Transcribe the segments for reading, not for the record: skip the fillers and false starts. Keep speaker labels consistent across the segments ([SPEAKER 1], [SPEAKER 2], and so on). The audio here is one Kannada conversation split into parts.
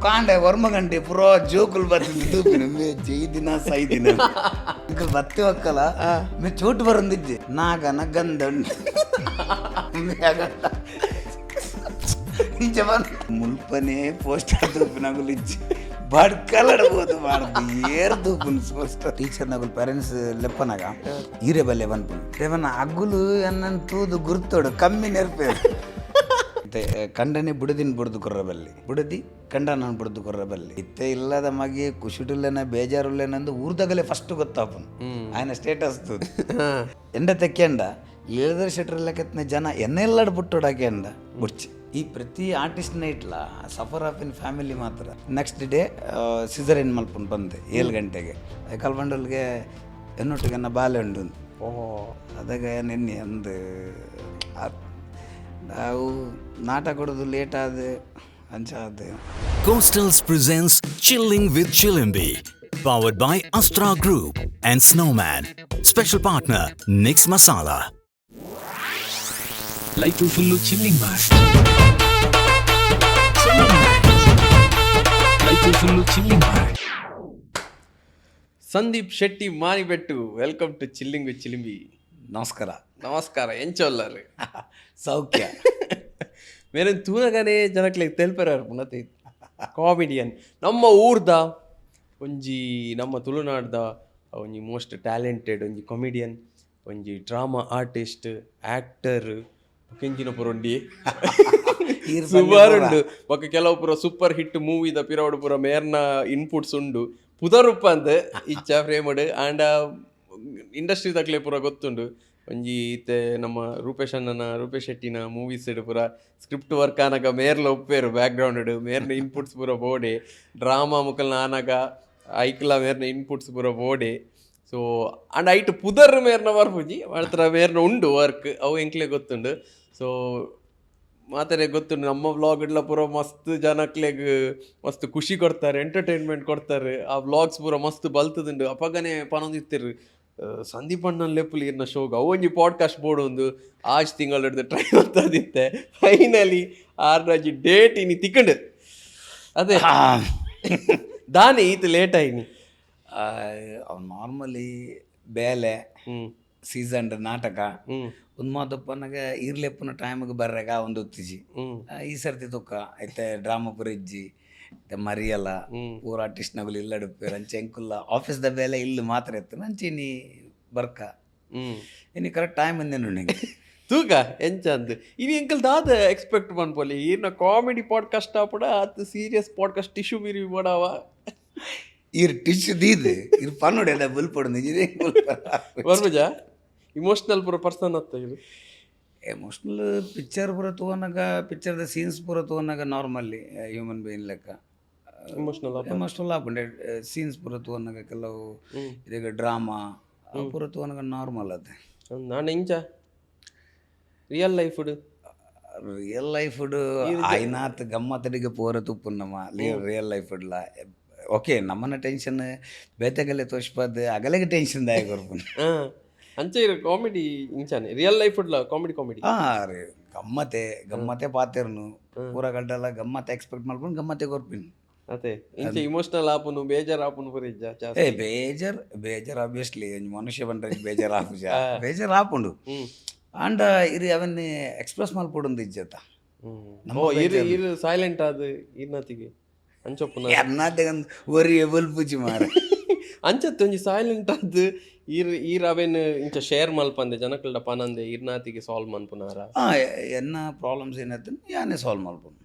[SPEAKER 1] ಕಾಂಡೆ ವರ್ಮಗಂಟೆ ಪುರೋ ಜೋಕುಲು ಬರ್ತದೆ ತೂಪಿನ ಮೇ ಜೈ ದಿನ ಸೈ ದಿನ ಅಂಕಲ್ ಬತ್ತಿ ಒಕ್ಕಲ ಮೇ ಚೋಟು ಬರಂದಿದ್ದೆ ನಾಗನ ಗಂಧ ಇಂಚ ಮುಲ್ಪನೆ ಪೋಸ್ಟರ್ ತೂಪಿನ ನಗುಲು ಇಜ್ಜಿ ಬಡ್ಕಲಡ್ಬೋದು ಮಾಡ್ದು ಏರ್ ತೂಪುನ್ ಪೋಸ್ಟರ್ ಟೀಚರ್ ನಗುಲು ಪೇರೆಂಟ್ಸ್ ಲೆಪ್ಪನಾಗ ಈರೆ ಬಲ್ಲೆ ಬನ್ಪುನ್ ರೇವನ ಅಗುಲು ಎನ್ನನ್ ತೂದು ಗುರ್ತೋಡು ಕಮ್ಮಿ ನೆರ್ಪೇರು ಮತ್ತೆ ಕಂಡನೆ ಬುಡದಿನ ಬುಡ್ದು ಕೊರ್ರಬಲ್ಲಿ ಬುಡದಿ ಕಂಡ ನಾನು ಬುಡ್ದು ಕೊರ್ರಬಲ್ಲಿ ಇತ್ತೆ ಇಲ್ಲದ ಮಗೆ ಕುಶುಟುಲ್ಲೇನ ಬೇಜಾರುಲ್ಲೇನಂದು ಊರ್ದಾಗಲೇ ಫಸ್ಟ್ ಗೊತ್ತಾಪನ್ ఆయన ಸ್ಟೇಟಸ್ ಎಂಡ ತೆಕ್ಕೆಂಡ 7 ವರ್ಷ ಜನ ಎನ್ನೆಲ್ಲಾಡ್ ಬುಟ್ಟೋಡಾಕೆಂಡ ಬುಡ್ಚಿ ಈ ಪ್ರತಿ ಆರ್ಟಿಸ್ಟ್ನ ಇಟ್ಲ ಸಫರ್ ಆಫ್ ಇನ್ ಫ್ಯಾಮಿಲಿ ಮಾತ್ರ ನೆಕ್ಸ್ಟ್ ಡೇ ಸಿಸರಿನ್ ಮಲ್ಪನ್ ಬಂದೆ 7 ಗಂಟೆಗೆ ಕಲ್ಬಂಡಲ್ಗೆ ಎನ್ನೊಟ್ಟಿಗೆ ಬಾಲೆ ಉಂಡು ಅದಾಗ ನಿನ್ನೆ ಅಂದು ನಾವು ನಾಟಕ ಕೊಡೋದು ಲೇಟ್ ಆದ ಅಂಚಾದ.
[SPEAKER 2] Coastals presents Chilling with Chilimbi, powered by Astra Group and Snowman. Special partner Nix Masala.
[SPEAKER 3] Life full chilling bar. Life full chilling bar.
[SPEAKER 4] Sandeep Shetty Manibettu, welcome to chilling with Chilimbi.
[SPEAKER 1] ನಮಸ್ಕಾರ.
[SPEAKER 4] ನಮಸ್ಕಾರ. ಎಂಚೊಲ್ಲರು
[SPEAKER 1] ಸೌಖ್ಯ
[SPEAKER 4] ಮೇರೆ ತೂನಗನೆ ಜನಕ್ಲೆ ತೆಲ್ಪೆರಾರು ಪುನತೆ ಕಾಮಿಡಿಯನ್ ನಮ್ಮ ಊರ್ದ ಒಂಜಿ ನಮ್ಮ ತುಳುನಾಡ್ದ ಒಂಜಿ ಮೋಸ್ಟ್ ಟ್ಯಾಲೆಂಟೆಡ್ ಒಂಜಿ ಕಾಮಿಡಿಯನ್, ಒಂಜಿ ಡ್ರಾಮಾ ಆರ್ಟಿಸ್ಟ್, ಆ್ಯಕ್ಟರ್ ಕೆಂಚಿನ ಪುರೊಂಡಿ ಸುಮಾರುಂಡು. ಒಕ್ಕ ಕೆಲವು ಪುರ ಸೂಪರ್ ಹಿಟ್ ಮೂವಿದ ಪಿರವಡು ಪುರ ಮೇರ್ನ ಇನ್ಪುಟ್ಸ್ ಉಂಡು. ಪುದರುಪ್ಪ ಅಂತ ಇಚ್ಚ ಫ್ರೇಮಡ್ ಆಂಡ ಇಂಡಸ್ಟ್ರಿ ತಕ್ಲೆ ಪೂರ ಗೊತ್ತುಂಡು. ಒಂಜಿ ಇತ್ತೆ ನಮ್ಮ ರೂಪೇಶ್ ಶೆಟ್ಟಿನ ಮೂವೀಸ್ ಪೂರ ಸ್ಕ್ರಿಪ್ಟ್ ವರ್ಕ್ ಆನಾಗ ಮೇರ್ಲ ಒಪ್ಪೇರು ಬ್ಯಾಕ್ಗ್ರೌಂಡ್ ಮೇರ್ನ ಇನ್ಪುಟ್ಸ್ ಪೂರ ಬೋಡೆ, ಡ್ರಾಮಾ ಮುಖಲ್ನ ಆನಾಗ ಐಕ್ಲ ಮೇರ್ನ ಇನ್ಪುಟ್ಸ್ ಪೂರ ಬೋಡೆ. ಸೊ ಅಂಡ್ ಐಟ್ ಪುದರ್ ಮೇರ್ನ ಬರ್ಪುಜಿ ಮಾಡ್ತಾರ ಮೇರ್ನ ಉಂಡು ವರ್ಕ್ ಅವು ಎಂಕ್ಲೆ ಗೊತ್ತುಂಡು. ಸೊ ಮಾತಾಡೆ ಗೊತ್ತುಂಡು ನಮ್ಮ ವ್ಲಾಗ್ಲ ಪೂರ ಮಸ್ತ್ ಜನಕ್ಲೆಗ್ ಮಸ್ತ್ ಖುಷಿ ಕೊಡ್ತಾರೆ, ಎಂಟರ್ಟೈನ್ಮೆಂಟ್ ಕೊಡ್ತಾರೆ. ಆ ವ್ಲಾಗ್ಸ್ ಪೂರ ಮಸ್ತ್ ಬಲ್ತದುಂಡು. ಅಪ್ಪಗನೆ ಪನೊಂದಿತ್ತಿರು ಸಂದೀಪ್ ಅಣ್ಣನ ಲೆಪ್ಪುಲಿ ಇರ್ನ ಶೋಗ ಅವೊಂಜಿ ಪಾಡ್ಕಾಸ್ಟ್ ಬೋರ್ಡ್ ಒಂದು ಆಜ್ ತಿಂಗಳು ಹಿಡ್ದು ಟ್ರೈ ಮಾಡ್ತಾದಿತ್ತೆ. ಫೈನಲಿ ಆರ್ನಜಿ ಡೇಟ್ ಇನಿ ತಿಕ್ಕಂಡು ಅದೇ ದಾನಿ ಈತ ಲೇಟ್ ಆಯ್ನಿ.
[SPEAKER 1] ಅವ್ ನಾರ್ಮಲಿ ಬೇಲೆ ಸೀಸನ್ ನಾಟಕ ಉನ್ಮಾದಪ್ಪನಾಗ ಇರ್ಲೆಪ್ಪನ ಟೈಮಿಗೆ ಬರ್ರಾಗ ಒಂದು ಹೊತ್ತಿಜಿ ಈ ಸರ್ತಿ ತುಕ್ಕ ಐತೆ ಡ್ರಾಮಾ ಪುರ ಇಜ್ಜಿ ಮರಿಯಲ್ಲ ಊರ ಆರ್ಟಿಸ್ಟ್ ನಗುಲು ಇಲ್ಲಡುಪ್ಪೇರು ಅಂಚೆ ಎಂಕುಲ್ಲ ಆಫೀಸ್ದ ಬೇಲೆ ಇಲ್ಲಿ ಮಾತ್ರ ಇತ್ತು ಅಂಚೆ ನೀ ಬರ್ಕ ಇನ್ನು ಕರೆಕ್ಟ್ ಟೈಮ್ ಅಂದೇನು ನಿಂಗೆ
[SPEAKER 4] ತೂಕ ಎಂಚ ಅಂದು ಇವು ಎಂಕಲ್ ದಾದ ಎಕ್ಸ್ಪೆಕ್ಟ್ ಮಾಡ್ಪೊಲಿ ಈರ್ನ ಕಾಮಿಡಿ ಪಾಡ್ಕಾಸ್ಟ್ ಆಪಡ ಅದು ಸೀರಿಯಸ್ ಪಾಡ್ಕಾಸ್ಟ್ ಟಿಶ್ಯೂ ಮೀರಿ ಮಾಡವ
[SPEAKER 1] ಇರ್ ಟಿಶ್ಯೂ ದೀದು ಇರ್ ಪನ್ನೋಡೆ ಅದ ಬುಲ್ಪೊಡು ನಿಜ
[SPEAKER 4] ಬರ್ಬಜ ಇಮೋಷ್ನಲ್ ಪೂರ ಪರ್ಸನ್ ಅತ್ತ ಇದು
[SPEAKER 1] ಎಮೋಷ್ನಲ್ ಪಿಕ್ಚರ್ ಪೂರ ತಗೋನಾಗ ಪಿಕ್ಚರ್ದ ಸೀನ್ಸ್ ಪೂರ ತಗೋನಾಗ ನಾರ್ಮಲ್ಲಿ ಹ್ಯೂಮನ್ ಬೀಯಿಂಗ್ ಲೆಕ್ಕ ಎಮೋಷ್ನಲ್ ಆಪುಂಡೆ ಸೀನ್ಸ್ ಪೂರ ತಗೋನಾಗ ಕೆಲವು ಇದೀಗ ಡ್ರಾಮಾ ಪೂರ ತಗೋನಾಗ ನಾರ್ಮಲ್ ಅದೇ.
[SPEAKER 4] ನಾನು ಇಂಚ ರಿಯಲ್ ಲೈಫ್
[SPEAKER 1] ಆಯ್ನಾತ್ ಗಮ್ಮತ್ತಡಿಗೆ ಪೂರ ತುಪ್ಪು ನಮ್ಮ ರಿಯಲ್ ಲೈಫ್ ಇಡ್ಲ ಓಕೆ ನಮ್ಮನ್ನ ಟೆನ್ಷನ್ ಬೇತೆಗಲೆ ತೋರಿಸ್ಬಾರ್ದು ಅಗಲೆಗೆ ಟೆನ್ಷನ್ ದಾಯ ಕೊರ್ಪುನ್
[SPEAKER 4] ಅಂಚೆ ಇರೋ ಕಾಮಿಡಿ ಇಂಚಾನೆ ರಿಯಲ್ ಲೈಫ್ ಇಡ್ಲ ಕಾಮಿಡಿ
[SPEAKER 1] ರೀ ಗಮ್ಮತೆ ಪಾತಿರ್ನು ಪೂರ ಗಡ್ಡೆಲ್ಲ ಗಮ್ಮತ್ತೆ ಎಕ್ಸ್ಪೆಕ್ಟ್ ಮಾಡ್ಕೊಂಡು ಗಮ್ಮತ್ತೆ ಕೊರ್ಪಿನ್
[SPEAKER 4] ಅದೇ ಇಂಚೆ ಇಮೋಷನಲ್ ಆಪುನು ಬೇಜಾರ್ ಆಪುನು ಪೂರ ಇಜ್ಜ
[SPEAKER 1] ಬೇಜಾರ್ ಆಬ್ವಿಯಸ್ಲಿ ಮನುಷ್ಯ ಬಂದ್ರೆ ಬೇಜಾರ್ ಆಪುಜ ಬೇಜಾರ್ ಆಪುಂಡು ಅಂಡ್ ಇರಿ ಅವನ್ನೇ ಎಕ್ಸ್ಪ್ರೆಸ್ ಮಾಡ್ಕೊಡೊಂದು ಇಜ್ಜತ
[SPEAKER 4] ಇರು ಸೈಲೆಂಟ್ ಆದ ಇರ್ನತಿಗೆ ಅಂಚೊಪ್ಪುನ
[SPEAKER 1] ಎನ್ನಾತೆಗೆ ಒರಿ ಬಲ್ಪುಜಿ ಮಾರ
[SPEAKER 4] ಅಂಚತ್ತೆ ಒಂಜಿ ಸೈಲೆಂಟ್ ಆದ್ ಈರ್ ಅವೇನ್ ಇಂಚ ಶೇರ್ ಮಲ್ಪಂದೆ ಜನಕಲ್ಡ ಪನಂದೆ ಇರ್ನಾತಿಗೆ ಸಾಲ್ವ್ ಮನ್ಪುನಾರ
[SPEAKER 1] ಎನ್ನ ಪ್ರಾಬ್ಲಮ್ಸ್ ಏನಾಯ್ತು ಯಾನೇ ಸಾಲ್ವ್ ಮಲ್ಪುನು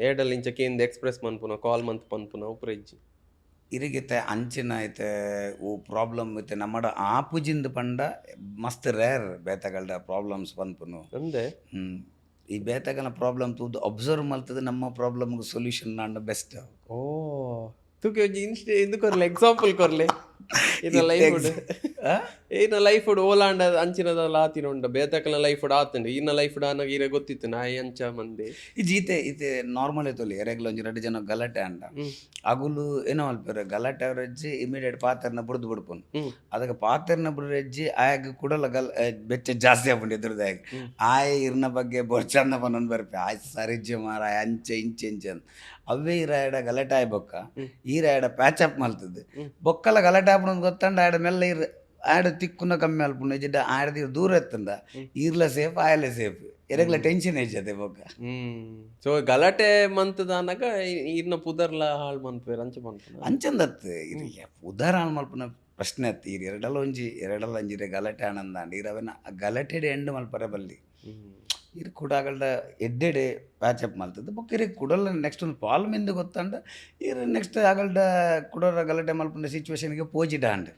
[SPEAKER 4] ಏಡಲ್ ಇಂಚ ಕೇಂದ ಎಕ್ಸ್ಪ್ರೆಸ್ ಮನ್ಪುನ ಕಾಲ್ ಮಂತ್ ಪನ್ಪುನ ಉಪ್ರ ಇಜ್ಜಿ
[SPEAKER 1] ಇರಿಗಿತ್ತೆ ಅಂಚಿನ ಐತೆ ಓ ಪ್ರಾಬ್ಲಮ್ ಐತೆ ನಮ್ಮಡ ಆಪುಜಿಂದ ಪಂಡ ಮಸ್ತ್ ರೇರ್ ಬೇತಗಲ್ಡ ಪ್ರಾಬ್ಲಮ್ಸ್ ಪನ್ಪುನು
[SPEAKER 4] ಅಂದೆ
[SPEAKER 1] ಈ ಬೇತಗಲ ಪ್ರಾಬ್ಲಮ್ ತೂದು ಅಬ್ಸರ್ವ್ ಮಲ್ತದ ನಮ್ಮ ಪ್ರಾಬ್ಲಮ್ಗೆ ಸೊಲ್ಯೂಷನ್ ನಾಂಡ ಬೆಸ್ಟ್.
[SPEAKER 4] ಓ ತುಕೆ ಇದು ಕೊರ್ಲೆ ಎಕ್ಸಾಂಪಲ್ ಕೊರ್ಲೆ ಇದು ಲೈಫ್ ಈನ ಲೈಫ್ ಓಲಾಂಡ ಅಂಚಿನದಲ್ಲ ಆತಿನ ಉಂಡ ಬೇತಕಲ ಲೈಫ್ ಆತಂಡೆ ಈನ ಲೈಫ್ ನನಗೆ ಇರ ಗೊತ್ತಿತ್ತು ನಾಯಿ ಅಂಚ ಮಂದಿ
[SPEAKER 1] ಈತೆ ನಾರ್ಮಲ್ ತೊಲಿ ಎರೆಗ್ಲ ಒಂಜಿ 2 ಜನ ಗಲಾಟೆ ಅಂಡ ಅಗುಲು ಏನೋ ಅಲ್ಪೇರು ಗಲಾಟೆ ಅವರಜ್ಜಿ ಇಮಿಡಿಯೇಟ್ ಪಾತೆರ್ನ ಬುಡ್ದು ಬಿಡ್ಪುನು ಅದಕ್ಕೆ ಪಾತೆರ್ನ ಬುಡ್ರಜ್ಜಿ ಆಯಗ್ ಕುಡಲ ಬೆಚ್ಚ ಜಾಸ್ತಿ ಆಗ್ಬಿಟ್ಟು ಎದುರ್ದಾಗ ಆಯ ಇರ್ನ ಬಗ್ಗೆ ಚಂದ ಪನ್ನೊಂದು ಬರ್ಪೆ ಆಯ್ ಸರಿಜ್ಜೆ ಮಾರ ಅಂಚೆ ಇಂಚೆ ಅಂತ ಅವೇ ಇರಾಯಡ ಗಲಾಟೆ ಆಯ್ ಬೊಕ್ಕ ಈರಾಯಡ ಪ್ಯಾಚಪ್ ಮಲ್ತದ್ದು ಬೊಕ್ಕಲ ಗಲಾಟೆ ಆಪುನ ಗೊತ್ತಂಡ ಆಯಡ ಮೆಲ್ಲ ಇರ್ ಆಡ ತಿಕ್ಕುನ ಕಮ್ಮಿ ಅಲ್ಪುಂಡು ಎಜ್ಜಿಡ್ಡ ಆಡದಿ ದೂರ ಎತ್ತಂದ ಈರ್ಲ ಸೇಫ್ ಆಯಲೆ ಸೇಫ್ ಎರೆಗ್ಲ ಟೆನ್ಷನ್ ಹೆಚ್ಚದೆ ಬೊಕ್ಕ
[SPEAKER 4] ಸೊ ಗಲಾಟೆ ಮಂತದ ಅನ್ನಗ ಇರ್ನ ಪುದರ್ಲ ಹಾಳು ಮನ್ಪೇರು ಅಂಚ ಮನ್ಪುನ
[SPEAKER 1] ಅಂಚಂದತ್ತು ಇರಿಗೆ ಉದಾಹರಣೆ ಮಲ್ಪನ ಪ್ರಶ್ನೆ ಅತ್ತಿ ಇರು ಎರಡಲ್ಲ ಒಂಜಿರೆ ಗಲಾಟೆ ಆನಂದಾಂಡ ಇರವನ ಗಲಾಟೆಡೆ ಎಂಡು ಮಲ್ಪರೆ ಬಲ್ಲಿ ಇರು ಕುಡಾಗಲ್ಡ ಎಡ್ಡೆಡೆ ಪ್ಯಾಚಪ್ ಮಲ್ತದ್ದು ಬೊಕ್ಕ ಇರಿಗೆ ಕುಡಲ್ಲ ನೆಕ್ಸ್ಟ್ ಒಂದು ಪಾಲ್ ಮಿಂದು ಗೊತ್ತಂಡ ಇರು ನೆಕ್ಸ್ಟ್ ಆಗಲ್ಡ ಕುಡೋರ ಗಲಾಟೆ ಮಲ್ಪುಂಡ ಸಿಚುವೇಶನ್ಗೆ ಪೋಜಿಡ ಅಂಡ್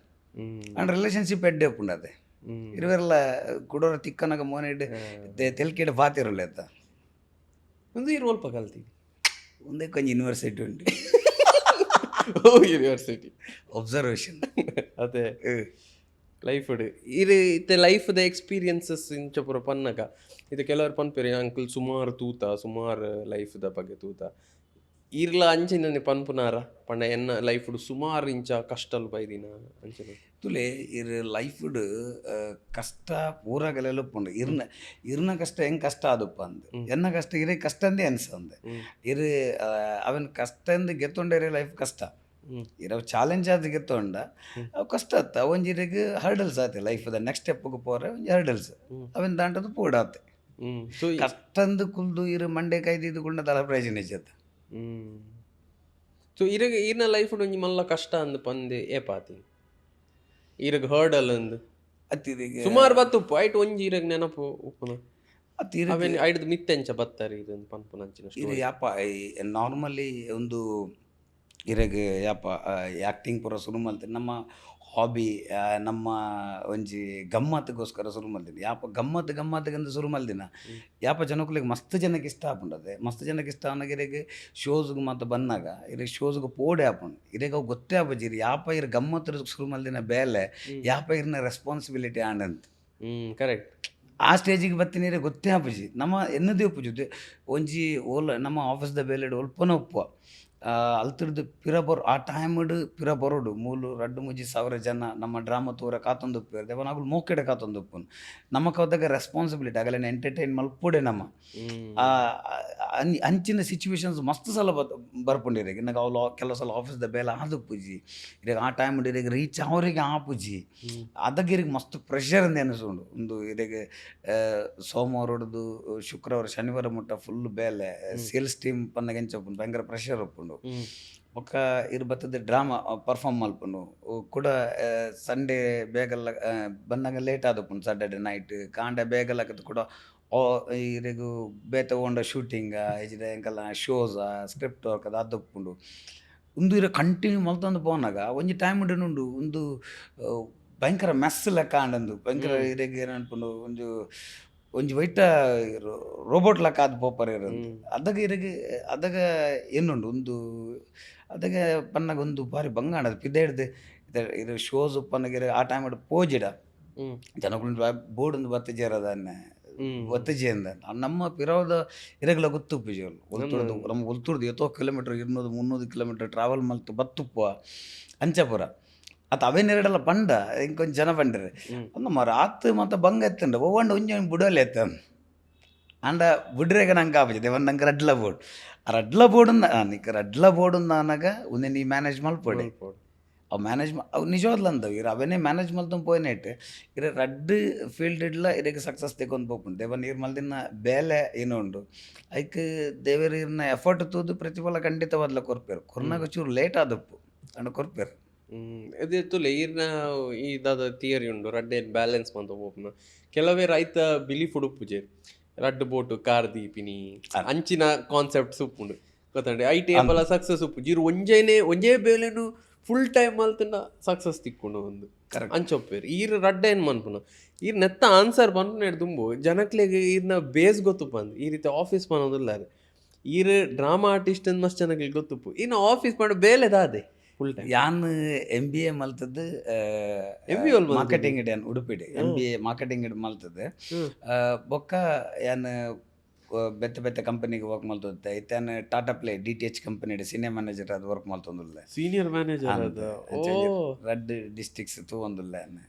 [SPEAKER 1] ಅಂಡ್ ರಿಲೇಷನ್ಶಿಪ್ ಎಡ್ಡೆ ಉಪ್ಪುಂಡದೆ ಇರುವೆಲ್ಲ ಕುಡೋರ ತಿಕ್ಕನಾಗ ಮೋನೆಡ್ ತೆಲ್ಕೆಡೆ ಬಾತಿರಲ್ಲ ಎತ್ತ
[SPEAKER 4] ಒಂದು ಇರುವಲ್ಪ ಕಲ್ತಿ
[SPEAKER 1] ಒಂದೇ ಕೊಂಚ ಯೂನಿವರ್ಸಿಟಿ ಉಂಟು
[SPEAKER 4] ಯೂನಿವರ್ಸಿಟಿ
[SPEAKER 1] ಒಬ್ಸರ್ವೇಷನ್
[SPEAKER 4] ಅದೇ ಲೈಫ್ ಇದು ಇತ್ತೆ ಲೈಫ್ದ ಎಕ್ಸ್ಪೀರಿಯನ್ಸಸ್ ಇಂಚ ಪೂರ ಪನ್ನಗ ಇದು ಕೆಲವರು ಪನ್ಪೇರಿ ಅಂಕಲ್ ಸುಮಾರು ಲೈಫ್ದ ಬಗ್ಗೆ ತೂತ ಇರ್ಲ ಅಂಚಿನ ಪನ್ಪುನಾರ ಪಂಡ ಎನ್ನ ಲೈಫ್ ಸುಮಾರು ಇಂಚ ಕಷ್ಟಲ್ ಬೈದಿನ ಅಂಚನೆ
[SPEAKER 1] ತುಲೆ ಇರ್ ಲೈಫ್ಡ್ ಕಷ್ಟ ಪೂರಗಲೆಲ್ಲ ಉಪ್ಪುಂಡು ಇರ್ನ ಕಷ್ಟ ಹೆಂಗೆ ಕಷ್ಟ ಆದಪ್ಪ ಅಂದ್ ಎನ್ನ ಕಷ್ಟ ಇರೇ ಕಷ್ಟ ಅಂದೇ ಅನ್ಸಂದೆ ಇರು ಅವನ್ ಕಷ್ಟ ಅಂದ್ ಗೆತ್ತೊಂಡೇರೆ ಲೈಫ್ ಕಷ್ಟ ಇರವ್ ಚಾಲೆಂಜ್ ಆದ ಗೆತ್ತೊಂಡ ಅವು ಕಷ್ಟ ಆತ ಒಂಜಿರಿಗೆ ಹರ್ಡಲ್ಸ್ ಆತೆ ಲೈಫ್ದ ನೆಕ್ಸ್ಟ್ ಸ್ಟೆಪ್ಗೆ ಪೋರೆ ಒಂಜಿ ಹರ್ಡಲ್ಸ್ ಅವನ್ ದಾಂಟದು ಪೂಡಾತೆ ಕಷ್ಟಂದು ಕುಲ್ದು ಇರು ಮಂಡೆ ಕೈದಿದ್ದುಕೊಂಡ ತಲ ಪ್ರಯೋಜನ ಹೆಚ್ಚತ್ತ
[SPEAKER 4] ಸೊ ಇರಗ ಈರ್ನ ಲೈಫ್ ಒಂಜಿ ಮಲ್ಲ ಕಷ್ಟ ಅಂದ್ ಪಂದೆ ಏಪಾತಿ ಇರಗ ಹರ್ಡಲ್ ಅಂದ್
[SPEAKER 1] ಅತ್ತಿರಿಗೆ
[SPEAKER 4] ಸುಮಾರು ಬತ್ತು ಉಪ್ಪು ಐಟ್ ಒಂಜಿ ಇರಗ ನೆನಪು ಉಪ್ಪುನ
[SPEAKER 1] ಅತ್ತಿರ
[SPEAKER 4] ಅವೇನು ಐಡ್ದು ಮಿತ್ತೆಂಚ ಬತ್ತಾರೆ ಇದೊಂದು ಪನ್ಪುನ ಅಂಚಿನ
[SPEAKER 1] ಇದು ಯಾಪ ನಾರ್ಮಲಿ ಒಂದು ಇರಗೆ ಯಾಪ ಆ್ಯಕ್ಟಿಂಗ್ ಪೂರ ಶುರು ಮಲ್ತೀನಿ ನಮ್ಮ ಹಾಬಿ ನಮ್ಮ ಒಂಜಿ ಗಮ್ಮತ್ಗೋಸ್ಕರ ಶುರು ಮಲ್ತೀನಿ ಯಾಪ ಗಮ್ಮತ್ಗಂದು ಶುರು ಮಲ್ದಿನ ಯಾಪ ಜನಕ್ಕಲಿಗೆ ಮಸ್ತ್ ಜನಕ್ಕೆ ಇಷ್ಟ ಆಪುಂಡದೆ ಮಸ್ತ್ ಜನಕ್ಕೆ ಇಷ್ಟ ಅನ್ನೋಕೆ ಇರಗೆ ಶೋಸ್ಗೆ ಮತ್ತು ಬಂದಾಗ ಇರಗೆ ಶೋಸ್ಗೆ ಪೋಡೆ ಆಪುಂಡು ಇರಗೆ ಅವು ಗೊತ್ತೇ ಆಪಜಿರಿ ಯಾಪ ಇರ ಗಮ್ಮತ್ತು ಶುರು ಮಲ್ದಿನ ಬೇಲೆ ಯಾಪ ಇರ್ನ ರೆಸ್ಪಾನ್ಸಿಬಿಲಿಟಿ ಆಂಡಂತ
[SPEAKER 4] ಕರೆಕ್ಟ್
[SPEAKER 1] ಆ ಸ್ಟೇಜಿಗೆ ಬರ್ತೀನಿ ಇರೇ ಗೊತ್ತೇ ಆಪಜಿ ನಮ್ಮ ಎನ್ನದೇ ಉಪ್ಪುಜು ಒಂಜಿ ಓಲ್ ನಮ್ಮ ಆಫೀಸ್ದ ಬೇಲೆಡ್ ಒಲ್ಪನ ಉಪ್ಪು ಅಲ್ತಿರ್ದು ಆ ಟೈಮ್ಡ್ ಪಿರ ಬರೋಡು 3-2-3 ಜನ ನಮ್ಮ ಡ್ರಾಮಾ ತೂರ ಕಾತೊಂದುಪ್ಪೇರು ದೇವನಾಗಲು ಮೋಕೆಡೆ ಕಾತೊಂದುಪ್ಪುನು ನಮಕ್ ಹೋದಾಗ ರೆಸ್ಪಾನ್ಸಿಬಿಲಿಟಿ ಆಗಲ್ಲ ಎಂಟರ್ಟೈನ್ ಮಲ್ಪುಡೆ ನಮ್ಮ ಅಂಚಿನ ಸಿಚುವೇಶನ್ಸ್ ಮಸ್ತ್ ಸಲ ಬರ್ಪುಂಡಿರಿಗೆ ನನಗೆ ಅವ್ಲು ಕೆಲವು ಸಲ ಆಫೀಸ್ದ ಬೇಲೆ ಆದು ಪೂಜಿ ಇವಾಗ ಆ ಟೈಮ್ ಇರಿಗೆ ರೀಚ್ ಅವರಿಗೆ ಆ ಪೂಜಿ ಅದಕ್ಕೆ ಇರಿಗೆ ಮಸ್ತ್ ಪ್ರೆಷರ್ ಅಂದ ಅನಿಸ್ಕೊಂಡು ಒಂದು ಇರಿಗೆ ಸೋಮವಾರ ಹೊಡೆದು ಶುಕ್ರವಾರ ಶನಿವಾರ ಮುಟ್ಟ ಫುಲ್ ಬೇಲೆ ಸೇಲ್ಸ್ ಟೀಮ್ ಪನ್ನಗೆಂಚಪ್ಪುಂಡು ಭಯಂಕರ ಪ್ರೆಷರ್ ಒಪ್ಪುಂಡು ಒಕ್ಕ ಇರು ಬರ್ತದೆ ಡ್ರಾಮಾ ಪರ್ಫಾರ್ಮ್ ಮಲ್ಪುಂಡು ಕೂಡ ಸಂಡೇ ಬೇಗಲ್ಲ ಬಂದಾಗ ಲೇಟ್ ಆದಪ್ಪುಂಡು ಸಾಟರ್ಡೆ ನೈಟ್ ಕಾಂಡೆ ಬೇಗಲ್ಲಕತ್ತು ಕೂಡ ಇರಿಗೂ ಬೇತ ಹೋಂಡ ಶೂಟಿಂಗ ಇಜಿದ ಎಂಕಲ್ಲ ಶೋಸ ಸ್ಕ್ರಿಪ್ಟ್ ವರ್ಕ್ ಅದು ಅದಪ್ಪುಂಡು ಒಂದು ಇರ ಕಂಟಿನ್ಯೂ ಮಲ್ತೊಂದು ಪೋನಾಗ ಒಂಜಿ ಟೈಮ್ ಉಂಡು ಒಂದು ಭಯಂಕರ ಮೆಸ್ ಲೆಕ್ಕ ಆಂಡಂದು ಭಯಂಕರ ಇರಿಗೆ ಏನನ್ಪುಂಡು ಒಂಜಿ ವೈಟ ರೋಬೋಟ್ ಲೆಕ್ಕ ಆದ ಪೋಪರ್ ಇರೋದು ಅದಾಗ ಏನುಂಡು ಒಂದು ಅದಕ್ಕೆ ಪನ್ನಾಗ ಒಂದು ಬಾರಿ ಬಂಗಾಣದು ಪಿದ್ದೆ ಹಿಡ್ದು ಇದು ಶೋಸ್ ಪನ್ನಗಿರ ಆ ಟೈಮ್ ಪೋಜಿಡ ಜನಗಳು ಬೋರ್ಡ್ ಒಂದು ಬತ್ತಜೇರದನ್ನೇ ಒತ್ತಜಿ ಅಂದ ನಮ್ಮ ಪಿರೋದ ಇರಗಲ ಗೊತ್ತು ಪಿಜೋಲ್ ಒಲ್ತುಡ್ದು ನಮ್ಮ ಒಲ್ತುಡ್ದು 70 ಕಿಲೋಮೀಟರ್ 200-300 ಕಿಲೋಮೀಟರ್ ಟ್ರಾವೆಲ್ ಮಲ್ತು ಬತ್ತುಪ್ಪ ಅಂಚಪುರ ಅದು ಅವೇನೆರಡೆಲ್ಲ ಪಂಡ ಇಂಕೊಂಚ ಜನ ಪಂಡ್ರೆ ನಮ್ಮ ರಾತ್ ಮತ್ತು ಬಂಗ ಎತ್ತಂಡ ಒವ್ವಂಡ ಒಂಜಿ ಬುಡಲ್ಲಿ ಎತ್ತ ಅಂಡ ಬುಡ್ರೆಗ ನಂಗೆ ಆಪಜಿದೆ ಒಂದು ನಂಗೆ ರಡ್ಲ ಬೋರ್ಡ್ ಆ ರಡ್ಲ ಬೋರ್ಡ್ ನಿಕ್ಕ ರಡ್ಲ ಬೋರ್ಡ್ ಅನ್ನಾಗ ಒಂದೇ ನೀ ಮ್ಯಾನೇಜ್ ಮಲ್ಪೊಡೆ ಅವು ಮ್ಯಾನೇಜ್ ಅವು ನಿಜವಾದ್ಲ ಅಂದವು ಇರ ಅವನೇ ಮ್ಯಾನೇಜ್ ಮಲ್ತು ಪೋಯ್ನೇಟ್ ಇರ ರಡ್ಡು ಫೀಲ್ಡ್ ಇಡ್ಲ ಇದಕ್ಕೆ ಸಕ್ಸಸ್ ತೆಗೊಂಡು ಹೋಗ್ಕೊಂಡು ದೇವ ನೀರು ಮಲ್ದಿನ ಬೇಲೆ ಏನೋ ಉಂಡು ಐಕ್ ದೇವರ ಇರ್ನ ಎಫರ್ಟ್ ತೂದು ಪ್ರತಿಫಲ ಖಂಡಿತವಾದ್ಲ ಕೊರ್ಪೇರು ಕೊರ್ನಾಗ ಚೂರು ಲೇಟ್ ಆದಪ್ಪು ಅಂಡ ಕೊರ್ಪೇರು
[SPEAKER 4] ಎತ್ತುಲೆ ಈರ್ನ ಇದಾದ ಥಿಯರಿ ಉಂಡು ರಡ್ಡೆ ಬ್ಯಾಲೆನ್ಸ್ ಮಂತ ಹೋಗ್ನ ಕೆಲವೇ ರೈತ ಬಿಲೀಫ್ ಉಡುಪುಜೆ ರಡ್ಡು ಬೋಟು ಕಾರ್ ದೀಪಿನಿ ಅಂಚಿನ ಕಾನ್ಸೆಪ್ಟ್ ಉಪ್ಪುಂಡು ಗೊತ್ತಂಡೆ ಐಟಿ ಎಲ್ಲ ಸಕ್ಸಸ್ ಉಪ್ಪು ಜೀರು ಒಂಜೇ ಬೇಲೆನು ಫುಲ್ ಟೈಮ್ ಮಲ್ತನ ಸಕ್ಸಸ್ ತಿಕ್ಕೊಂಡು ಒಂದು ಅಂಚೊಪ್ಪೇರು ಈರ್ ರಡ್ಡ ಏನು ಮನ್ಪುನ ಈರ್ ನೆತ್ತ ಆನ್ಸರ್ ಬಂದು ತುಂಬು ಜನಕ್ಲೆಗೆ ಈರ್ನ ಬೇಸ್ ಗೊತ್ತುಪ್ಪ ಅಂದ್ ಈ ರೀತಿ ಆಫೀಸ್ ಮಾಡೋದಿಲ್ಲ ಈರ್ ಡ್ರಾಮಾ ಆರ್ಟಿಸ್ಟ್ ಅಂದ್ ಮಸ್ತ್ ಜನಕ್ಕೆ ಗೊತ್ತುಪ್ಪು ಇನ್ನು ಆಫೀಸ್ ಮಾಡೋ ಬೇಲೆದಾದೆ ಫುಲ್ ಟೈಮ್
[SPEAKER 1] ಯಾನ್ MBA ಮಲ್ತದ್ದು
[SPEAKER 4] MBA ಅಲ್ ಮಲ್ತದ್ದು?
[SPEAKER 1] ಮಾರ್ಕೆಟಿಂಗ್ ಇಡನ್ ಉಡುಪಿಡಿ MBA ಮಾರ್ಕೆಟಿಂಗ್ ಇಡ್ ಮಲ್ತದ್ದು ಬೊಕ್ಕ ಯಾನ್ ಬೆತ್ತ ಬೆತ್ತ ಕಂಪನಿಗೆ ವರ್ಕ್ ಮಲ್ತೊತ್ತೆ ಇತ್ತಾನ Tata play DTH company senior manager ಅದು ವರ್ಕ್ ಮಲ್ತೊಂದುಲ್ಲೆ
[SPEAKER 4] ಸೀನಿಯರ್ ಮ್ಯಾನೇಜರ್ ಅದು.
[SPEAKER 1] ರೆಡ್ ಡಿಸ್ಟ್ರಿಕ್ಟ್ಸ್ ತೂವೊಂದುಲ್ಲೆ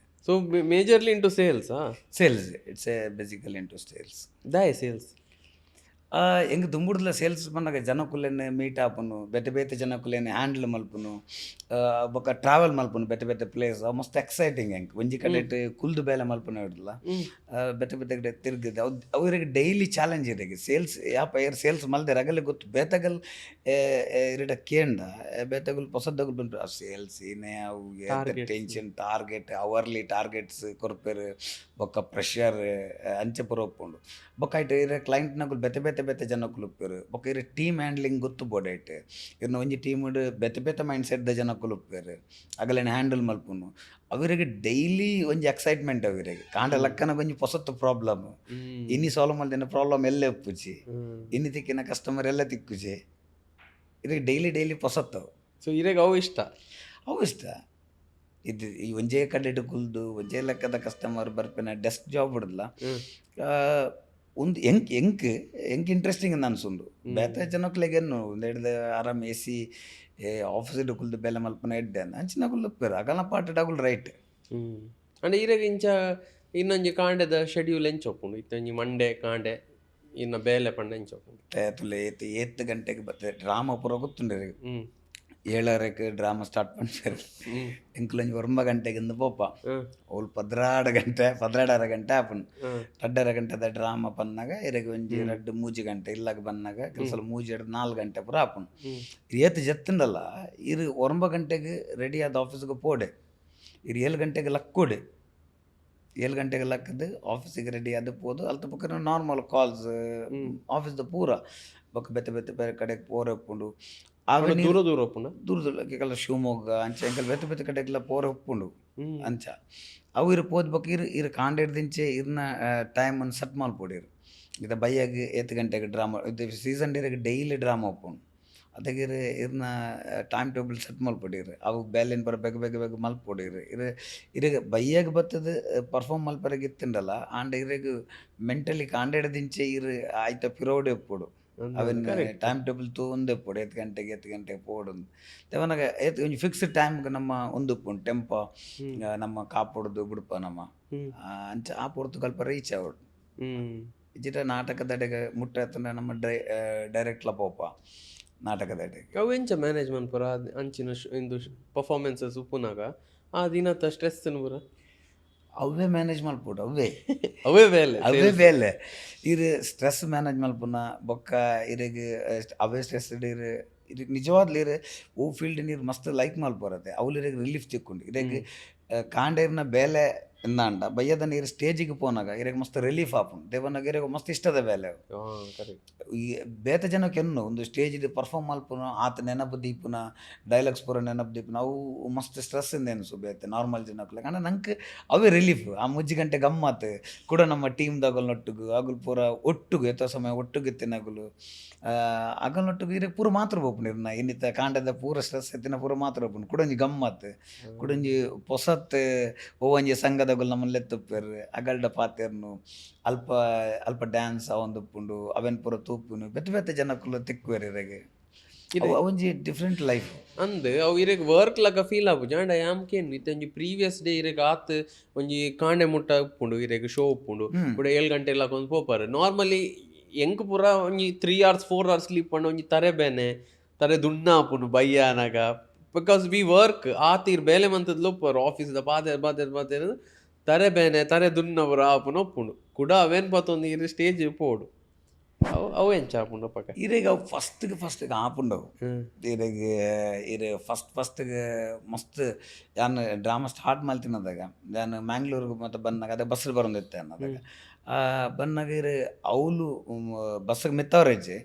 [SPEAKER 4] so majorly into sales
[SPEAKER 1] sales it's a basically into sales
[SPEAKER 4] ದಾಯ್ ಸೇಲ್ಸ್
[SPEAKER 1] ಎಂಗ್ ದುಂಬುಡ್ಲ ಸೇಲ್ಸ್ ಬಂದಾಗ ಜನಕ್ಕುಲೆನೆ ಮೀಟ್ ಆಪುನು ಬೇತೆ ಬೇತೆ ಜನಕ್ಕುಲೆನೆ ಹ್ಯಾಂಡಲ್ ಮಲ್ಪುನು ಬೊಕ್ಕ ಟ್ರಾವೆಲ್ ಮಲ್ಪುನು ಬೇತೆ ಬೇತೆ ಪ್ಲೇಸ್ ಮಸ್ತ್ ಎಕ್ಸೈಟಿಂಗ್ ಎಂಕ್ ಒಂಜಿ ಕಡೆ ಕುಲ್ದು ಬೇಲೆ ಮಲ್ಪುನ ಹಿಡ್ಲ ಬೇತೆ ಬೇತೆ ಕಡೆ ತಿರ್ಗಿದ್ದು ಅವ್ರಿಗೆ ಡೈಲಿ ಚಾಲೆಂಜ್ ಇರಿಗೆ ಸೇಲ್ಸ್ ಯಾಪ ಏರ್ ಸೇಲ್ಸ್ ಮಲ್ದೆ ರಗಲೆ ಗೊತ್ತು ಬೇತಗಲ್ ಇರಿಡ ಕೇಂಡ ಬೇತಗಲ್ ಹೊಸದಗಲ್ ಬಂದ್ರು ಆ ಸೇಲ್ಸ್ ಏನೇ ಅವು ಟೆನ್ಷನ್ ಟಾರ್ಗೆಟ್ ಅವರ್ಲಿ ಟಾರ್ಗೆಟ್ಸ್ ಕೊರ್ಪೆರ್ ಬೊಕ್ಕ ಪ್ರೆಷರ್ ಅಂಚೆ ಪುರ ಒಪ್ಪುಂಡು ಬೊಕ್ಕ ಐಟ್ ಇರ ಕ್ಲೈಂಟ್ನಗುಲು ಬೇತೆ ಬೇತೆ ಬೇತೆ ಜನಕ್ಕುಲು ಉಪ್ಪೇರು ಬೊಕ್ಕ ಇರ ಟೀಮ್ ಹ್ಯಾಂಡ್ಲಿಂಗ್ ಗೊತ್ತು ಬೋಡೈಟ್ ಇರ್ನ ಒಂಜಿ ಟೀಮ್ಡ್ ಬೇತೆ ಬೇತೆ ಮೈಂಡ್ ಸೆಟ್ ದ ಜನಕ್ಕುಲು ಉಪ್ಪೇರು ಅಗಲೇನೆ ಹ್ಯಾಂಡಲ್ ಮಲ್ಪುನು ಅವರಿಗೆ ಡೈಲಿ ಒಂಜಿ ಎಕ್ಸೈಟ್ಮೆಂಟ್ ಅವರಿಗೆ ಕಾಂಡ ಲಕ್ಕನ ಒಂಜಿ ಹೊಸತ್ತು ಪ್ರಾಬ್ಲಮ್ ಇನ್ನಿ ಸಾಲ್ವ್ ಮಲ್ದಿನ ಪ್ರಾಬ್ಲಮ್ ಎಲ್ಲೇ ಉಪ್ಪುಚಿ ಇನ್ನಿ ತಿಕ್ಕಿನ ಕಸ್ಟಮರ್ ಎಲ್ಲ ತಿಕ್ಕುಚಿ ಇದಕ್ಕೆ ಡೈಲಿ ಹೊಸತ್ತವು.
[SPEAKER 4] ಸೊ ಇರೆಗ್ ಅವು ಇಷ್ಟ
[SPEAKER 1] ಇದು ಈ ಒಂಜೇ ಕಡೆ ಕುಲ್ದು ಒಂಜೇ ಲೆಕ್ಕದ ಕಸ್ಟಮರ್ ಬರ್ಪೇನ ಡೆಸ್ಕ್ ಜಾಬ್ ಬಿಡಲ್ಲ ಒಂದು ಎಂಕ್ ಇಂಟ್ರೆಸ್ಟಿಂಗ್ ಅಂತ ಅನ್ಸುಂಡು ಬೇತೆ ಜನಕ್ಲೆಗೇನು ಒಂದು ಹಿಡ್ದು ಆರಾಮ್ AC ಆಫೀಸ್ ಕುಲ್ದು ಬೆಲೆ ಮಲ್ಪನ ಎಡ್ಡೆ ಅಂಚಿನ ಕುಲ್ಲುಪ್ಪೇರು ಅಗಲ ಪಾಟಡಾಗುಲ್ ರೈಟ್
[SPEAKER 4] ಅಂಡ್ ಇರೆಗ್ ಇಂಚ ಇನ್ನೊಂಜಿ ಕಾಂಡೆದ ಶೆಡ್ಯೂಲ್ ಎಂಚ ಒಪ್ಪುಂಡು ಇತ್ತೊಂಜಿ ಮಂಡೇ ಕಾಂಡೆ ಇನ್ನ ಬೇಲೆ ಪಂಡ ಎಂಚ ಒಪ್ಪುಂಡು
[SPEAKER 1] ತುಲೆ 8 ಗಂಟೆಗೆ ಬರ್ತದೆ ಡ್ರಾಮಾ ಪೂರ ಗೊತ್ತುಂಡು 7:30 ಡ್ರಾಮಾ ಸ್ಟಾರ್ಟ್ ಮಾಡ್ತಾರೆ ಎಂಕ್ಲೊಂಜಿ 9 ಗಂಟೆಗಿಂದ ಪೋಪ ಅವ್ಲು 16 ಗಂಟೆ ಆಪುಂಡು 2.5 ಗಂಟೆದ ಡ್ರಾಮಾ ಪನ್ನಾಗ ಇರೆಗ್ ಒಂಜಿ 2-3 ಗಂಟೆ ಇಲ್ಲಾಗ ಬನ್ನಾಗ ಕೆಲಸ 3-4 ಗಂಟೆ ಪೂರ ಆಪುಂಡು ಏತ್ ಜತ್ತುಂಡಲ್ಲ ಇರು 9 ಗಂಟೆಗೆ ರೆಡಿ ಆದ ಆಫೀಸ್ಗೆ ಪೋಡೆ ಇರು 7 ಗಂಟೆಗೆ ಲಕ್ಕೋಡೆ 7 ಗಂಟೆಗೆ ಲಕ್ಕದು ಆಫೀಸಿಗೆ ರೆಡಿ ಆದ ಪೋದು ಅಲ್ತ ಪಕ್ಕ ನಾರ್ಮಲ್ ಕಾಲ್ಸ್ ಆಫೀಸ್ದ ಪೂರ ಬೊಕ್ಕ ಬೇತೆ ಬೇತೆ ಬೇರೆ ಕಡೆಗೆ ಪೋರ ಒಪ್ಪುಂಡು ಆಗ
[SPEAKER 4] ದೂರ ಒಪ್ಪುಂಡ
[SPEAKER 1] ದೂರದಲ್ಲ ಶಿವಮೊಗ್ಗ ಅಂಚ ಎಂಕಲ್ ಬೇತೆ ಬೇತೆ ಕಡೆಗೆಲ್ಲ ಪೋರ ಒಪ್ಪುಂಡು ಅಂಚ ಅವು ಇರು ಪೋದ್ ಬೊಕ್ಕ ಇರು ಕಾಂಡ ಹಿಡ್ದಿಂಚೆ ಇರ್ನ ಟೈಮನ್ನು ಸೆಟ್ ಮಲ್ಪೊಡಿರು ಇದು ಬೈಯಾಗಿ 8 ಗಂಟೆಗೆ ಡ್ರಾಮಾ ಇದು ಸೀಸನ್ ಡೇರಿಗೆ ಡೈಲಿ ಡ್ರಾಮಾ ಒಪ್ಪುಂಡು ಅದಕ್ಕೆ ಇರ್ನ ಟೈಮ್ ಟೇಬಲ್ ಸೆಟ್ ಮಲ್ಪೊಡಿರು ಅವು ಬೇಲೆನ್ ಬರ ಬೇಗ ಮಲ್ಪೊಡಿರು ಇರಿಗೆ ಬೈಯಾಗ ಬತ್ತದ ಪರ್ಫಾರ್ಮ್ ಮಲ್ಪರೆಗೆ ಇತ್ತುಂಡಲ್ಲ ಆಂಡ ಇರೆಗ್ ಮೆಂಟಲಿ ಕಾಂಡ ಹಿಡ್ದಿಂಚೆ ಇರು ಆಯ್ತ ಪಿರೋಡೆ ಒಪ್ಪುಡು ಅವನ್ ಟೈಮ್ ಟೇಬಲ್ ತೂಂದೆ ಪೋಡು 8 ಗಂಟೆಗೆ ಪೋಡು ತೆವನಾಗ ಒಂಜಿ ಫಿಕ್ಸ್ಡ್ ಟೈಮ್ಗೆ ನಮ್ಮ ಉಂದುಪ್ಪುಂಡು ಟೆಂಪ ನಮ್ಮ ಕಾಪೊಡ್ದು ಬುಡ್ಪ ನಮ್ಮ ಅಂಚ ಆ ಪೊರ್ತು ಕಲ್ಪ ರೀಚ್ ಆವಡು ಇಜಿಟ ನಾಟಕದಡೆಗೆ ಮುಟ್ಟತ್ತಂಡ ನಮ್ಮ ಡೈರೆಕ್ಟ್ಲ ಪೋಪ ನಾಟಕದಡೆಗೆ
[SPEAKER 4] ಅವು ಎಂಚ ಮ್ಯಾನೇಜ್ಮೆಂಟ್ ಪೂರ ಅಂಚಿನ ಇಂದು ಪರ್ಫಾರ್ಮೆನ್ಸಸ್ ಉಪ್ಪುನಾಗ ಆ ದಿನದ ಸ್ಟ್ರೆಸ್ ಪೂರ
[SPEAKER 1] ಅವೇ ಮ್ಯಾನೇಜ್ ಮಲ್ಪುಡು
[SPEAKER 4] ಅವೇ ಬೇಲೆ
[SPEAKER 1] ಇರು ಸ್ಟ್ರೆಸ್ ಮ್ಯಾನೇಜ್ ಮಲ್ಪುನ ಬೊಕ್ಕ ಇರೆಗ್ ಅವೇ ಸ್ಟ್ರೆಸ್ ಇರು ನಿಜವಾದ್ಲು ಇರು ಓ ಫೀಲ್ಡ್ ನೀರು ಮಸ್ತ್ ಲೈಕ್ ಮಲ್ಪೊರತ್ತೆ ಅವ್ಲು ಇರೆಗ್ ರಿಲೀಫ್ ತಿಕ್ಕೊಂಡು ಇರೆಗ್ ಕಾಂಡೇರ್ನ ಬೇಲೆ ಎಂದಾಂಡ ಬಯ್ಯದ ನೀರು ಸ್ಟೇಜಿಗೆ ಪೋನಾಗ ಇರೆಗ್ ಮಸ್ತ್ ರಿಲೀಫ್ ಆಪುಂಡು ದೇವನಾಗ ಇರೆಗ್ ಮಸ್ತ್ ಇಷ್ಟದ ಬೇಲೆ ಈ ಬೇತೆ ಜನಕ್ಕೆ ಎನ್ನು ಒಂದು ಸ್ಟೇಜ್ ಪರ್ಫಾರ್ಮ್ ಮಲ್ಪುನ ಆತ ನೆನಪು ದೀಪುನ ಡೈಲಾಗ್ಸ್ ಪೂರ ನೆನಪು ದೀಪುನ ಅವು ಮಸ್ತ್ ಸ್ಟ್ರೆಸ್ ಇಂದ ಎನಿಸು ಬೇತೆ ನಾರ್ಮಲ್ ಜನಕ್ಕೆ ಅಂದ್ರೆ ನಂಗೆ ಅವೇ ರಿಲೀಫ್ ಆ 3 ಗಂಟೆ ಗಮ್ಮತ್ ಕೂಡ ನಮ್ಮ ಟೀಮ್ದಾಗಲ್ನೊಟ್ಟಿಗೂ ಅಗಲ್ ಪೂರ ಒಟ್ಟಿಗೂ ಎತ್ತೋ ಸಮಯ ಒಟ್ಟಿಗೆ ತಿನ್ನಗಲು ಅಗಲ್ನೊಟ್ಟಿಗೂ ಇರೆಗ್ ಪೂರ ಮಾತ್ರ ಬೋಪುಂಡು ಇರ್ನ ಇನ್ನಿತ್ತ ಕಾಂಡದ ಪೂರ ಸ್ಟ್ರೆಸ್ ಎತ್ತಿನ ಪೂರ ಮಾತ್ರ ಬೋಪುಂಡು ಕುಡೊಂಜಿ ಗಮ್ಮತ್ ಕುಡೊಂಜಿ ಪೊಸತ್ ಓವಂಜಿ ಸಂಘದಗಳು ನಮ್ಮಲ್ಲಿ ಎತ್ತುಪ್ಪೇರು ಅಗಲ್ಡ ಪಾತೆರ್ನು ಅಲ್ಪ ಡ್ಯಾನ್ಸ್ ಅವಂದುಪ್ಪುಂಡು ಅವೆನ್ ಪೂರ ತೂಪುನು ಬೇತೆ ಬೇತೆ ಜನಕ್ಕುಲು ತಿಕ್ಕುವೆರು ಇರೆಗೆ ಅವೊಂಜಿ ಡಿಫ್ರೆಂಟ್ ಲೈಫ್
[SPEAKER 4] ಅಂದ್ ಅವು ಇರೆಗ್ ವರ್ಕ್ ಲಕ ಫೀಲ್ ಆಪು ಜಾಂಡ ಯಾಮ್ಕೇನು ಇತ್ತೊಂಜಿ ಪ್ರೀವಿಯಸ್ ಡೇ ಇರೆಗ್ ಆತ್ ಒಂಜಿ ಕಾಂಡೆ ಮುಟ್ಟ ಉಪ್ಪುಂಡು ಇರೆಗ್ ಶೋ ಉಪ್ಪುಂಡು ಕೂಡ 7 ಗಂಟೆ ಒಂದು ಪೋಪಾರು ನಾರ್ಮಲಿ ಎಂಕ್ ಪೂರ ಒಂಜಿ 3 hours 4 hours ಸ್ಲೀಪ್ ಪಂಡ ಒಂಜಿ ತರೆ ಬೇನೆ ತರೆ ದುಣ್ಣ ಆಪುಂಡು ಬಯ್ಯಾನಾಗ ಬಿಕಾಸ್ ವಿ ವರ್ಕ್ ಆತೀರ್ ಬೇಲೆ ಮಂತದ್ ಲೊಪ್ಪರು ಆಫೀಸ್ದ ಪಾತೆರ್ ತರೆ ಬೇನೆ ತರೆ ದುಣ್ಣ ಪೂರ ಆಪುನ ಒಪ್ಪುಂಡು ಕೂಡ ಅವೇನ್ ಪತ್ತೊಂದು ಇರು ಸ್ಟೇಜ್ ಪೋಡು ಅವು ಎಂಚ ಆಪುಂಡು ಪಕ್ಕ
[SPEAKER 1] ಇರೆಗ್ ಅವು ಫಸ್ಟ್ಗೆ ಆಪುಂಡವು ಇರೆ ಫಸ್ಟ್ಗೆ ಮಸ್ತ್ ಯಾನ್ ಡ್ರಾಮಾ ಸ್ಟಾರ್ಟ್ ಮಲ್ತಿನದಾಗ ನಾನು ಮ್ಯಾಂಗ್ಳೂರ್ಗೆ ಮತ್ತೆ ಬಂದಾಗ ಅದೇ ಬಸ್ಸಲ್ಲಿ ಬರೋದಿತ್ತೆ ಅನ್ನೋದಾಗ ಬಂದಾಗ ಇರು ಅವಳು ಬಸ್ಸಿಗೆ ಮೆತ್ತವ್ರೇಜೆ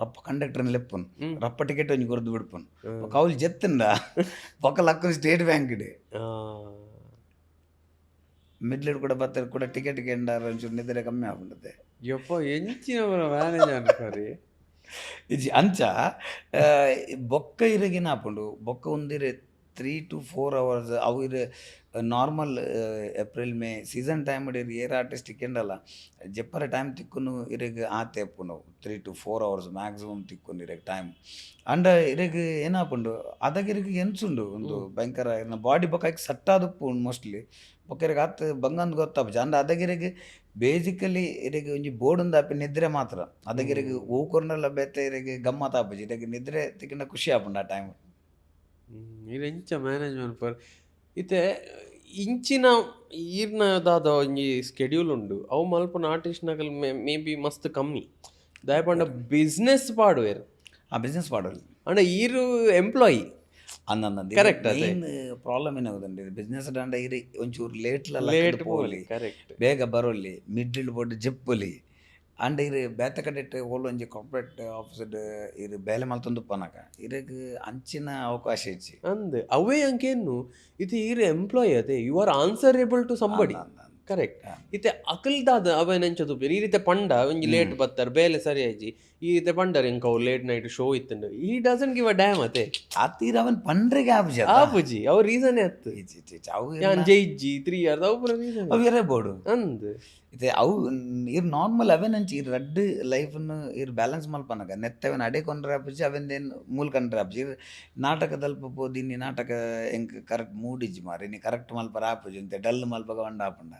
[SPEAKER 1] ರಪ್ಪ ಕಂಡಕ್ಟರ್ನ ಲೆಪ್ಪುನ್ ರಪ್ಪ ಟಿಕೆಟ್ ಒಂಜಿ ಕೊರ್ದು ಬಿಡ್ಪುನ್ ಅವಳು ಜೆತ್ತಂಡ ಪಕ್ಕ ಲಕ್ಕ ಸ್ಟೇಟ್ ಬ್ಯಾಂಕ್ ಇಡೆ ಮಿಡ್ಲಿಡ್ ಕೂಡ ಬರ್ತಾರೆ ಕೂಡ ಟಿಕೆಟ್ ಎಂಡಾರ ಒಂಚೂರು ನಿದ್ರೆ ಕಮ್ಮಿ ಆಗ್ಬಿಡುತ್ತೆ
[SPEAKER 4] ಯಪ್ಪ ಎಂಚಿನ ಮ್ಯಾನೇಜ್ ಅನ್ಕರಿ
[SPEAKER 1] ಇಜಿ ಅಂಚ ಬೊಕ್ಕ ಇರಗಿನ ಆಪುಂಡು ಬೊಕ್ಕ ಒಂದಿರೆ 3 to 4 hours ಅವ್ರು normal April May season time ಹಿಡಿದು ಏರ್ ಆರ್ಟಿಸ್ಟ್ ಉಂಡಲ್ಲ ಜಪ್ಪರ ಟೈಮ್ ತಿಕ್ಕುನು ಇರಗೆ ಆತೆ ನಾವು 3 to 4 hours ಮ್ಯಾಕ್ಸಿಮಮ್ ತಿಕ್ಕುನು ಇರಗೆ ಟೈಮ್ ಅಂಡ ಇರಗೆ ಏನಾಪುಂಡು ಅದಗಿರಗೆ ಎನ್ಸುಂಡು ಒಂದು ಭಯಂಕರ ಬಾಡಿ ಬೊಕಾಯ್ಕೆ ಸಟ್ಟಾದಪ್ಪು ಮೋಸ್ಟ್ಲಿ ಬೊಕ್ಕರಿಗೆ ಆತ ಬಂಗಂದು ಗೊತ್ತಾಪುಜಿ ಅಂಡ ಅದಗಿರಗೆ ಬೇಸಿಕಲಿ ಇರಗೆ ಒಂಜಿ ಬೋರ್ಡ್ ಆಪಿ ನಿದ್ರೆ ಮಾತ್ರ ಅದಗಿರಗೆ ಊಕೊರ್ನೆಲ್ಲ ಬೇತೆ ಇರಗೆ ಗಮ್ಮತ್ ಆಪುಜಿ ಇರಗೆ ನಿದ್ರೆ ತಿಕ್ಕಿನ ಖುಷಿ ಆಪುಂಡು ಆ ಟೈಮ್
[SPEAKER 4] ಇದು ಎಂಚ ಮ್ಯಾನೇಜ್ಮೆಂಟ್ ಪರ್ ಇತ್ತೆ ಇಂಚಿನ ಈರ್ನದಾದ ಒಂಜಿ ಸ್ಕೆಡ್ಯೂಲ್ ಉಂಡು ಅವು ಮಲ್ಪನ ಆರ್ಟಿಸ್ಟ್ನಗಲ್ ಮೇ ಬಿ ಮಸ್ತ್ ಕಮ್ಮಿ ದಯಪಂಡ ಬಿಸ್ನೆಸ್ ಪಾಡುವೆರ್
[SPEAKER 1] ಆ ಬಿಸ್ನೆಸ್ ಮಾಡೋಲ್ಲ
[SPEAKER 4] ಅಂಡ ಈರು ಎಂಪ್ಲಾಯಿ
[SPEAKER 1] ಅಂದಂದು
[SPEAKER 4] Correct ಅದೇ.
[SPEAKER 1] ಮೇನ್ ಪ್ರಾಬ್ಲಮ್ ಏನಾಗುದಂడి ಬಿಸ್ನೆಸ್ ದಂಡ ಇರಿ ಒಂಚೂರು ಲೇಟ್ಲೆಲ್ಲ
[SPEAKER 4] ಲೇಟ್
[SPEAKER 1] ಪೋಲಿ
[SPEAKER 4] ಕರೆಕ್ಟ್
[SPEAKER 1] ಬೇಗ ಬರೋಲಿ ಮಿಡ್ಲ್ ಬೋರ್ಡ್ ಜಪ್ಪಲಿ ಅಂಡ್ ಇರು ಬೇತೆ ಕಡೆ ಓಲ್ ಒಂಜಿ ಕಾರ್ಪೊರೇಟ್ ಆಫೀಸಡ್ ಇರು ಬೇಲೆ ಮಲ್ತೊಂದು ಪನಕ ಇರಗ್ ಅಂಚಿನ ಅವಕಾಶ ಇಚ್ಚಿ
[SPEAKER 4] ಅಂದ್ ಅವೇ ಅಂಕೇನು ಇದು ಈರು ಎಂಪ್ಲಾಯಿ ಅದೇ you are answerable to somebody correct ಇತ್ತೆ ಅಕಲ್ದಾದ ಅವನ್ ಎಂಚದು ಈ ರೀತಿ ಪಂಡ ಒಂಜಿ ಲೇಟ್ ಬತ್ತಾರ ಬೇಲೆ ಸರಿ ಆಯ್ಜಿ ಈ ರೀತಿ ಪಂಡರ್ ಎಂಕ ಅವು ಲೇಟ್ ನೈಟ್ ಶೋ ಇತ್ತಂಡು ಈ ಡಸನ್ ಗಿವ್ ಅ ಡ್ಯಾಮ್ ಅತೆ
[SPEAKER 1] ಆತೀರ ಅವನ್ ಪಂಡ್ರೆಗೆ ಆಪುಜ
[SPEAKER 4] ಆಪುಜಿ ಅವ್ರ ರೀಸನ್ ಅತ್ತು ಯಾನ್ ಜೈಜ್ಜಿ 3 years ಅವು ಪೂರ ರೀಸನ್
[SPEAKER 1] ಅವಿರೇ ಬೋಡು
[SPEAKER 4] ಅಂದ್
[SPEAKER 1] ಇದೆ ಅವು ಇರ್ ನಾರ್ಮಲ್ ಅವೇನಂಚಿ ಇರ್ ರಡ್ಡ್ ಲೈಫನ್ನು ಇರ್ ಬ್ಯಾಲೆನ್ಸ್ ಮಲ್ಪನಗ ನೆತ್ತವನ್ ಅಡೆ ಕೊಂಡ್ರೆ ಆಪುಜಿ ಅವೆಂದೇನು ಮೂಲ್ ಕಂಡ್ರೆ ಆಪುಜಿ ಇರ್ ನಾಟಕದಲ್ಪ ಪೋದಿ ನೀ ನಾಟಕ ಎಂಕ್ ಕರೆಕ್ಟ್ ಮೂಡಿಜ್ಜಿ ಮಾರಿ ನೀ ಕರೆಕ್ಟ್ ಮಲ್ಪರ ಆಪುಜಿ ಅಂತೆ ಡಲ್ ಮಲ್ಪಗ ಒಂಡ ಆಪುಂಡ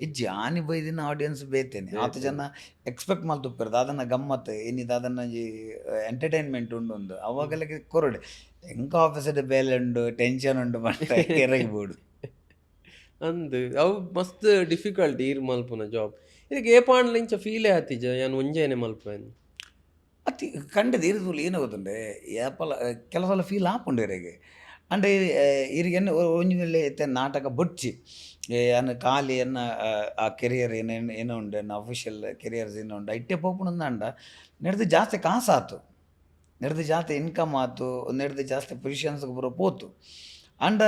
[SPEAKER 1] ಇಜ್ಜಿ ಆನಿ ಬೈದಿನ ಆಡಿಯನ್ಸ್ ಬೇತೇನೆ ಆತ ಜನ ಎಕ್ಸ್ಪೆಕ್ಟ್ ಮಲ್ತುಪ್ಪಿರ್ದು ಅದನ್ನ ಗಮ್ಮತ್ ಏನಿದು ಅದನ್ನ ಎಂಟರ್ಟೈನ್ಮೆಂಟ್ ಉಂಡು ಒಂದು ಅವಾಗೆಲ್ಲ ಕೊರಡೆ ಎಂಕ ಆಫೀಸಡ್ ಬೇಲೆ ಉಂಡು ಟೆನ್ಷನ್ ಉಂಡು ಮಟ್ಟ ಕೆರಗಿಬೋಡು
[SPEAKER 4] ಅಂದ್ ಅವು ಮಸ್ತ್ ಡಿಫಿಕಲ್ಟ್ ಈರ್ ಮಲ್ಪುನ ಜಾಬ್ ಇದಕ್ಕೆ ಏ ಪಾಂಡ್ಲ ಇಂಚ ಫೀಲೇ ಆತಿಜ ಯಾನ್ ಒಂಜೇನೆ ಮಲ್ಪೇನು
[SPEAKER 1] ಅತಿ ಖಂಡಿತ ಇರುದಿಲ್ಲ ಏನಾಗುತ್ತಂಡೆ ಯಾಪಲ ಕೆಲವು ಸಲ ಫೀಲ್ ಆಪುಂಡು ಇರಿಗೆ ಅಂಡೆ ಇರಿಗೆನ್ನು ಒಂಜಿನಲ್ಲಿ ಇತ್ತೆ ನಾಟಕ ಬೊಡ್ಚಿ ಅನ್ನ ಖಾಲಿ ಅನ್ನ ಆ ಕೆರಿಯರ್ ಏನೋ ಉಂಡು ಅನ್ನ ಅಫಿಷಿಯಲ್ ಕೆರಿಯರ್ಸ್ ಏನೋ ಉಂಡು ಐಟೆ ಪೋಪುಣಂದ ಅಂಡ ನಡೆದು ಜಾಸ್ತಿ ಕಾಸಾತು ನಡೆದು ಜಾಸ್ತಿ ಇನ್ಕಮ್ ಆತು ನಡೆದು ಜಾಸ್ತಿ ಪೊಸಿಷನ್ಸ್ಗೆ ಬರೋ ಪೋತು ಅಂಡ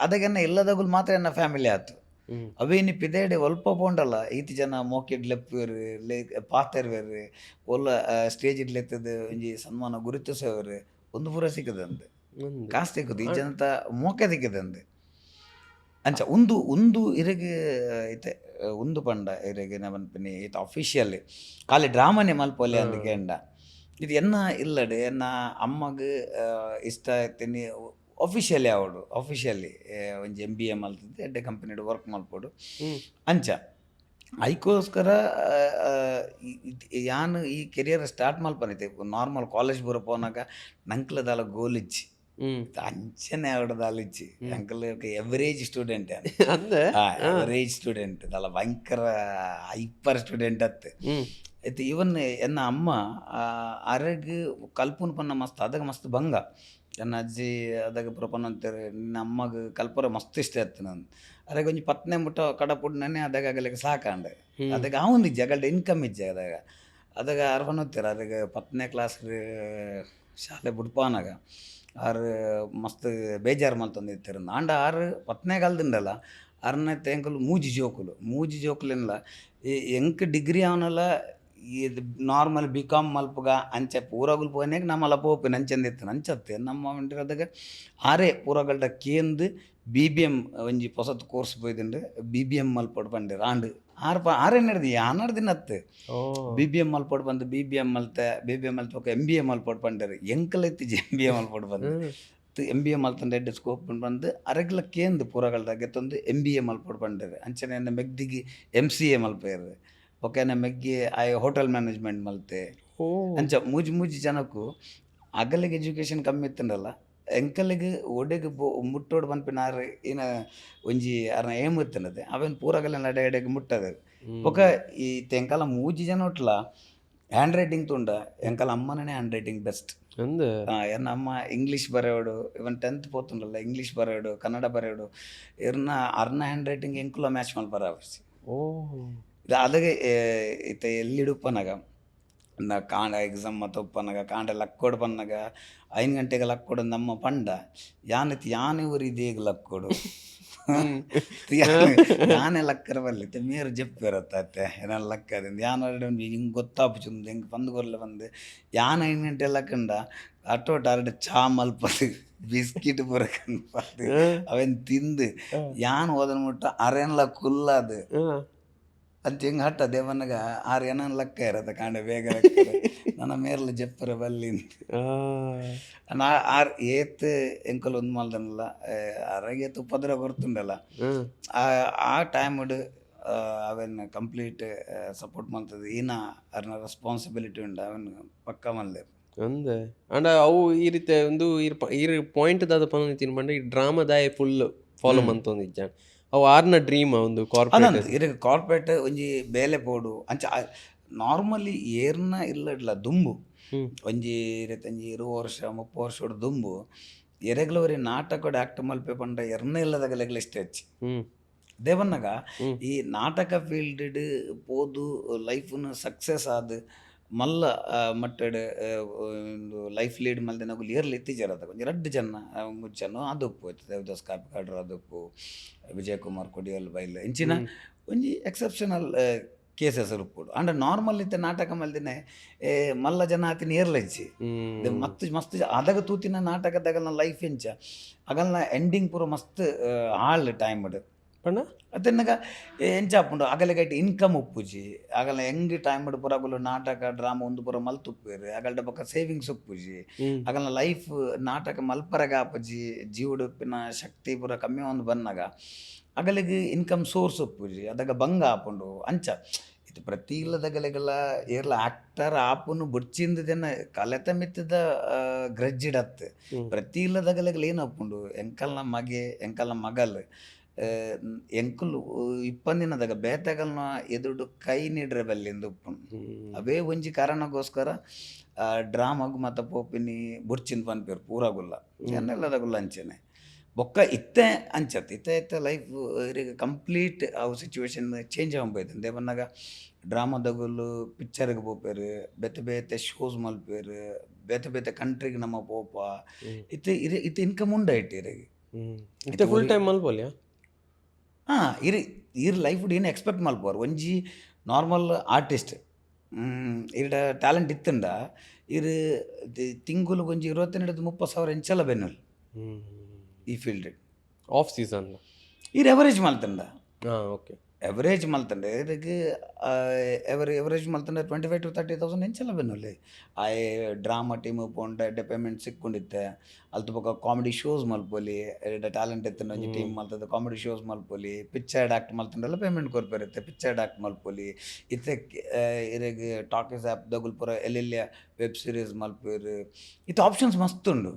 [SPEAKER 1] ಅದಕ್ಕೆನ್ನ ಇಲ್ಲದಾಗಲು ಮಾತ್ರ ಎನ್ನ ಫ್ಯಾಮಿಲಿ ಆಯ್ತು ಅವೇನಿ ಪಿದೇಡೆ ಒಲ್ಪ ಪೋಂಡಲ್ಲ ಈತಿ ಜನ ಮೋಕೆಡ್ ಲೆಪ್ಪರು ಪಾತೆರ್ವೇರು ಒಲ್ಲ ಸ್ಟೇಜ್ ಇಡ್ಲೆತ್ತದ ಒಂಜಿ ಸನ್ಮಾನ ಗುರುತಿಸೋರು ಒಂದು ಪೂರ ಸಿಕ್ಕದಂದು ಕಾಸು ಸಿಕ್ಕದು ಈ ಜನತ ಮೋಕೆ ಸಿಕ್ಕದಂದು ಅಂಚ ಒಂದು ಇರಗೆ ಐತೆ ಒಂದು ಪಂಡ ಇರಗೆ ನವನ್ಪಿನಿ ಈತ ಅಫಿಷಿಯಲಿ ಖಾಲಿ ಡ್ರಾಮನೆ ಮಲ್ಪೊಲೆ ಅಂದ ಕೇಂಡ ಇದು ಎನ್ನ ಇಲ್ಲಡೆ ಎನ್ನ ಅಮ್ಮಗೆ ಇಷ್ಟ ಆಯ್ತೀನಿ ಆಫಿಷಿಯಲಿ ಆವಡು ಆಫಿಷಿಯಲಿ ಒಂಜಿ MBA ಮಲ್ತಿದ್ದೆ ಎಡ್ಡೆ ಕಂಪನಿಡ್ ವರ್ಕ್ ಮಲ್ಪೋಡು ಅಂಚ ಐಕೋಸ್ಕರ ಯಾನು ಈ ಕೆರಿಯರ್ ಸ್ಟಾರ್ಟ್ ಮಲ್ಪನೈತೆ ನಾರ್ಮಲ್ ಕಾಲೇಜ್ ಬರೋ ಪೋನಾಗ ನಂಕ್ಲದಾಲ ಗೋಲ್ ಇಚ್ಚಿ ಅಂಚನೆ ಆವಡದಾಲ ಇಚ್ಚಿ ಅಂಕಲ್ ಎವರೇಜ್ ಸ್ಟೂಡೆಂಟ್ ಎವರೇಜ್ ಸ್ಟೂಡೆಂಟ್ ದಲ್ಲ ಭಯಂಕರ ಹೈಪರ್ ಸ್ಟೂಡೆಂಟ್ ಅತ್ತೆ ಐತೆ ಇವನ್ ಎನ್ನ ಅಮ್ಮ ಅರಗ್ ಕಲ್ಪುನ್ ಪನ್ನ ಮಸ್ತ್ ಅದಾಗ ಮಸ್ತ್ ಭಂಗ ನನ್ನ ಅಜ್ಜಿ ಅದಾಗ ಪ್ರಪನ್ನ ಅಂತಾರೆ ನಿನ್ನ ಅಮ್ಮಗೆ ಕಲ್ಪರ ಮಸ್ತ್ ಇಷ್ಟ ಆಯ್ತು ನಾನು ಅದಾಗ ಒಂಜಿ 10ನೇ ಮುಟ್ಟ ಕಡಪುಡ್ ನೆನೆ ಅದಾಗ ಆಗಲಿಕ್ಕೆ ಸಾಕಂಡೆ ಅದಾಗ ಅವನು ಇಜ್ಜೆ ಅಗಲ್ಡ ಇನ್ಕಮ್ ಇಜ್ಜೆ ಅದಾಗ ಅರ್ವನ್ ಹೋಗ್ತಾರೆ ಅದಾಗ 10ನೇ ಕ್ಲಾಸ್ ಶಾಲೆ ಬಿಡ್ಪಾನಾಗ ಆರು ಮಸ್ತ್ ಬೇಜಾರು ಮಲ್ತಂದಿರ್ತಾರೆ ಆಂಡ ಆರು 10ನೇ ಕಾಲದಿಂಡಲ್ಲ 6ನೇ ಎಂಕಲು ಮೂಜಿ ಜೋಕುಲೆಲ್ಲ ಎಂಕ್ ಡಿಗ್ರಿ ಅವನಲ್ಲ ಇದು ನಾರ್ಮಲ್ BCom ಮಲ್ಪಗ ಅಂಚೆ ಪೂರಗುಲ್ ಪೋನಾಗ ನಮ್ಮಲ್ಲ ಪೋಪಿನ ಅಂಚಂದಿತ್ತು ಅಂಚತ್ತೆ ನಮ್ಮ ವಂಟಿರದಾಗ ಆರೇ ಪೂರಗಲ್ಡ ಕೇಂದು BBM ಒಂಜಿ ಹೊಸತ್ ಕೋರ್ಸ್ ಪೋಯ್ದುಂಡು BBM ಮಲ್ಪೊಡು ಬಂದಿರ ಆಂಡು ಆರೇ ನಡೆದು ಯಾನಡ್ದಿನ ಅತ್ತೆ BBM ಮಲ್ಪೊಡು ಬಂದು BBM ಮಲ್ತೋಕ MBA ಮಲ್ಪೊಡು ಬಂದಿರು ಎಂಕಲ್ ಎತ್ತಿಜಿ MBA ಮಲ್ಪೊಡು ಬಂದು MBA ಮಲ್ತಂಡು ಎಡ್ಡೆ ಸ್ಕೋಪ್ ಬಂದು ಅರಗ್ಲ ಕೇಂದು ಪೂರಗಲ್ದಾಗ ತಂದು MBA ಮಲ್ಪೊಡು ಬಂದಿರು ಅಂಚನೆ ಮೆಗ್ದಿಗೆ MCA ಮಲ್ಪೇರು ಓಕೆನ ಮೆಗ್ಗಿ ಹೋಟೆಲ್ ಮ್ಯಾನೇಜ್ಮೆಂಟ್ ಮಲ್ತೆ ಅಂಚ ಮೂಜಿ ಜನಕ್ಕೂ ಅಗಲಿಗೆ ಎಜುಕೇಷನ್ ಕಮ್ಮಿ ಇತ್ತಂಡಲ್ಲ ಎಂಕಲಿಗೆ ಒಡೆಗೆ ಮುಟ್ಟೋಡು ಬಂದ್ಪಿನಾರು ಏನ ಒಂಜಿ ಅರ್ನ ಏಮ್ ಇತ್ತನದೆ ಅವೇನು ಪೂರಗಲ್ಲ ಎಡೆಗೆ ಮುಟ್ಟದ ಒಕ ಈ ಎಂಕಲ ಮೂಜಿ ಜನ ಒಟ್ಲ ಹ್ಯಾಂಡ್ ರೈಟಿಂಗ್ ತುಂಡ ಎಂಕಲ ಅಮ್ಮನೇ ಹ್ಯಾಂಡ್ ರೈಟಿಂಗ್ ಬೆಸ್ಟ್ ಎನ್ನ ಅಮ್ಮ ಇಂಗ್ಲೀಷ್ ಬರೆಯೋಡು ಇವನ್ 10th ಪೋತುಂಡಲ್ಲ ಇಂಗ್ಲೀಷ್ ಬರೆಯೋಡು ಕನ್ನಡ ಬರೆಯೋಡು ಇರ್ನ ಅರ್ನ ಹ್ಯಾಂಡ್ ರೈಟಿಂಗ್ ಎಂಕುಲ ಮ್ಯಾಚ್ ಮಲ್ಪರ ಅದಾಗೆ ಈತ ಎಲ್ಲಿಡುಪ್ಪನಾಗ ನಾ ಕಾಂಡ ಎಕ್ಸಾಮ್ ಮತ್ತು ಉಪ್ಪನಾಗ ಕಾಂಡ ಲಕ್ಕೋಡು ಪನ್ನಾಗ 5 ಗಂಟೆಗೆ ಲಕ್ಕೋಡು ನಮ್ಮ ಪಂಡ ಯಾನೈತಿ ಯಾನೇ ಊರಿದೇಗ ಲಕ್ಕೋಡು ಯಾನೇ ಲಕ್ಕರ ಬರ್ಲಿ ಮೇರು ಜಪ್ಪಿರತ್ತೆ ಏನ ಲಕ್ಕದಿಂದ ಯಾನ ಹಿಂಗೆ ಗೊತ್ತಾಪುಚುಂದು ಹೆಂಗೆ ಪಂದುಗೊರ್ಲೆ ಬಂದು ಯಾನ 5 ಗಂಟೆ ಲಕ್ಕಂಡ ಅಟ್ಟೋಟ ಅರಡು ಚಾ ಮಲ್ಪದು ಬಿಸ್ಕಿಟ್ ಬರಕನ್ಪದು ಅವನ್ ತಿಂದು ಯಾನ್ ಹೋದನ್ ಮುಟ್ಟ ಅರೆನ್ಲ ಕುಲ್ಲದು ಅಂತ ಹಿಂಗೆ ಹಟ್ಟ ದೇವನಗ ಆರು ಏನ ಲೆಕ್ಕ ಇರತ್ತೆ ಕಾಂಡ ಬೇಗ ನನ್ನ ಮೇರ್ಲು ಜಪ್ಪರ ಬಲ್ಲಿಂದ ಆರ್ ಏತ್ ಎಂಕಲ್ ಒಂದು ಮಲ್ದನಲ್ಲ ಅರಗೇತ್ ಉಪದ್ರ ಬರ್ತುಂಡಲ್ಲ ಆ ಟೈಮ್ ಅವನ್ ಕಂಪ್ಲೀಟ್ ಸಪೋರ್ಟ್ ಮಾಡ್ತದೆ ಈನ ಅರ್ನ ರೆಸ್ಪಾನ್ಸಿಬಿಲಿಟಿ ಉಂಡು ಅವನ್ ಪಕ್ಕ ಮಲ್ದೆ
[SPEAKER 4] ಅಂದೆ ಅಂಡ ಅವು ಈ ರೀತಿ ಒಂದು ಈ ಪಾಯಿಂಟ್ ದಾದ ಪನ ತಿನ್ಬಂಡ ಈ ಡ್ರಾಮಾದಾಯ ಫುಲ್ ಫಾಲೋ ಮಂತೊಂದಿಜ್ಜ ಅವು ಆರ್ನ ಡ್ರೀಮ್ ಒಂದು ಕಾರ್ಪೊರೇಟ್
[SPEAKER 1] ಇರಗ ಕಾರ್ಪೊರೇಟ್ ಒಂಜಿ ಬೇಲೆ ಪೋಡು ಅಂಚ ನಾರ್ಮಲಿ ಏರ್ನ ಇಲ್ಲಡ್ಲ ದುಂಬು ಒಂಜಿ ತಂಜಿ 20 ವರ್ಷ 30 ವರ್ಷ ದುಂಬು ಎರೆಗ್ಲವರಿ ನಾಟಕ ಆಕ್ಟ್ ಮಲ್ಪೆ ಪಂಡ ಎರ್ನ ಇಲ್ಲದಾಗಲೆಗ್ಲ ಸ್ಟೇಜ್ ದೇವನ್ನಗ ಈ ನಾಟಕ ಫೀಲ್ಡ್ ಪೋದು ಲೈಫ್ನು ಸಕ್ಸಸ್ ಆದ ಮಲ್ಲ ಮಟ್ಟಡ್ ಒಂದು ಲೈಫ್ ಲೀಡ್ ಮಲ್ದೆ ನಗುಲು ಏರ್ಲಿ ಇತ್ತೀಜರದ ಒಂಜಿ 2 ಜನ ಮುಚ್ಚನು ಅದಪ್ಪು ದೇವದಾಸ್ ಕಾಪಿಕಾಡ್ರು ಅದಪ್ಪು ವಿಜಯ್ ಕುಮಾರ್ ಕೊಡಿಯಲ್ ಬೈಲ್ ಇಂಚಿನ ಒಂಜಿ ಎಕ್ಸೆಪ್ಷನಲ್ ಕೇಸಸ್ ಉಪ್ಪುಡು ಅಂಡ್ ನಾರ್ಮಲ್ ಇತ್ತೆ ನಾಟಕ ಮಲ್ದಿನೇ ಮಲ್ಲ ಜನ ಆತಿನ ಏರ್ಲೈಚಿ ಮಸ್ತ್ ಮಸ್ತ್ ಅದಾಗ ತೂತಿನ ನಾಟಕದಾಗಲ್ನ ಲೈಫ್ ಎಂಚ ಅಗಲ್ನ ಎಂಡಿಂಗ್ ಪೂರ ಮಸ್ತ್ ಹಾಳ್ ಟೈಮ್ ಪಂಡ ಅತ್ತನ್ನಗ ಎಂಚಾಪುಂಡು ಅಗಲೆಗೈಟ್ ಇನ್ಕಮ್ ಉಪ್ಪುಜಿ ಆಗಲ ಹೆಂಗ್ ಟೈಮ್ ಪುರಗುಲು ನಾಟಕ ಡ್ರಾಮಾ ಒಂದು ಪೂರ ಮಲ್ತುಪ್ಪೇರು ಅಗಲ್ಡ ಬೊಕ್ಕ ಸೇವಿಂಗ್ಸ್ ಉಪ್ಪುಜಿ ಅಗಲ್ನ ಲೈಫ್ ನಾಟಕ ಮಲ್ಪರಗ ಆಪುಜಿ ಜೀವಡು ಉಪ್ಪಿನ ಶಕ್ತಿ ಪೂರ ಕಮ್ಮಿ ಒಂದು ಬನ್ನಾಗ ಅಗಲಿಗೆ ಇನ್ಕಮ್ ಸೋರ್ಸ್ ಉಪ್ಪುಜಿ ಅದಾಗ ಭಂಗ ಆಪುಂಡು ಅಂಚ ಇದು ಪ್ರತಿ ಇಲ್ಲದಗಲೆಗೆಲ್ಲ ಏರ್ಲ ಆಕ್ಟರ್ ಆಪುನು ಬುಡ್ಚಿಂದದೇನ ಕಲೆತ ಮಿತ್ತದ ಗ್ರಜ್ಜಿಡತ್ತು ಪ್ರತಿ ಇಲ್ಲದಗಲೆಗಲ ಏನು ಅಪ್ಪುಂಡು ಎಂಕಲ್ನ ಮಗೆ ಎಂಕಲ್ನ ಮಗಲ್ ಎಂಕುಲು ಇಪ್ಪಂದಿನದಾಗ ಬೇತಗಲ್ನ ಎದುರು ಕೈ ನೀಡ್ರೆ ಬಲ್ಲಿಂದ ಉಪ್ಪುಂಡು ಅವೇ ಒಂಜಿ ಕಾರಣಕ್ಕೋಸ್ಕರ ಡ್ರಾಮಾಗು ಮತ್ತು ಪೋಪಿನಿ ಬುಡ್ಚಿಂದ ಪನ್ಪೇರು ಪೂರಾಗುಲ್ಲ ಎನ್ನೆಲ್ಲದಾಗುಲ್ಲ ಅಂಚೆನೆ ಬೊಕ್ಕ ಇತ್ತೆ ಅಂಚತ್ ಇತ್ತೆ ಲೈಫ್ ಕಂಪ್ಲೀಟ್ ಅವು ಸಿಚುವೇಶನ್ ಚೇಂಜ್ ಆಗೋಯ್ತು ದೇವನ್ನಾಗ ಡ್ರಾಮಾದಾಗಲು ಪಿಕ್ಚರ್ಗೆ ಪೋಪೇರು ಬೇತೆ ಬೇತೆ ಶೋಸ್ ಮಲ್ಪೇರು ಬೇತೆ ಬೇತೆ ಕಂಟ್ರಿಗೆ ನಮ್ಮ ಪೋಪ ಇತ್ತೆ ಇನ್ಕಮ್ ಉಂಡಾಯ್ತು ಇರಗೆ
[SPEAKER 4] ಫುಲ್ ಟೈಮ್ ಮಲ್ಪೋಲ್ಯಾ
[SPEAKER 1] ಇರ್ ಲೈಫ್ ಏನು ಎಕ್ಸ್ಪೆಕ್ಟ್ ಮಲ್ಪೋರು ಒಂಜಿ ನಾರ್ಮಲ್ ಆರ್ಟಿಸ್ಟ್ ಇರ್ಡ ಟ್ಯಾಲೆಂಟ್ ಇತ್ತಂಡ ಇರು ತಿಂಗುಲು ಒಂಜಿ 25-30 ಎಂಚಲ ಬೆನ್ನುಲ್ ಈ ಫೀಲ್ಡ್
[SPEAKER 4] ಆಫ್ ಸೀಸನ್
[SPEAKER 1] ಇರು ಎವರೇಜ್ ಮಲ್ತಂಡ
[SPEAKER 4] ಓಕೆ
[SPEAKER 1] ಎವರೇಜ್ ಮಲ್ತಂಡೆ ಇದಕ್ಕೆ ಎವರೇಜ್ ಮಲ್ತಂಡೆ 25,000-30,000 ಎಂಚಲ ಬೆನ್ನುಲ್ಲಿ ಆ ಡ್ರಾಮಾ ಟೀಮ್ ಪೋಂಡ ಪೇಮೆಂಟ್ ಸಿಕ್ಕೊಂಡಿತ್ತೆ ಅಲ್ತು ಪಕ್ಕ ಕಾಮಿಡಿ ಶೋಸ್ ಮಲ್ಪೊಲಿ ಟ್ಯಾಲೆಂಟ್ ಎತ್ತನ ಒಂಜಿ ಟೀಮ್ ಮಲ್ತದ ಕಾಮಿಡಿ ಶೋಸ್ ಮಲ್ಪೊಲಿ ಪಿಕ್ಚರ್ಡ್ ಆ್ಯಕ್ಟ್ ಮಲ್ತಂಡೆಲ್ಲ ಪೇಮೆಂಟ್ ಕೊರ್ಪೇರುತ್ತೆ ಪಿಕ್ಚರ್ಡ್ ಆ್ಯಕ್ಟ್ ಮಲ್ಪೊಲಿ ಇತ್ತೆ ಇರಗೆ ಟಾಕೀಸ್ ಆ್ಯಪ್ದಾಗುಲ್ ಪೂರ ಎಲ್ಲೆಲ್ಲ ವೆಬ್ ಸೀರೀಸ್ ಮಲ್ಪೇರು ಇತ್ತು ಆಪ್ಷನ್ಸ್ ಮಸ್ತ್ ಉಂಡು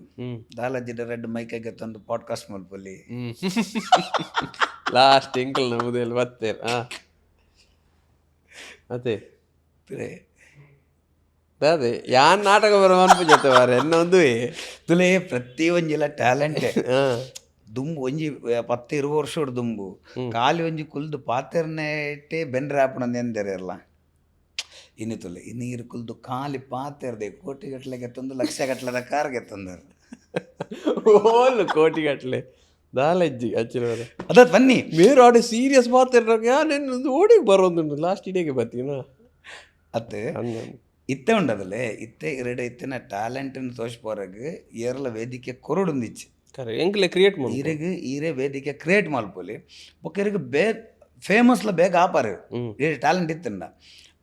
[SPEAKER 1] ದಾಲಾಜಿಡ ರೆಡ್ ಮೈಕಾಗೆ ತಂದು ಪಾಡ್ಕಾಸ್ಟ್ ಮಲ್ಪೊಲಿ
[SPEAKER 4] ಲಾಸ್ಟ್ ಎಂಕಲ್ ನಮ್ಮದಲ್ಲಿ ಬರ್ತೇನೆ ಅದೇ ಅದೇ ಯಾನ್ ನಾಟಕ ಬರೋ ಅನ್ಪುಜತ್ತೆ ಬಾರೆ ಎನ್ನ ಒಂದು
[SPEAKER 1] ತುಲೆ ಪ್ರತಿ ಒಂಜಿಲ ಟ್ಯಾಲೆಂಟ್ ದುಂಬು ಒಂಜಿ 10-20 ವರ್ಷ ದುಂಬು ಕಾಲಿ ಒಂಜಿ ಕುಲ್ದು ಪಾತೆರ್ನೇಟೆ ಬೆನ್ರೆ ಆಪುಣಂದು ಎಂದೆರೆಲ್ಲ ಇನ್ನು ತುಲೆ ನೀರು ಕುಲ್ದು ಕಾಲಿ ಪಾತೆರ್ದೆ ಕೋಟಿಗಟ್ಲೆಗೆ ತಂದು ಲಕ್ಷಗಟ್ಲದ ಕಾರ್ಗೆ ತಂದರು
[SPEAKER 4] ಓಲ್ ಕೋಟಿಗಟ್ಲೆ ದಾಲಜ್ಜಿ ಹಚ್ಚಿರೋರು
[SPEAKER 1] ಅದ ಬನ್ನಿ
[SPEAKER 4] ಬೇರೆ ಆಡಿ ಸೀರಿಯಸ್ ಮಾತಾಡ್ರಾಗ ಯಾರು ಓಡಿಗೆ ಬರೋದು ಲಾಸ್ಟ್ ಇಡೇಗೆ ಬರ್ತೀನ
[SPEAKER 1] ಅತ್ತೆ ಇತ್ತೆ ಉಂಡದಲ್ಲೇ ಇತ್ತೆ ಎರಡು ಇತ್ತಿನ ಟ್ಯಾಲೆಂಟನ್ನು ತೋರಿಸ್ಬೋರಾಗ ಏರ್ಲ ವೇದಿಕೆ ಕೊರಡುಂದಿಚ್ಚು
[SPEAKER 4] ಎಂಕ್ಲೆ ಕ್ರಿಯೇಟ್ ಮಾಡಿ
[SPEAKER 1] ಇರಗೆ ಈರೇ ವೇದಿಕೆ ಕ್ರಿಯೇಟ್ ಮಲ್ಪೊಲಿ ಬೊಕ್ಕ ಇರಗೆ ಫೇಮಸ್ಲ ಬೇಗ ಆಪಾರು ಟ್ಯಾಲೆಂಟ್ ಇತ್ತಂಡ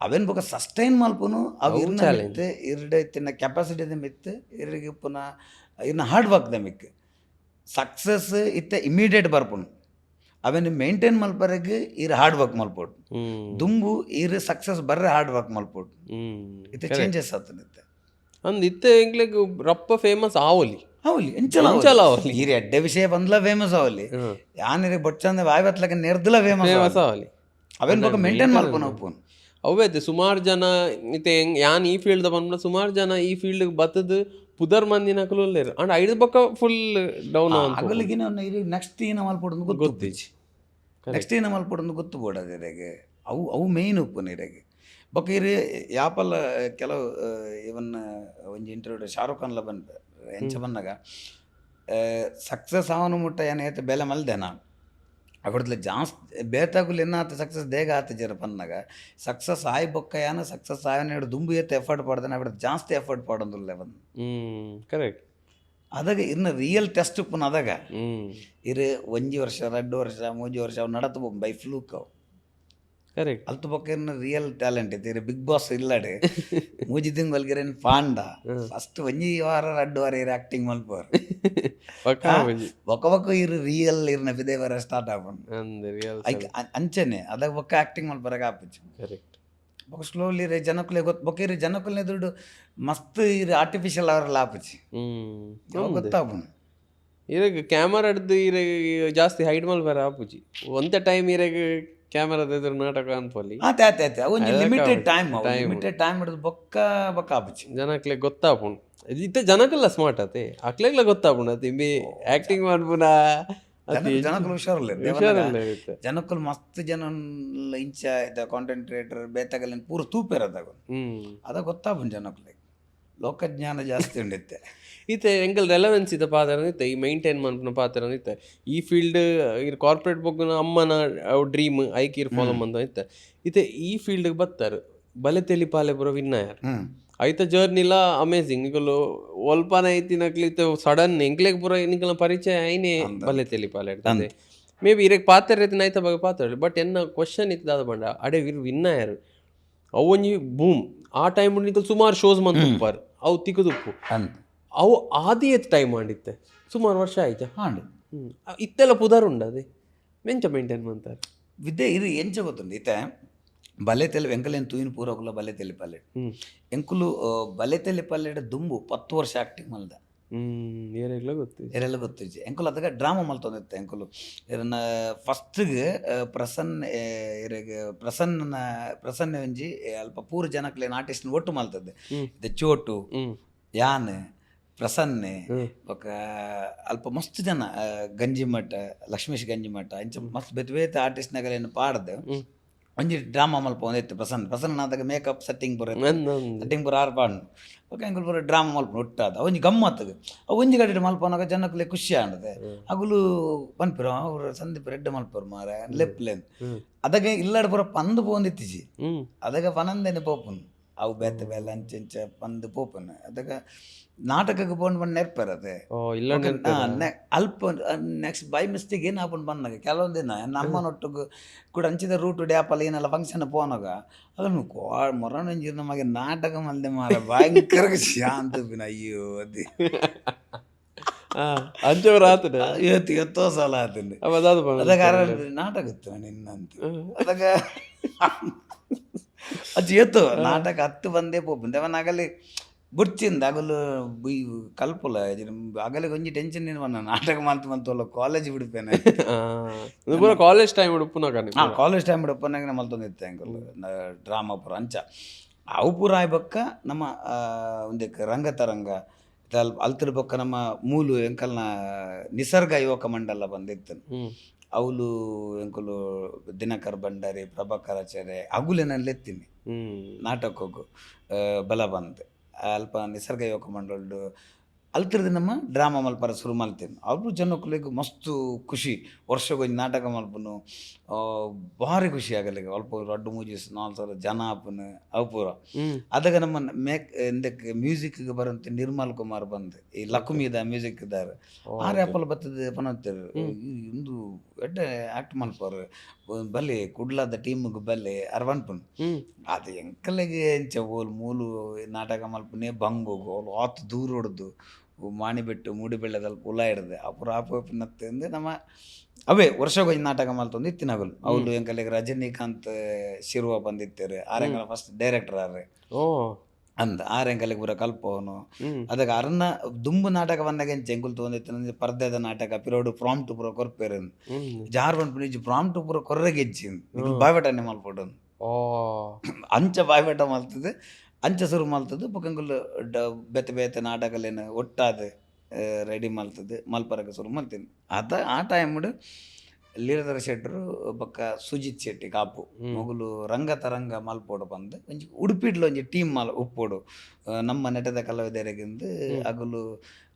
[SPEAKER 1] ಅವೇನು ಬೊಕ್ಕ ಸಸ್ಟೈನ್ ಮಲ್ಪುನು ಅವು ಇತ್ತೆ ಇರಡೆ ಇತ್ತಿನ ಕೆಪಾಸಿಟಿದ ಮಿತ್ತು ಇರಿಗೆ ಪುನಃ ಇನ್ನು ಹಾರ್ಡ್ ವರ್ಕ್ದ ಮಿಕ್ ಸಕ್ಸಸ್ ಇತ್ತೆ ಇಮಿಡಿಯೇಟ್ ಬರ್ಪುನು ಅವೇನು ಮೇಂಟೈನ್ ಮಲ್ಪರೆಗೆ ಇರು ಹಾರ್ಡ್ ವರ್ಕ್ ಮಲ್ಪೋಡು ದುಂಬು ಇರು ಸಕ್ಸಸ್ ಬರ್ರೆ ಹಾರ್ಡ್ ವರ್ಕ್ ಮಲ್ಪೋಡು ಇತ್ತೆ ಚೇಂಜಸ್ ಆತನಿತ್ತೆ
[SPEAKER 4] ಅಂದ್ ಇತ್ತೆ ಎಂಕ್ಲೆಗ್ ರಪ್ಪ ಫೇಮಸ್ ಆವಲಿ
[SPEAKER 1] ಅವಲಿ ಎಂಚಲ ಅವಲಿ ಈ ಎಡ್ಡೆ ವಿಷಯ ಬಂದ್ಲ ಫೇಮಸ್ ಅವಲಿ ಯಾನಿರಿಗೆ ಬೊಚ್ಚಂದ ವಾಯ್ವತ್ಲಕ ನೆರ್ದಲ ಫೇಮಸ್
[SPEAKER 4] ಆವಲಿ
[SPEAKER 1] ಅವೇನು ಬೊಕ್ಕ ಮೇಂಟೈನ್ ಮಲ್ಪೋನು ಒಪ್ಪುನು
[SPEAKER 4] ಅವೈತೆ ಸುಮಾರು ಜನ ಇತ್ತೆ ಯಾನ್ ಈ ಫೀಲ್ಡ್ ಬಂದ ಸುಮಾರು ಜನ ಈ ಫೀಲ್ಡ್ ಬತ್ತದು ಪುದರ್ ಮಂದಿನ ಕಲುಲ್ಲೇರು ಅಂಡ್ ಐದು ಬೊಕ್ಕ ಫುಲ್ ಡೌನ್
[SPEAKER 1] ಅಗಲಿಗಿನ ನೆಕ್ಸ್ಟ್ ಏನ ಮಲ್ಪೋಡು ಗೊತ್ತಿಚ್ಚಿ ನೆಕ್ಸ್ಟ್ ಏನ ಮಲ್ಪೋಡು ಗೊತ್ತು ಬೋಡದು ಇರೆಗೆ ಅವು ಮೇಯ್ನ್ ಉಪ್ಪುನು ಇರೆಗೆ ಬೊಕ್ಕ ಇರು ಯಾಪಲ್ಲ ಕೆಲವು ಇವನ್ ಒಂಜಿ ಇಂಟರ್ವ್ಯೂ ಶಾರುಖ್ ಖಾನ್ಲ ಬಂದ ಎಂಚ ಬಂದಾಗ ಸಕ್ಸಸ್ ಅವನು ಮುಟ್ಟ ಏನು ಏತ ಬೆಲೆ ಮಲ್ದೆ ನಾನು ಅವಿಡತ್ಲೆ ಜಾಸ್ತಿ ಬೇತಾಗುಲು ಎನ್ನಾತ ಸಕ್ಸಸ್ ದೇಗ ಆತ ಜರ ಪನ್ನಾಗ ಸಕ್ಸಸ್ ಆಯ್ ಬೊಕ್ಕ ಯಾನ ಸಕ್ಸಸ್ ಆಯನ ದುಂಬು ಏತ ಎಫರ್ಟ್ ಪಾಡ್ದಾನೆ ಅವಿಡ ಜಾಸ್ತಿ ಎಫರ್ಟ್ ಪಾಡೊಂದುಲ್ಲ ಅವನ್
[SPEAKER 4] ಕರೆಕ್ಟ್
[SPEAKER 1] ಅದಾಗ ಇನ್ನು ರಿಯಲ್ ಟೆಸ್ಟ್ ಪುನ್ ಅದಾಗ ಇರು 1 ವರ್ಷ 2 ವರ್ಷ 3 ವರ್ಷ ಅವು ನಡತು ಬೈ ಫ್ಲೂಕ್ ಅವು
[SPEAKER 4] ಕರೆಕ್ಟ್
[SPEAKER 1] ಅಲ್ತು ಪಕ್ಕ ಇನ್ನು ರಿಯಲ್ ಟ್ಯಾಲೆಂಟ್ ಐತಿ ಇರು ಬಿಗ್ ಬಾಸ್ ಇಲ್ಲಡೆ ಮೂಜಿ ತಿಂಗಲ್ಗಿರೇನು ಪಾಂಡ ಫಸ್ಟ್ 1 ವಾರ 2 ವಾರ ಇರು ಆಕ್ಟಿಂಗ್ ಮಲ್ಪೋರು ಬೊಕ್ಕ ಬೊಕ್ಕ ಇರು ರಿಯಲ್ ಇರ್ನ ಬಿದೇವರ ಸ್ಟಾರ್ಟ್ ಆಪುಂಡು ಅಂಚನೆ ಅದಾಗ ಬೊಕ್ಕ ಆಕ್ಟಿಂಗ್ ಮಲ್ಪರಾಗ ಆಪುಜಿ
[SPEAKER 4] ಕರೆಕ್ಟ್
[SPEAKER 1] ಬೊಕ್ಕ ಸ್ಲೋಲಿ ರೇ ಜನಕ್ಕಲೆ ಗೊತ್ತು ಬೊಕ್ಕ ಇರು ಜನಕ್ಕಲ್ನೇ ದುಡ್ಡು ಮಸ್ತ್ ಇರು ಆರ್ಟಿಫಿಷಿಯಲ್ ಅವ್ರೆಲ್ಲ ಆಪುಜಿ ಗೊತ್ತಾಪುಂಡು
[SPEAKER 4] ಇರಾಗ ಕ್ಯಾಮರಾ ಹಿಡ್ದು ಇರಾಗ ಜಾಸ್ತಿ ಹೈಡ್ ಮಲ್ಪರ ಆಪುಜಿ ಒಂದೇ ಟೈಮ್ ಇರಾಗ ಕ್ಯಾಮರಾದ ಎದುರು ನಾಟಕ ಅನ್ಪಲ್ಲಿ
[SPEAKER 1] ಆತ ಒಂಜಿ ಲಿಮಿಟೆಡ್ ಟೈಮ್ ಹಿಡಿದು ಬೊಕ್ಕ ಬೊಕ್ಕ ಆಪುಜಿ
[SPEAKER 4] ಜನಕ್ಲೆ ಗೊತ್ತಾಪುಂಡು ಇತ್ತೆ ಜನಕ್ಕೆಲ್ಲ ಸ್ಮಾರ್ಟ್ ಆತೆ ಅಕ್ಲೆಗ್ಲ ಗೊತ್ತಾಪುಂಡು ಅತಿ ಬಿ ಆಕ್ಟಿಂಗ್ ಮಾಡ್ಪುನ
[SPEAKER 1] ಜನಕ್ಕಲು ಹುಷಾರಲ್ಲ ಜನಕ್ಕಲು ಮಸ್ತ್ ಜನ ಇಂಚ ಕಾಂಟೆಂಟ್ ಕ್ರಿಯೇಟರ್ ಬೇತಾಗಲ್ಲ ಪೂರ ತೂಪೇರದಾಗ ಅದ ಗೊತ್ತಾಪುಂಡು ಜನಕ್ಕಲೆ ಲೋಕಜ್ಞಾನ ಜಾಸ್ತಿ ಉಂಡಿತ್ತೆ
[SPEAKER 4] ಈತೆ ಎಂಕಲ್ ರೆಲೆವೆನ್ಸ್ ಇದ್ದ ಪಾತ್ರ ಇತ್ತೆ ಈ ಮೈಂಟೈನ್ ಮನ್ಪುನ ಪಾತ್ರ ಇತ್ತೆ ಈ ಫೀಲ್ಡ್ ಇರ್ ಕಾರ್ಪೊರೇಟ್ ಬೊಗ್ಗನ ಅಮ್ಮನ ಡ್ರೀಮ್ ಐಕ್ ಇರ್ ಫಾಲೋ ಮಂದ ಇತ್ತೆ ಇತ್ತೆ ಈ ಫೀಲ್ಡ್ಗೆ ಬತ್ತಾರೆ ಬಲೆ ತೆಲಿ ಪಾಲೆ ಬರೋ ವಿನ್ನಾಯರ್ ಐತ ಜರ್ನಿಲ ಅಮೇಝಿಂಗ್ ನಿಕಲು ಒಲ್ಪನ ಐತಿ ನಕ್ಲಿತ್ತೆ ಸಡನ್ ಎಂಕ್ಲೆಗ್ ಪೂರ ನಿಕಲ ಪರಿಚಯ ಐನೇ ಬಲೆ ತೆಲಿ ಪಾಲೆ ಇರ್ತದೆ ಮೇ ಬಿ ಇರಕ್ಕೆ ಪಾತ್ರ ರೀತಿ ನೈತ ಬಗ್ಗೆ ಪಾತ್ರ ಬಟ್ ಎನ್ನ ಕ್ವಶನ್ ಇತ್ತದ ಬಂಡ ಅಡೆ ಇರ್ ವಿನ್ನಾಯರ್ ಅವು ಒಂಜಿ ಬೂಮ್ ಆ ಟೈಮ್ ನಿಕಲ್ ಸುಮಾರು ಶೋಸ್ ಮಂತುಪ್ಪಾರ್ ಅವು ತಿಕ್ಕದುಪ್ಪು ಅವು ಆದಿ ಎತ್ ಟೈಮ್ ಮಾಡಿತ್ತೆ ಸುಮಾರು ವರ್ಷ ಆಯ್ತಾ ಇತ್ತೆಲ್ಲ ಪುದರ್ ಅದೇ ಮೆಂಚ ಮೇಂಟೈನ್ ಮಾಡ್ತಾರೆ
[SPEAKER 1] ವಿದ್ಯೆ ಇದು ಎಂಚ ಗೊತ್ತುಂಡು ಈತ ಬಲೆ ತೆಲಿ ಎಂಕಲೇನು ತೂಯಿನ ಪೂರಕುಲ ಬಲೆ ತೆಲಿ ಪಲ್ಲೆ ಎಂಕುಲು ಬಲೆ ತೆಲಿ ಪಲ್ಲೆಡ ದುಂಬು 10 ವರ್ಷ ಆಕ್ಟಿಂಗ್ ಮಲ್ದ ಏರೆಲ್ಲ ಗೊತ್ತಿಜ್ಜಿ ಎಂಕುಲು ಅದಾಗ ಡ್ರಾಮಾ ಮಲ್ತೊಂದಿತ್ತೆ ಎಂಕುಲು ಇದನ್ನ ಫಸ್ಟ್ಗೆ ಪ್ರಸನ್ನ ಒಂಜಿ ಅಲ್ಪ ಪೂರ ಜನಕ್ಲೇನು ಆರ್ಟಿಸ್ಟ್ ಒಟ್ಟು ಮಲ್ತದ್ದೆ ಇದು ಚೋಟು ಯಾನ್ ಪ್ರಸನ್ನೆ ఒక ಅಲ್ಪ ಮಸ್ತ್ ಜನ ಗಂಜಿಮಠ ಲಕ್ಷ್ಮೀಶ್ ಗಂಜಿಮಠ ಇಂಚ ಮಸ್ತ್ ಬೇತೆ ಆರ್ಟಿಸ್ಟ್ ನಗಲೇನು ಪಾಡ್ದೆ ಒಂಜಿ ಡ್ರಾಮಾ ಮಲ್ಪ ಒಂದಿತ್ತು ಪ್ರಸನ್ನ ಆದಾಗ ಮೇಕಪ್ ಸೆಟ್ಟಿಂಗ್ ಪೂರ ಆರು ಪಾಡ್ನು ಓಕೆ ಎಂಕುಲು ಪೂರ ಡ್ರಾಮಾ ಮಲ್ಪ ಒಟ್ಟಾದ ಒಂಜಿ ಗಮ್ಮತ್ತದು ಒಂಜಿ ಗಡ್ಡೆ ಮಲ್ಪನಾಗ ಜನಕ್ಕಲೆ ಖುಷಿ ಆಂಡದೆ ಅಗುಲು ಪನ್ಪಿರ ಅವ್ರು ಸಂದೀಪ್ ರೆಡ್ಡ ಮಲ್ಪರು ಮಾರ ಲೆಪ್ಲೇನ್ ಅದಾಗ ಇಲ್ಲಾಡ ಪೂರ ಪಂದು ಪೋಂದಿತ್ತಿಜಿ ಅದಾಗ ಪನಂದೇನೆ ಪೋಪುನ್ ಅವು ಬೇತೆ ಬೇಲೆ ಅಂಚೆಂಚ ಪಂದು ಪೋಪುನ್ ಅದಾಗ ನಾಟಕಕ್ಕೆ ಪೋಂಡು ಬಂದು ನೆರ್ಪರದೆ ಅಲ್ಪ ನೆಕ್ಸ್ಟ್ ಬೈ ಮಿಸ್ಟೇಕ್ ಏನು ಹಾಕೊಂಡು ಬಂದಾಗ ಕೆಲವೊಂದು ದಿನ ನಮ್ಮನೊಟ್ಟಿಗೆ ಕೂಡ ಹಂಚಿದ ರೂಟು ಡ್ಯಾಪಲ್ಲಿ ಏನೆಲ್ಲ ಫಂಕ್ಷನ್ ಪೋನಾಗ ಅದನ್ನು ಮೊರನಂಜಿರ್ ನಮಗೆ ನಾಟಕ ಮಲ್ದೆ ಮಾರ ಭಯಂಕರ ಶಾಂತ ಬಿನ ಅಯ್ಯೋ ಅದೇ ಎತ್ತೋ ಸಲ ಆತಂದು ಅದಾಗ ನಾಟಕ ಇತ್ತು ನಿನ್ನಂತ ಅದಾಗ ಅದು ಎತ್ತು ನಾಟಕ 10 ಬಂದೇ ಪೋಪುಂದೆ ಅವನಾಗಲಿ ಬುರ್ಚಿಂದ ಆಗಲು ಕಲ್ಪುಲ ಆಗಲಿಗೆ ಒಂಜಿ ಟೆನ್ಷನ್ ಏನು ಬನ್ನ ನಾಟಕ ಮಂತಲ್ಲ ಕಾಲೇಜ್ ಬಿಡ್ಪೇನೆ
[SPEAKER 4] ಕಾಲೇಜ್ ಟೈಮ್ ಉಡುಪುನಾಗ
[SPEAKER 1] ಕಾಲೇಜ್ ಟೈಮ್ ಉಡುಪನಾಗ ಮಲ್ತೊಂದಿತ್ತೆ ಅಂಕಲ್ ಡ್ರಾಮಾ ಪೂರ ಅಂಚ ಅವು ಪೂರ ಆಯ್ಬಕ್ಕ ನಮ್ಮ ಒಂದಕ್ಕೆ ರಂಗತರಂಗ ಅಲ್ತಿರ್ ಬೊಕ್ಕ ನಮ್ಮ ಮೂಲು ಎಂಕಲ್ನ ನಿಸರ್ಗ ಯುವಕ ಮಂಡಲ ಬಂದಿತ್ತು ಅವಳು ಎಂಕುಲು ದಿನಕರ್ ಭಂಡಾರಿ ಪ್ರಭಾಕರಾಚಾರ್ಯ ಅಗುಲೇನಲ್ಲಿ ಎತ್ತೀನಿ ನಾಟಕಕ್ಕೂ ಬಲ ಬಂದು ಅಲ್ಪ ನಿಸರ್ಗ ಯುವಕ ಮಂಡಲ್ಡು ಅಲ್ತಿರ್ದು ನಮ್ಮ ಡ್ರಾಮಾ ಮಲ್ಪರ ಶುರು ಮಲ್ತೇನೆ ಅವ್ರು ಜನಕ್ಕಲಿಗೆ ಮಸ್ತು ಖುಷಿ ವರ್ಷಗೊಂದು ನಾಟಕ ಮಲ್ಪನು ಭಾರಿ ಖುಷಿ ಆಗಲಿಕ್ಕೆ ಅಲ್ಪ 2-3 ಜನ ಆಪನು ಅವು ಪೂರ ಅದಾಗ ನಮ್ಮ ಎಂದಕ್ಕೆ ಮ್ಯೂಸಿಕ್ಗೆ ಬರಂತೆ ನಿರ್ಮಲ್ ಕುಮಾರ್ ಬಂದು ಈ ಲಕ್ಷ್ಮೀದ ಮ್ಯೂಸಿಕ್ ಇದ್ದಾರೆ ಆರೆ ಅಪ್ಪಲ್ ಬರ್ತದೆ ಪನತ್ತರು ಇಂದು ಎಡ್ಡೆ ಆಕ್ಟ್ ಮಲ್ಪರು ಬಲ್ಲೆ ಕುಡ್ಲಾದ ಟೀಮ್ಗೆ ಬಲ್ಲೆ ಅರ್ವನ್ಪನ್ ಅದು ಎಂಕಲ್ಲಿಗೆ ಎಂಚ ಓಲ್ ಮೂಲು ನಾಟಕ ಮಲ್ಪನೇ ಬಂಗು ಅವ್ರು ಆತು ದೂರ ಹೊಡೆದು ಮಾಣಿಬೆಟ್ಟು ಮೂಡಿಬೆಳ್ಳದಲ್ಲಿ ಕುಲ ಹಿಡ್ದೆ ಅಪುರ ಆಪನತ್ತೆ ಅಂದ್ರೆ ನಮ್ಮ ಅವೇ ವರ್ಷಗೊಂದು ನಾಟಕ ಮಲ್ತೊಂದು ಇತ್ತಿನಗಲು ಅವಳು ಎಂಕಲ್ಲಿಗೆ ರಜನಿಕಾಂತ್ ಶಿರುವ ಬಂದಿತ್ತೇರು ಆರೆಂಕಲ ಫಸ್ಟ್ ಡೈರೆಕ್ಟರ್ ಆರ್ರೆ ಅಂದ ಆರೆಂಕಲ್ಲಿಗೆ ಪೂರ ಕಲ್ಪವನು ಅದಕ್ಕೆ ಅರ್ನ ದುಂಬು ನಾಟಕ ಬಂದಾಗ ಎಂಚ ಎಂಕುಲ್ ತೊಗೊಂದಿತ್ತು ಪರ್ದೆದ ನಾಟಕ ಪಿರೋಡು ಪ್ರಾಂಪ್ಟ್ ಪೂರ ಕೊರ್ಪೇರನ್ ಜಾರ್ ಬಂದ್ಬಿಟ್ಟು ನಿಜ ಪ್ರಾಂಪ್ಟ್ ಪೂರ ಕೊರ್ರೆಗೆಜ್ಜಿ ಬಾಯ್ಬೆಟನ್ನೇ ಮಲ್ಪೊಡು ಅಂಚ ಬಾಯ್ಬೆಟ ಮಲ್ತದೆ ಅಂಚ ಶುರು ಮಲ್ತದ್ದು ಪಕ್ಕಂಗುಲು ಬೇತೆ ಬೇತೆ ನಾಟಕಲೇನು ಒಟ್ಟಾದ ರೆಡಿ ಮಲ್ತದ್ದು ಮಲ್ಪರಕ್ಕೆ ಶುರು ಮಲ್ತೀನಿ ಆ ಟೈಮ್ ಲೀಲಾಧರ ಶೆಟ್ಟರು ಪಕ್ಕ ಸುಜಿತ್ ಶೆಟ್ಟಿ ಕಾಪು ಮೊಗಲು ರಂಗತರಂಗ ಮಲ್ಪೋಡು ಬಂದು ಒಂಜಿ ಉಡುಪಿಡ್ಲು ಒಂಜಿ ಟೀಮ್ ಉಪ್ಪೋಡು ನಮ್ಮ ನೆಟದ ಕಲಾವಿದರಿಗಿಂದು ಅಗಲು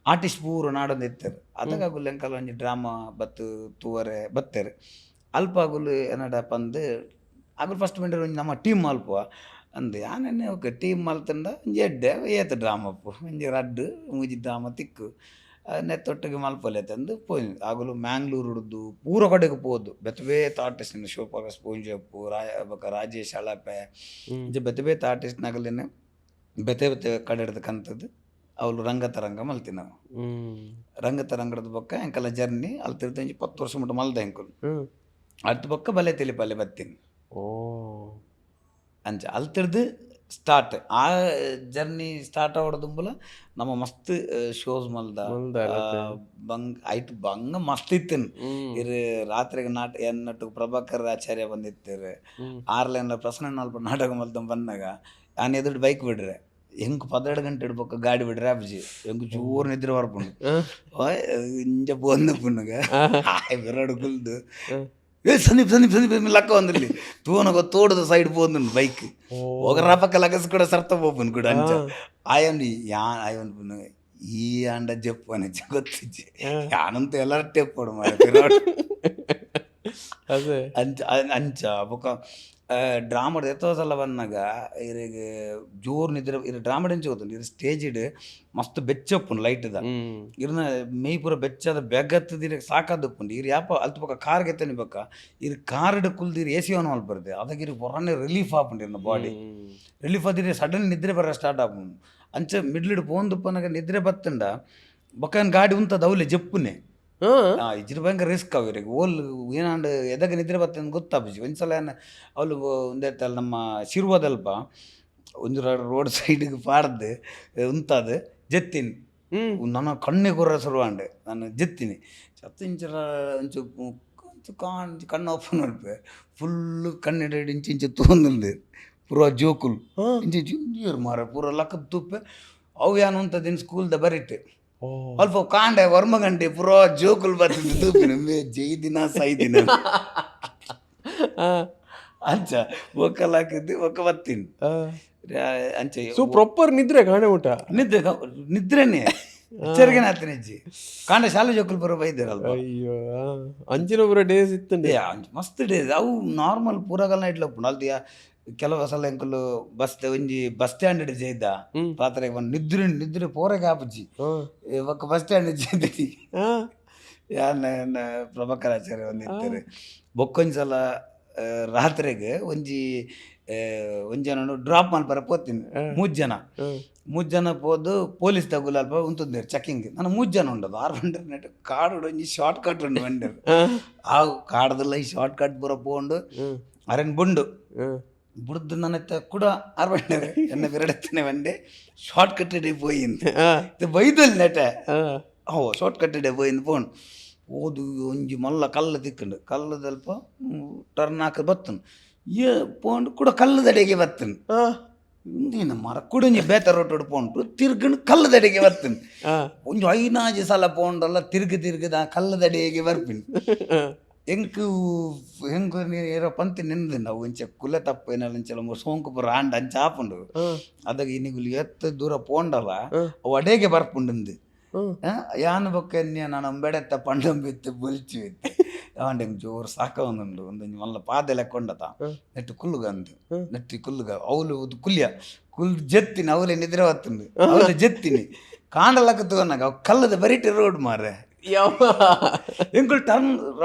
[SPEAKER 1] ಆರ್ಟಿಸ್ಟ್ ಪೂರ ನಾಡೊಂದು ಎತ್ತರು ಅದಕ್ಕೆ ಅಗುಲು ಎಂಕಲ್ ಒಂಜಿ ಡ್ರಾಮಾ ಬತ್ತು ತೂವರೆ ಬತ್ತೇರು ಅಲ್ಪ ಆಗುಲು ಏನಡಪ್ಪ ಅಂದು ಆಗುಲು ಫಸ್ಟ್ ಮಿಂಟರ್ ಒಂಜಿ ನಮ್ಮ ಟೀಮ್ ಮಲ್ಪುವ ಅಂದು ಯಾನೆನ್ನೆ ಓಕೆ ಟೀಮ್ ಮಲ್ತಂಡ ಒಂಜಿ ಎಡ್ಡೆ ಏತ ಡ್ರಾಮಪ್ಪು ಒಂಜಿ ರಡ್ಡು ಮೂಜಿ ಡ್ರಾಮ ತಿಕ್ಕು ನೆತ್ತೊಟ್ಟಿಗೆ ಮಲ್ಪೊಲೆತ ಅಂದು ಪೋಯಿ ಆಗುಲು ಮ್ಯಾಂಗ್ಳೂರುಡ್ದು ಪೂರ ಕಡೆಗೆ ಪೋದು ಬೆತ್ತ ಬೇತ ಆರ್ಟಿಸ್ಟ್ ಶಿವಪ್ರಕಾಶ್ ಪೂಂಜಪ್ಪು ರಾಜೇಶ್ ಅಳಪೆ ಇಂಚ ಬೆತ್ತ ಬೇತ ಆರ್ಟಿಸ್ಟ್ ನಗಲಿನ ಬೆತೆ ಬೆತೆ ಕಡೆ ಹಿಡ್ದು ಕಂತದ್ದು ಅವಳು ರಂಗತರಂಗ ಮಲ್ತಿನವು ರಂಗತರಂಗದ ಬೊಕ್ಕ ಎಂಕಲ್ಲ ಜರ್ನಿ ಅಲ್ಲಿ ತಿರ್ದು ಒಂಜಿ 10 ವರ್ಷ ಮುಟ್ಟ ಮಲ್ದ ಎಂಕುಲು ಅರ್ಧ ಬೊಕ್ಕ ಬಲೆ ತಿಳಿಪಲ್ಲೆ ಬತ್ತೀನಿ ಅಂಚ ಅಲ್ಲಿ ತಿರ್ದು ಸ್ಟಾರ್ಟ್ ಆ ಜರ್ನಿ ಸ್ಟಾರ್ಟ್ ಆವಡದುಂಬುಲ ನಮ್ಮ ಮಸ್ತ್ ಶೋಸ್ ಮಲ್ದ ಬಂಗ್ ಐಟ್ ಬಂಗ ಮಸ್ತ್ ಇತ್ತಿನ್ ಇರ್ ರಾತ್ರಿಗೆ ಎನ್ನಟ್ಟು ಪ್ರಭಾಕರ್ ಆಚಾರ್ಯ ಬಂದಿತ್ತಿರು 6 ಲೈನ್ಲ ಪ್ರಸನ್ನ ನಾಲ್ಪ ನಾಟಕ ಮಲ್ತ ಬಂದಾಗ ನಾನು ಎದುರು ಬೈಕ್ ಬಿಡ್ರೆ ಹೆಂಗೆ 12 ಗಂಟೆ ಇಡ್ಬೇಕು ಗಾಡಿ ಬಿಡ್ರೆ ಅಪ್ಜಿ ಹೆಂಗೆ ಜೋರು ನಿದ್ರೆ ಬರ್ಪುಂಡು ಇಂಜ ಬೋಂದ ಪುಣ್ಣಗ ವಿರಾಡು ಕುಲ್ದು ಸಂದೀಪ್ ಸಂದೀಪ್ ಸಂದೀಪ್ ಲಕ್ಕ ಒಂದಿರಲಿ ತೂನಗ ತೋಡದ ಸೈಡ್ పోతుంది బైక్ ఒక రపక లగస్ కూడా సర్త పోపును కూడా అంచ ఆయన్ని ఆయన ఈ అండ చెప్పు అని ಗೊತ್ತಿಜ್ಜಿ ಯಾನಂತ ಎಲ್ಲರ ಟೆಪ್ಪಡು ಮಾಡಿ
[SPEAKER 4] ಅದೇ
[SPEAKER 1] ಅಂಚ ಬೊಕ ಡ್ರಾಮಡ್ ಎತ್ತೋ ಸಲ ಬಂದಾಗ ಇರಿಗೆ ಜೋರು ನಿದ್ರೆ ಇರು ಡ್ರಾಮಡ್ ಎಂಚ ಗೊತ್ತುಂಟು ಇರು ಸ್ಟೇಜ್ ಇಡು ಮಸ್ತ್ ಬೆಚ್ಚಪ್ಪುಂಡು ಲೈಟ್ದ ಇರ್ನ ಮೇಯ್ ಪೂರ ಬೆಚ್ಚದ ಬೆಗತ್ತದಿರ ಸಾಕಾದಪ್ಪುಂಡು ಇರು ಯಾಪ ಅಲ್ತು ಪಕ್ಕ ಕಾರ್ ಗೆತ್ತನಿ ಬಕ್ಕ ಇರು ಕಾರ್ ಕುಲ್ದು ಇರು AC ಆನ್ ಮಲ್ಪರ್ದೆ ಅದಕ್ಕೆ ಇರು ಹೊರನೆ ರಿಲೀಫ್ ಆಪುಂಡು ಇರ್ನ ಬಾಡಿ ರಿಲೀಫ್ ಆದಿರಿ ಸಡನ್ ನಿದ್ರೆ ಬರ ಸ್ಟಾರ್ಟ್ ಆಪುಂಡು ಅಂಚ ಮಿಡ್ಲಿಡ್ ಪೋಂದುಪ್ಪನಾಗ ನಿದ್ರೆ ಬತ್ತಂಡ ಬೊಕ್ಕ ಗಾಡಿ ಉಂತದ ಅವಲೆ ಜಪ್ಪುನೆ ಇಜ್ರ ಭಯಂಕರ ರಿಸ್ಕ್ ಅವರಿಗೆ ಓಲ್ ಏನಾಂಡ್ ಎದಾಗ ನಿದ್ರೆ ಬರ್ತಂದು ಗೊತ್ತಾಪಜಿ ಒಂದ್ಸಲ ಏನು ಅವಳು ಒಂದೇತಲ್ಲ ನಮ್ಮ ಶಿರ್ವದಲ್ಪ ಒಂದು ರೋಡ್ ಸೈಡಿಗೆ ಪಾಡ್ದು ಉಂತದು ಜೆತ್ತೀನಿ ನನ್ನ ಕಣ್ಣೆ ಕೊರ್ರ ಸುರುವಾಂಡೆ ನಾನು ಜೆತ್ತೀನಿ ಇಂಚರ ಇಂಚು ಕಣ್ಣು ಓಪನ್ ಮಾಡ್ಪೆ ಫುಲ್ಲು ಕಣ್ಣಿಡ ಇಂಚು ತೋಂದು ಪೂರ ಜೋಕುಲ್ ಇಂಚು ಇಂಜಿಯರ್ ಮಾರ ಪೂರ ಲಕ್ಕದ ತುಪ್ಪೆ ಅವು ಏನು ಅಂತದಿನ ಸ್ಕೂಲ್ದ ಬರಿಟ್ಟೆ ಅಲ್ಪ ಕಾಂಡೆ ವರ್ಮಗಂಟೆ ಪುರೋ ಜೋಕುಲ್ ಬರ್ತಿದ್ದು ತೂಪಿನ ಜೈ ದಿನ ಸೈ ದಿನ ಅಂಚ ಒಕ್ಕಲ್ ಹಾಕಿದ್ದು ಒಕ್ಕ ಬತ್ತೀನಿ ಅಂಚೆ
[SPEAKER 4] ಸೊ ಪ್ರಾಪರ್ ನಿದ್ರೆ ಕಾಣೆ ಊಟ
[SPEAKER 1] ನಿದ್ರೆನೆ ಎಚ್ಚರಿಕೆನೆ ಆಗ್ತೀನಿ ಅಜ್ಜಿ ಕಾಂಡೆ ಶಾಲೆ ಜೋಕುಲ್ ಬರೋ ಬೈದಿರಲ್ವ
[SPEAKER 4] ಅಯ್ಯೋ ಅಂಚಿನ ಪೂರ ಡೇಸ್ ಇತ್ತಂಡೆ
[SPEAKER 1] ಮಸ್ತ್ ಡೇಸ್ ಅವು ನಾರ್ಮಲ್ ಪೂರಗಲ್ನ ಇಟ್ಲಪ್ಪು ಅಲ್ದಿಯ ಕೆಲವು ಸಲ ಎಂಕುಲು ಒಂಜಿ ಬಸ್ ಸ್ಟ್ಯಾಂಡ್ ಇಡ್ ಜೈದ ರಾತ್ರಿ ನಿದ್ರೆ ನಿದ್ರೆ ಪೋರಗೆ ಆಪಜ್ಜಿ ಒಕ್ಕ ಬಸ್ ಸ್ಟ್ಯಾಂಡ್ ಜೈದಿ ಯಾನ ಪ್ರಭಾಕರ್ ಆಚಾರ್ಯ ಒಂದಿರ್ತಾರೆ ಬೊಕ್ಕೊಂದ್ಸಲ ರಾತ್ರಿಗೆ ಒಂಜನ ಡ್ರಾಪ್ ಮಲ್ಪರ ಪೋತೀನಿ 3 ಜನ ಪೋದು ಪೊಲೀಸ್ ತಗುಲ ಅಲ್ಪ ಉಂತುಂದೇರು ಚೆಕಿಂಗ್ ನಾನು 3 ಜನ ಉಂಡದು 6 ಗಂಟೆ ನೆಟ್ ಕಾಡು ಒಂಜಿ ಶಾರ್ಟ್ ಕಟ್ ಉಂಡು ಬಂಡರು ಆ ಕಾಡ್ದಲ್ಲ ಈ ಶಾರ್ಟ್ ಕಟ್ ಪೂರ ಪೋಂಡು ಅರೆನ್ ಬುಂಡು ಬುಡ್ದು ನನ್ನತ್ತ ಕೂಡ 6 ಗಂಟೆ ಎನ್ನ ವಿರಡತ್ತನೆ ಬಂಡೆ ಶಾರ್ಟ್ ಕಟ್ಟಡೆ ಪೋಯಿಂದು ಬೈದಲ್ಲಿ ನೆಟ ಶಾರ್ಟ್ ಕಟ್ಟಡೆ ಪೋಯಿಂದು ಪೋಂಡು ಓದು ಒಂಜಿ ಮಲ್ಲ ಕಲ್ಲು ತಿಕ್ಕಂಡು ಕಲ್ಲದಲ್ಪ ಟರ್ನ್ ಹಾಕಿ ಬತ್ತನು ಪೋಂಡು ಕೂಡ ಕಲ್ಲದಡೆಗೆ ಬತ್ತನು ಇಂದಿನ ಮರ ಕೂಡ ಬೇತ ರೋಟೋಡು ಪೋಂಡು ತಿರ್ಗಂಡು ಕಲ್ಲದಡೆಗೆ ಬತ್ತನು ಒಂಜು 5 ಸಲ ಪೋಂಡಲ್ಲ ತಿರುಗದ ಕಲ್ಲದಡೆಗೆ ಬರ್ಪಿನ್ ಎಂಕು ಹೆಂಗೆ ಏರೋ ಪಂತಿ ನಿಂದು ನಾವು ಇಂಚ ಕುಲ ತಪ್ಪು ಏನಾಲ ಸೋಂಕು ಪುರ ಆಂಡ ಅಂಚ ಆಪುಂಡು ಅದಾಗ ಇನ್ನಿಗುಲು ಎತ್ತ ದೂರ ಪೋಂಡಲ್ಲ ಅವು ಅಡೆಗೆ ಬರ್ಪುಂಡು ಯಾನ ಬೊಕ್ಕ ನಾನು ಬೆಡೆತ್ತ ಪಂಡಂಬಿತ್ತು ಬೊಲ್ಚಿ ಇತ್ತು ಯಾವಂಡೆ ಜೋರು ಸಾಕ ಒಂದುಂಡು ಒಂದೊಂದು ಮಲ್ಲ ಪಾದೆ ಲೆಕ್ಕೊಂಡತ ನೆಟ್ಟು ಕುಲ್ಲುಗ ಅಂದು ನೆಟ್ಟಿ ಕುಲ್ಲುಗ ಅವಳು ಕುಲ್ ಜೆತ್ತೀನಿ ಅವಲೇ ನಿದ್ರೆ ಹೊತ್ತುಂಡು ಅವಳು ಜೆತ್ತೀನಿ ಕಾಂಡಲಕ್ಕ ತಗೊಂಡಾಗ ಅವು ಕಲ್ಲದ ಬರೀಟಿ ರೋಡ್ ಮಾರೆ ಎಂಕುಲ್ ಟರ್ನ್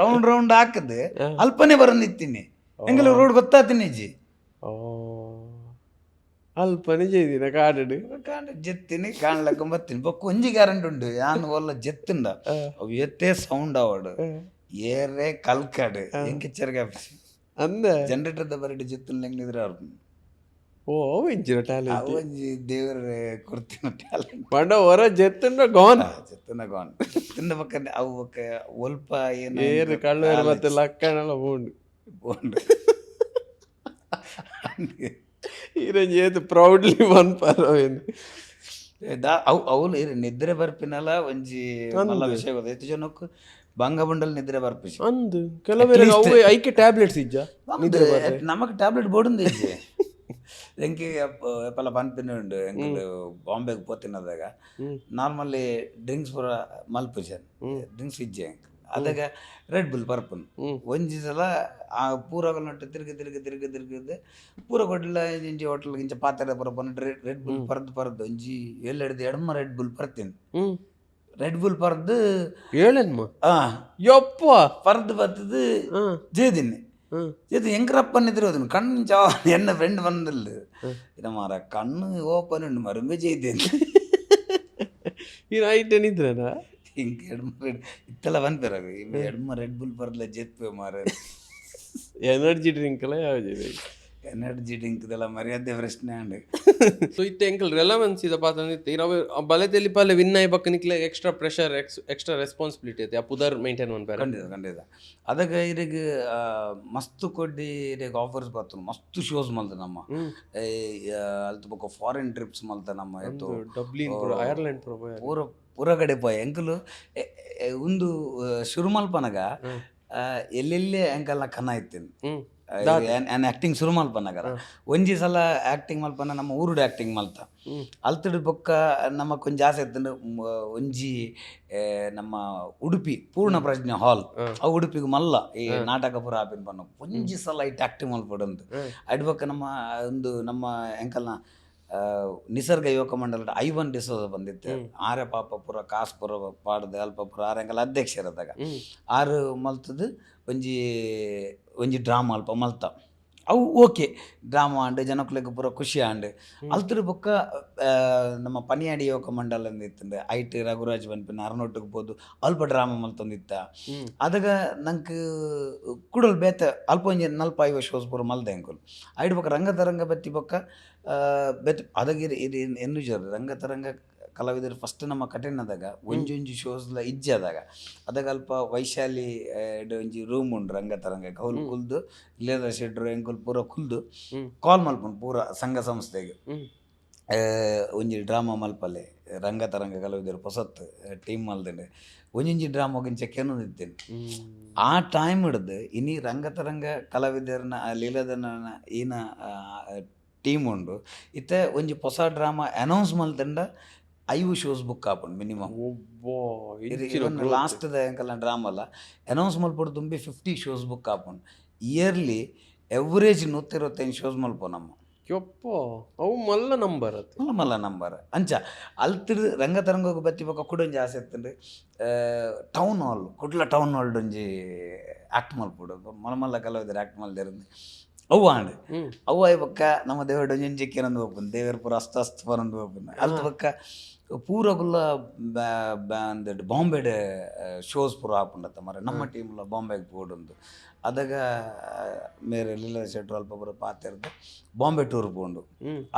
[SPEAKER 1] ರೌಂಡ್ ಹಾಕದೆ ಅಲ್ಪನೆ ಬರಂದಿತ್ತೀನಿ ಎಂಗೆಲ್ಲ ರೋಡ್ ಗೊತ್ತಾತೀನಿ ಅಜ್ಜಿ
[SPEAKER 4] ಅಲ್ಪನೆ ಜೈದಿನ ಕಾಡು
[SPEAKER 1] ಜೆತ್ತೀನಿ ಕಾಣ್ಲಕ್ಕ ಬತ್ತೀನಿ ಬೊಕ್ಕ ಒಂಜಿ ಗ್ಯಾರಂಟಿ ಉಂಡು ಯಾನು ಒಲ್ಲ ಜೆತ್ತುಂಡ ಅವು ಎತ್ತೇ ಸೌಂಡ್ ಆವಡು ಏರೇ ಕಲ್ಕಾಡು ಎಂಗೆ ಚೆರ್ಗ
[SPEAKER 4] ಅಂದ
[SPEAKER 1] ಜನರೇಟರ್ದ ಬರೀಟಿ ಜೆತ್ತುಂಡು ಹೆಂಗೆ ನಿದ್ರೆ ಅವ್ರು
[SPEAKER 4] ಇಂಚಿನ ಟ್ಯಾಲೆಂಟ್
[SPEAKER 1] ಒಂಜಿ ದೇವರ ಕೊಡ್ತಿನ ಟ್ಯಾಲೆಂಟ್
[SPEAKER 4] ಪಂಡ ಹೊರ ಜೆತ್ತುಂಡ ಗಾನ್
[SPEAKER 1] ತಿಂದ ಪಕ್ಕ ಅವು ಪಕ್ಕ ಒಲ್ಪ
[SPEAKER 4] ಏರು ಕಳ್ಳು ಮತ್ತೆ ಲಕ್ಕಣೆಲ್ಲ ಬೋಂಡು ಈರಂಜಿ ಏತು ಪ್ರೌಡ್ಲಿ ಮನ್ಪಾರ
[SPEAKER 1] ಅವಳು ನಿದ್ರೆ ಬರ್ಪಿನಲ್ಲ ಒಂಜಿ ಮಲ್ಲ ವಿಷಯ ಗೊತ್ತ ಎಷ್ಟು ಜನಕ್ಕೂ ಬಂಗಬಂಡಲ್ ನಿದ್ರೆ ಬರ್ಪಿಸಿ
[SPEAKER 4] ಅಂದು ಕೆಲವೇ ಐಕೆ ಟ್ಯಾಬ್ಲೆಟ್ಸ್ ಇಜ್ಜ
[SPEAKER 1] ನಮಕ್ ಟ್ಯಾಬ್ಲೆಟ್ ಬೋಡುಂದು ಇಜ್ಜೆ ಎಂಕಿ ಎಪ್ಪಲ ಪನ್ಪಿನ ಉಂಡು ಎಂಕಲ್ ಬಾಂಬೆಗೆ ಪೋತಿನದಾಗ ನಾರ್ಮಲಿ ಡ್ರಿಂಕ್ಸ್ ಪೂರ ಮಲ್ಪುಜನ್ ಡ್ರಿಂಕ್ಸ್ ಇಜ್ಜೆ ಅದಾಗ ರೆಡ್ ಬುಲ್ ಪರ್ಪುನ್ ಒಂಜಿ ಸಲ ಆ ಪೂರಗಲ್ನೊಟ್ಟು ತಿರುಗಿದ್ದು ಪೂರ ಕೊಡ್ಲಿಲ್ಲ ಇಂಚಿ ಹೋಟ್ಲ್ ಇಂಚ ಪಾತ್ರೆ ಪರಪನ್ ರೆಡ್ ಬುಲ್ ಪರ್ದು ಒಂಜಿ ಎಲ್ಲೆಡ್ದು ಎಡಮ ರೆಡ್ ಬುಲ್ ಪರ್ತೀನಿ ರೆಡ್ ಬುಲ್ ಪರ್ದು
[SPEAKER 4] ಏಳನ್ಮ ಯಪ್ಪ
[SPEAKER 1] ಪರ್ದು ಬತ್ತದು ಜೇದಿನಿ ಇದು ಎಂಕರಪ್ಪನ್ ಎದುರೋದನು ಕಣ್ಣು ಎನ್ನ ಫ್ರೆಂಡ್ ಬಂದಿಲ್ಲ ಇದು ಮಾರ ಕಣ್ಣು ಓಪನ್ ಉಂಡು ಮರುಂಬೆ ಜೈದೇನು
[SPEAKER 4] ಈ ನೈಟ್ ಏನಿದ್ರನಾ
[SPEAKER 1] ಹಿಂಗೆ ಇತ್ತೆಲ್ಲ ಬಂದ್ಬಿರಾಗ ಎಡ್ಮ ರೆಡ್ ಬುಲ್ ಬರ್ಲ ಜೆತ್ಪೆ ಮಾರ
[SPEAKER 4] ಎನರ್ಜಿ ಡ್ರಿಂಕ್ ಎಲ್ಲ ಯಾವ್ದು
[SPEAKER 1] ಎನರ್ಜಿ ಡ್ರಿಂಕ್ ಇದೆಲ್ಲ ಮರ್ಯಾದೆ ಪ್ರಶ್ನೆ ಅಂಡ್
[SPEAKER 4] ಸೊ ಇತ್ತೆ ಎಂಕಲ್ ರೆಲವೆನ್ಸ್ ಇದ ಪಾತಂದಿತ್ತೆ ಇರವೆ ಬಲೆತೆಲಿ ಪಲ್ಲೆ ವಿನ್ ಆಯ್ ಬಕ್ಕ ನಿಕ್ಲೆ ಎಕ್ಸ್ಟ್ರಾ ಪ್ರೆಷರ್ ಎಕ್ಸ್ಟ್ರಾ ರೆಸ್ಪಾನ್ಸಿಬಿಲಿಟಿ ಐತೆ ಆ ಪುದರ್ ಮೇಂಟೈನ್ ಮಾಡ್ತಾರೆ
[SPEAKER 1] ಖಂಡಿತ ಅದಾಗ ಇರಿಗೆ ಮಸ್ತ್ ಕೊಡ್ಡಿ ಇರಿಗೆ ಆಫರ್ಸ್ ಬರ್ತು ಮಸ್ತ್ ಶೋಸ್ ಮಲ್ತ ನಮ್ಮ ಅಲ್ತ ಬೊಕ್ಕ ಫಾರಿನ್ ಟ್ರಿಪ್ಸ್ ಮಲ್ತ ನಮ್ಮ ಆಯ್ತು
[SPEAKER 4] ಡಬ್ಲಿನ್ ಐರ್ಲೆಂಡ್
[SPEAKER 1] ಪೂರ ಕಡೆ ಪೋಯ್ ಎಂಕಲು ಒಂದು ಶುರು ಮಲ್ಪನಗ ಎಲ್ಲೆಲ್ಲಿ ಎಂಕಲ್ನ ಕನ್ನ ಇತ್ತೇನೆ ಆಕ್ಟಿಂಗ್ ಶುರು ಮಲ್ಪನಗರ ಒಂಜಿ ಸಲ ಆಕ್ಟಿಂಗ್ ಮಲ್ಪನ ನಮ್ಮ ಊರುಡು ಆಕ್ಟಿಂಗ್ ಮಲ್ತ ಅಲ್ತಡ್ ಬೊಕ್ಕ ನಮ್ಮ ಕೊಂಚ ಆಸೆ ಇತ್ತಂಡು ಒಂಜಿ ನಮ್ಮ ಉಡುಪಿ ಪೂರ್ಣ ಪ್ರಜ್ಞೆ ಹಾಲ್ ಆ ಉಡುಪಿಗೆ ಮಲ್ಲ ಈ ನಾಟಕ ಪುರ ಆಪಿನ ಪನ್ನ ಒಂಜಿ ಸಲ ಇಟ್ಟು ಆಕ್ಟಿಂಗ್ ಮಲ್ಪಡಂದು ಅಡ್ ಬೊಕ್ಕ ನಮ್ಮ ಒಂದು ನಮ್ಮ ಎಂಕಲ್ನ ನಿಸರ್ಗ ಯುವಕ ಮಂಡಲದ ಐವನ್ ಡಿಸೋದ ಬಂದಿತ್ತು ಆರೆ ಪಾಪ ಪುರ ಕಾಸ್ ಪುರ ಪಾಡ್ದು ಅಲ್ಪ ಪುರ ಆರೆಂಕಲ್ ಅಧ್ಯಕ್ಷರದಾಗ ಆರು ಮಲ್ತದು ಒಂಜಿ ಡ್ರಾಮಾ ಅಲ್ಪ ಮಲ್ತ ಅವು ಓಕೆ ಡ್ರಾಮಾ ಆಂಡ್ ಜನಕ್ಲೆಗ್ ಪೂರ ಖುಷಿ ಆಂಡ್ ಅಲ್ತರ ಬೊಕ್ಕ ನಮ್ಮ ಪನಿಯಾಡಿ ಯುವಕ ಮಂಡಲ ಇತ್ತಂಡೆ ಐಟ್ ರಘುರಾಜ್ ಬನ್ಪಿನ ಅರನೊಟ್ಟಿಗೆ ಹೋದು ಅಲ್ಪ ಡ್ರಾಮಾ ಮಲ್ತೊಂದಿತ್ತ ಅದಾಗ ನಂಗೆ ಕುಡಲ್ ಬೇತ ಅಲ್ಪ ಒಂಜಿ 4-5 ಶೋಸ್ ಪೂರ ಮಲ್ದೆ ಅಂಕುಲ್ ಐಡ್ ಬೊಕ್ಕ ರಂಗತರಂಗ ಬತ್ತಿ ಬೊಕ್ಕ ಬೆತ್ ಅದಾಗ ಇದು ಎನ್ನು ಜೋರು ರಂಗತರಂಗ ಕಲಾವಿದರು ಫಸ್ಟ್ ನಮ್ಮ ಕಠಿಣದಾಗ ಒಂಜೊಂಜಿ ಶೋಸ್ಲ ಇಜ್ಜಾದಾಗ ಅದಾಗ ಅಲ್ಪ ವೈಶಾಲಿ ಒಂಜಿ ರೂಮ್ ಉಂಡು ರಂಗತರಂಗ ಕೌಲ್ ಕುಲ್ದು ಇಲ್ಲದ ಶೆಡ್ರು ಎಂಕುಲ್ ಪೂರ ಕುಲ್ದು ಕಾಲ್ ಮಲ್ಪುಂಡು ಪೂರ ಸಂಘ ಸಂಸ್ಥೆಗೆ ಒಂಜಿ ಡ್ರಾಮಾ ಮಲ್ಪಲೆ ರಂಗತರಂಗ ಕಲಾವಿದರು ಹೊಸತ್ ಟೀಮ್ ಮಲ್ದಂಡೆ ಒಂಜೊಂಜಿ ಡ್ರಾಮಾಗಿಂಚ ಕೆನು ನಿತ್ತೇನೆ ಆ ಟೈಮ್ ಹಿಡ್ದು ಇನಿ ರಂಗತರಂಗ ಕಲಾವಿದರನ್ನ ಲೀಲದನ ಈನ ಟೀಮ್ ಉಂಡು ಇತ್ತೆ ಒಂಜಿ ಹೊಸ ಡ್ರಾಮಾ ಅನೌನ್ಸ್ ಮಲ್ತಂಡ 5 ಶೋಸ್ ಬುಕ್ ಆಪುಂಡು ಮಿನಿಮಮ್ ಲಾಸ್ಟ್ ಎಂಕಲ್ನ ಡ್ರಾಮಾ ಅಲ್ಲ ಅನೌನ್ಸ್ ಮಲ್ಪಡು ತುಂಬಿ 50 ಶೋಸ್ ಬುಕ್ ಆಪುಂಡು ಇಯರ್ಲಿ ಎವರೇಜ್ 125 ಶೋಸ್ ಮಲ್ಪೋ ನಮ್ಮ
[SPEAKER 4] ಯಪ್ಪ ಅವು ಮಲ್ಲ ನಂಬರ್
[SPEAKER 1] ಅಂಚ ಅಲ್ತಿಡ್ ರಂಗತರಂಗ ಬತ್ತಿ ಬೊಕ್ಕ ಕುಡೊಂಜಿ ಆಸೆ ಇತ್ತಂಡು town hall Kudla town hall ಒಂಜಿ ಆಕ್ಟ್ ಮಲ್ಪುಡು ಮಲ್ಲ ಕಲಾವಿದರು ಆಕ್ಟ್ ಮಲ್ದಿರಂದು ಅವು ಆಂಡ್ ಅವು ಆಯ್ ಬೊಕ್ಕ ನಮ್ಮ ದೇವರ ಒಂಜಿಕ್ಕಿನೊಂದು ಹೋಗ್ಬಂದು ದೇವರ ಪೂರ ಅಸ್ತ ಬರಂದು ಹೋಗ್ಬಂದು ಅಲ್ತ ಬೊಕ್ಕ ಪೂರಗುಲ್ಲ ಬಾಂಬೆಡ್ ಶೋಸ್ ಪೂರ ಹಾಪುಂಡತ್ತ ಮರ ನಮ್ಮ ಟೀಮ್ಲ ಬಾಂಬೆಗೆ ಪೋಡುಂದು ಅದಾಗ ಮೇರೆ ಲೀಲಾ ಶೆಟ್ರು ಅಲ್ಪ ಪೂರ ಪಾತಿರ್ದು ಬಾಂಬೆ ಟೂರ್ ಪೋಂಡು